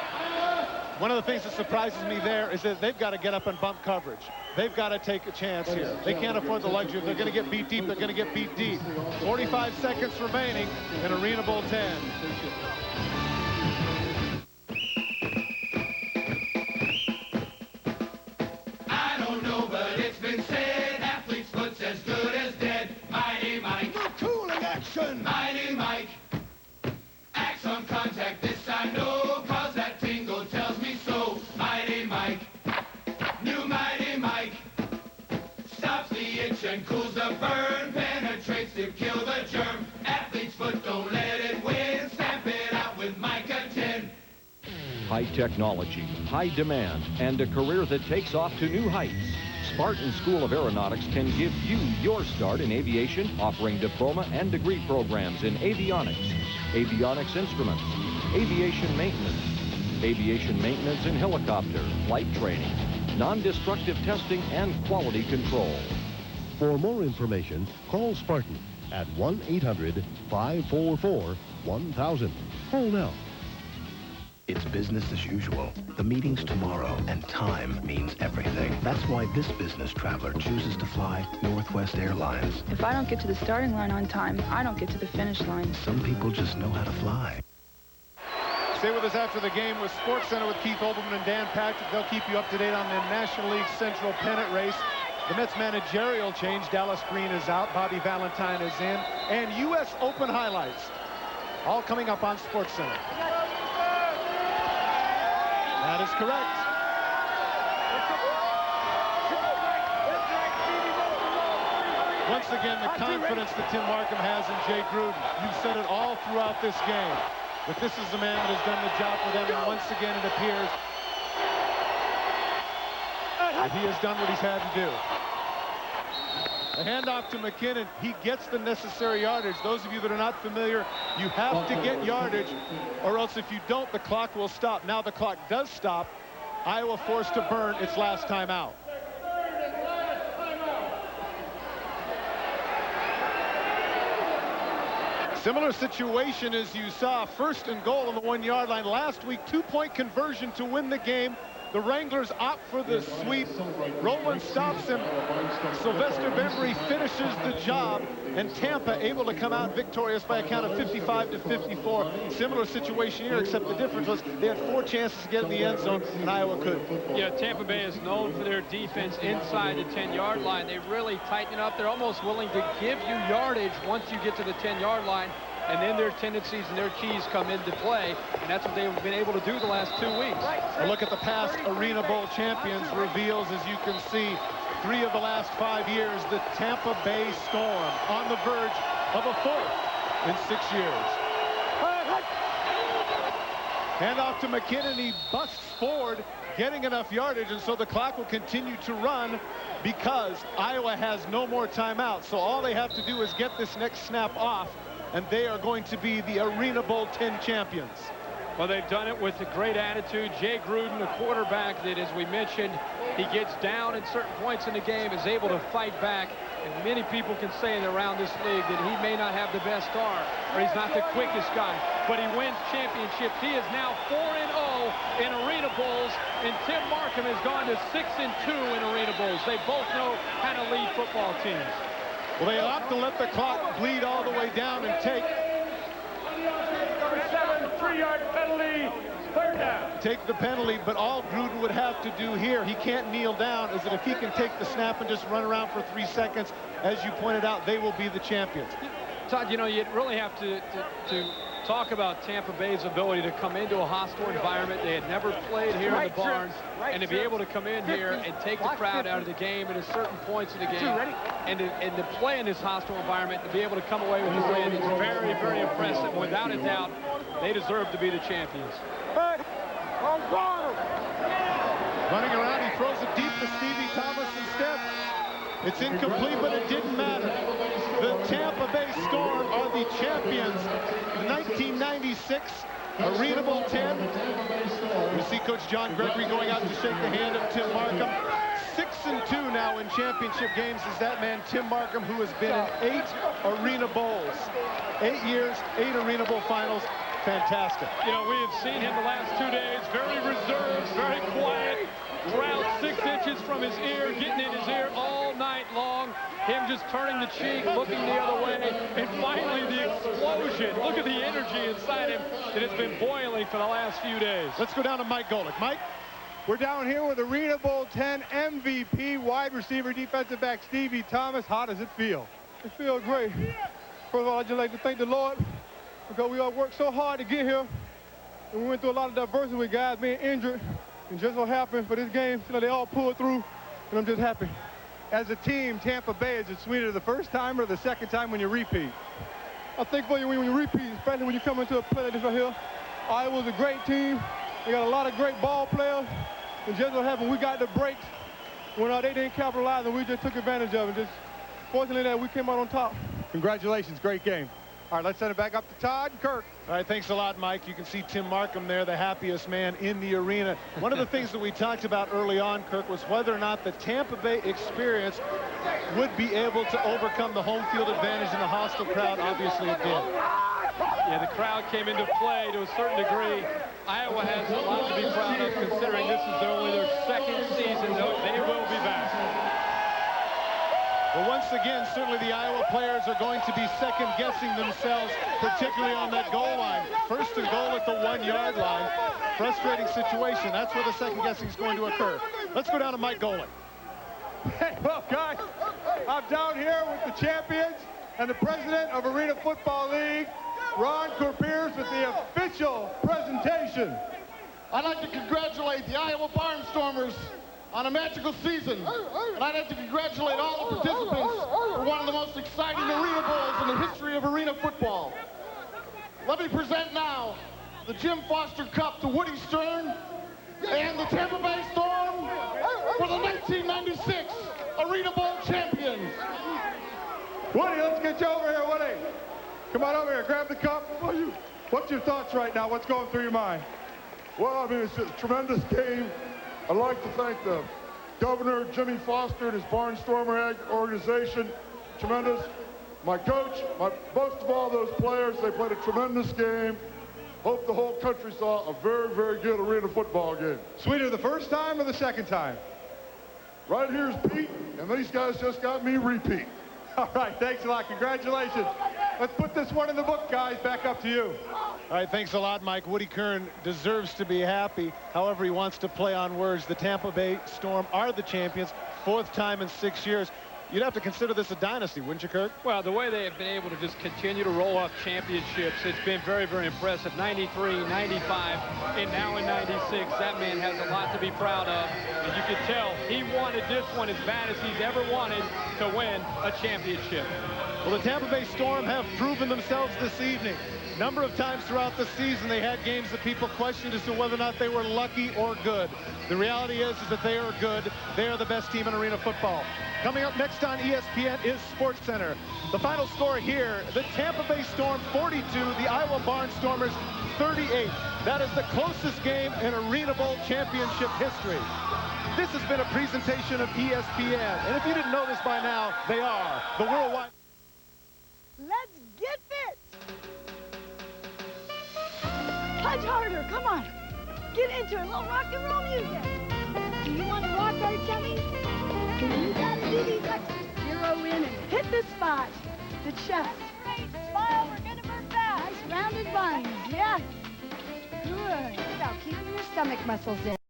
One of the things that surprises me there is that they've got to get up and bump coverage. They've got to take a chance here. They can't afford the luxury. If they're going to get beat deep, they're going to get beat deep. 45 seconds remaining in Arena Bowl 10. I don't know, but it's been said, athlete's foot's as good as dead. Mighty Mike. No cooling action. Mighty Mike. Acts on contact, this I know, cause that tingle tells me so. Mighty Mike. New Mighty Mike. Stops the itch and cools the burn, penetrates to kill the germ. Athlete's foot, don't let it win. Stamp it out with Micah 10. High technology, high demand, and a career that takes off to new heights. Spartan School of Aeronautics can give you your start in aviation, offering diploma and degree programs in avionics, avionics instruments, aviation maintenance in helicopter, flight training, non-destructive testing, and quality control. For more information, call Spartan at 1-800-544-1000. Call now. It's business as usual. The meeting's tomorrow, and time means everything. That's why this business traveler chooses to fly Northwest Airlines. If I don't get to the starting line on time, I don't get to the finish line. Some people just know how to fly. Stay with us after the game with Sportscenter with Keith Olbermann and Dan Patrick. They'll keep you up to date on the National League Central pennant race. The Mets managerial change. Dallas Green is out. Bobby Valentine is in. And U.S. Open highlights. All coming up on Sportscenter. That is correct. once again, the confidence that Tim Markham has in Jay Gruden. You've said it all throughout this game. But this is the man that has done the job for them, and once again it appears that he has done what he's had to do. A handoff to McKinnon. He gets the necessary yardage. Those of you that are not familiar, you have to get yardage, or else if you don't, the clock will stop. Now the clock does stop. Iowa forced to burn its last time out. Similar situation as you saw. 1st and goal on the 1-yard line. Last week, 2-point conversion to win the game. The Wranglers opt for the sweep. Rowland stops him. Sylvester Bembry finishes the job. And Tampa able to come out victorious by a count of 55-54. Similar situation here, except the difference was they had 4 chances to get in the end zone, and Iowa couldn't. Yeah, Tampa Bay is known for their defense inside the 10-yard line. They really tighten it up. They're almost willing to give you yardage once you get to the 10-yard line. And then their tendencies and their keys come into play, and that's what they've been able to do the last 2 weeks. A look at the past Arena Bowl champions reveals, as you can see, 3 of the last 5 years, the Tampa Bay Storm on the verge of a 4th in 6 years. Handoff to McKinnon. He busts forward, getting enough yardage, and so the clock will continue to run because Iowa has no more timeouts. So all they have to do is get this next snap off, and they are going to be the Arena Bowl 10 champions. Well, they've done it with a great attitude. Jay Gruden, the quarterback that, as we mentioned, he gets down at certain points in the game, is able to fight back. And many people can say around this league that he may not have the best arm, or he's not the quickest guy, but he wins championships. He is now 4-0 in Arena Bowls, and Tim Markham has gone to 6-2 in Arena Bowls. They both know how to lead football teams. Well, they opt to let the clock bleed all the way down and take. Number 7, 3-yard penalty, 3rd down. Take the penalty, but all Gruden would have to do here, he can't kneel down, is that if he can take the snap and just run around for 3 seconds, as you pointed out, they will be the champions. Todd, you know, you really have to talk about Tampa Bay's ability to come into a hostile environment. They had never played here in the Barns, and to be able to come in here and take the crowd out of the game at a certain points of the game, and to play in this hostile environment, to be able to come away with the win is very, very impressive. Without a doubt, they deserve to be the champions. Running around, he throws it deep to Stevie Thomas instead. It's incomplete, but it didn't matter. The Tampa Bay Storm are the champions. The 1996 Arena Bowl 10. We see Coach John Gregory going out to shake the hand of Tim Markham. 6-2 now in championship games is that man, Tim Markham, who has been in 8 Arena Bowls. 8 years, 8 Arena Bowl finals. Fantastic. You know, we have seen him the last 2 days, very reserved, very quiet, around 6 inches from his ear, getting in his ear all night long, him just turning the cheek, looking the other way, and finally the explosion. Look at the energy inside him that has been boiling for the last few days. Let's go down to Mike Golick. Mike? We're down here with Arena Bowl 10 MVP, wide receiver, defensive back Stevie Thomas. How does it feel? It feels great. First of all, I'd just like to thank the Lord, because we all worked so hard to get here. And we went through a lot of diversity with guys being injured. And just so happened for this game, you know, they all pulled through, and I'm just happy. As a team, Tampa Bay, is it sweeter the first time or the second time when you repeat? I think for you when you repeat, especially when you come into a play like this right here. Iowa's a great team. They got a lot of great ball players. And just so happened we got the breaks when they didn't capitalize, and we just took advantage of it. Just fortunately that we came out on top. Congratulations, great game. All right, let's send it back up to Todd and Kirk. All right, thanks a lot, Mike. You can see Tim Markham there, the happiest man in the arena. One of the things that we talked about early on, Kirk, was whether or not the Tampa Bay experience would be able to overcome the home field advantage in the hostile crowd. Obviously, it did. Yeah, the crowd came into play to a certain degree. Iowa has a lot to be proud of, considering this is only their 2nd season. They will be back. Well, once again, certainly the Iowa players are going to be second-guessing themselves, particularly on that goal line. 1st and goal at the 1-yard line. Frustrating situation. That's where the second-guessing is going to occur. Let's go down to Mike Golick. Hey, well, guys, I'm down here with the champions and the president of Arena Football League, Ron Corpiers, with the official presentation. I'd like to congratulate the Iowa Barnstormers on a magical season. And I'd like to congratulate all the participants for one of the most exciting arena bowls in the history of arena football. Let me present now the Jim Foster Cup to Woody Stern and the Tampa Bay Storm for the 1996 Arena Bowl champions. Woody, let's get you over here, Woody. Come on over here, grab the cup. What's your thoughts right now? What's going through your mind? Well, I mean, it's a tremendous game. I'd like to thank the Governor, Jimmy Foster, and his Barnstormer organization. Tremendous. My coach, most of all those players, they played a tremendous game. Hope the whole country saw a very, very good arena football game. Sweeter the first time or the second time? Right here's Pete, and these guys just got me repeat. All right, thanks a lot. Congratulations. Let's put this one in the book, guys. Back up to you. All right, thanks a lot, Mike. Woody Kern deserves to be happy. However, he wants to play on words. The Tampa Bay Storm are the champions, 4th time in 6 years. You'd have to consider this a dynasty, wouldn't you, Kirk? Well, the way they have been able to just continue to roll off championships, it's been very, very impressive. 93, 95, and now in 96. That man has a lot to be proud of. And you can tell he wanted this one as bad as he's ever wanted to win a championship. Well, the Tampa Bay Storm have proven themselves this evening. Number of times throughout the season, they had games that people questioned as to whether or not they were lucky or good. The reality is that they are good. They are the best team in arena football. Coming up next on ESPN is Sportscenter. The final score here, the Tampa Bay Storm 42, the Iowa Barnstormers 38. That is the closest game in Arena Bowl championship history. This has been a presentation of ESPN. And if you didn't know this by now, they are the worldwide. Let's get fit. Punch harder, come on. Get into it, a little rock and roll music. Do you want to rock our tummies? You gotta do these extras. Zero in and hit the spot. The chest. Great, smile, we're gonna burn fast. Nice rounded buns, yeah. Good. Now keep your stomach muscles in.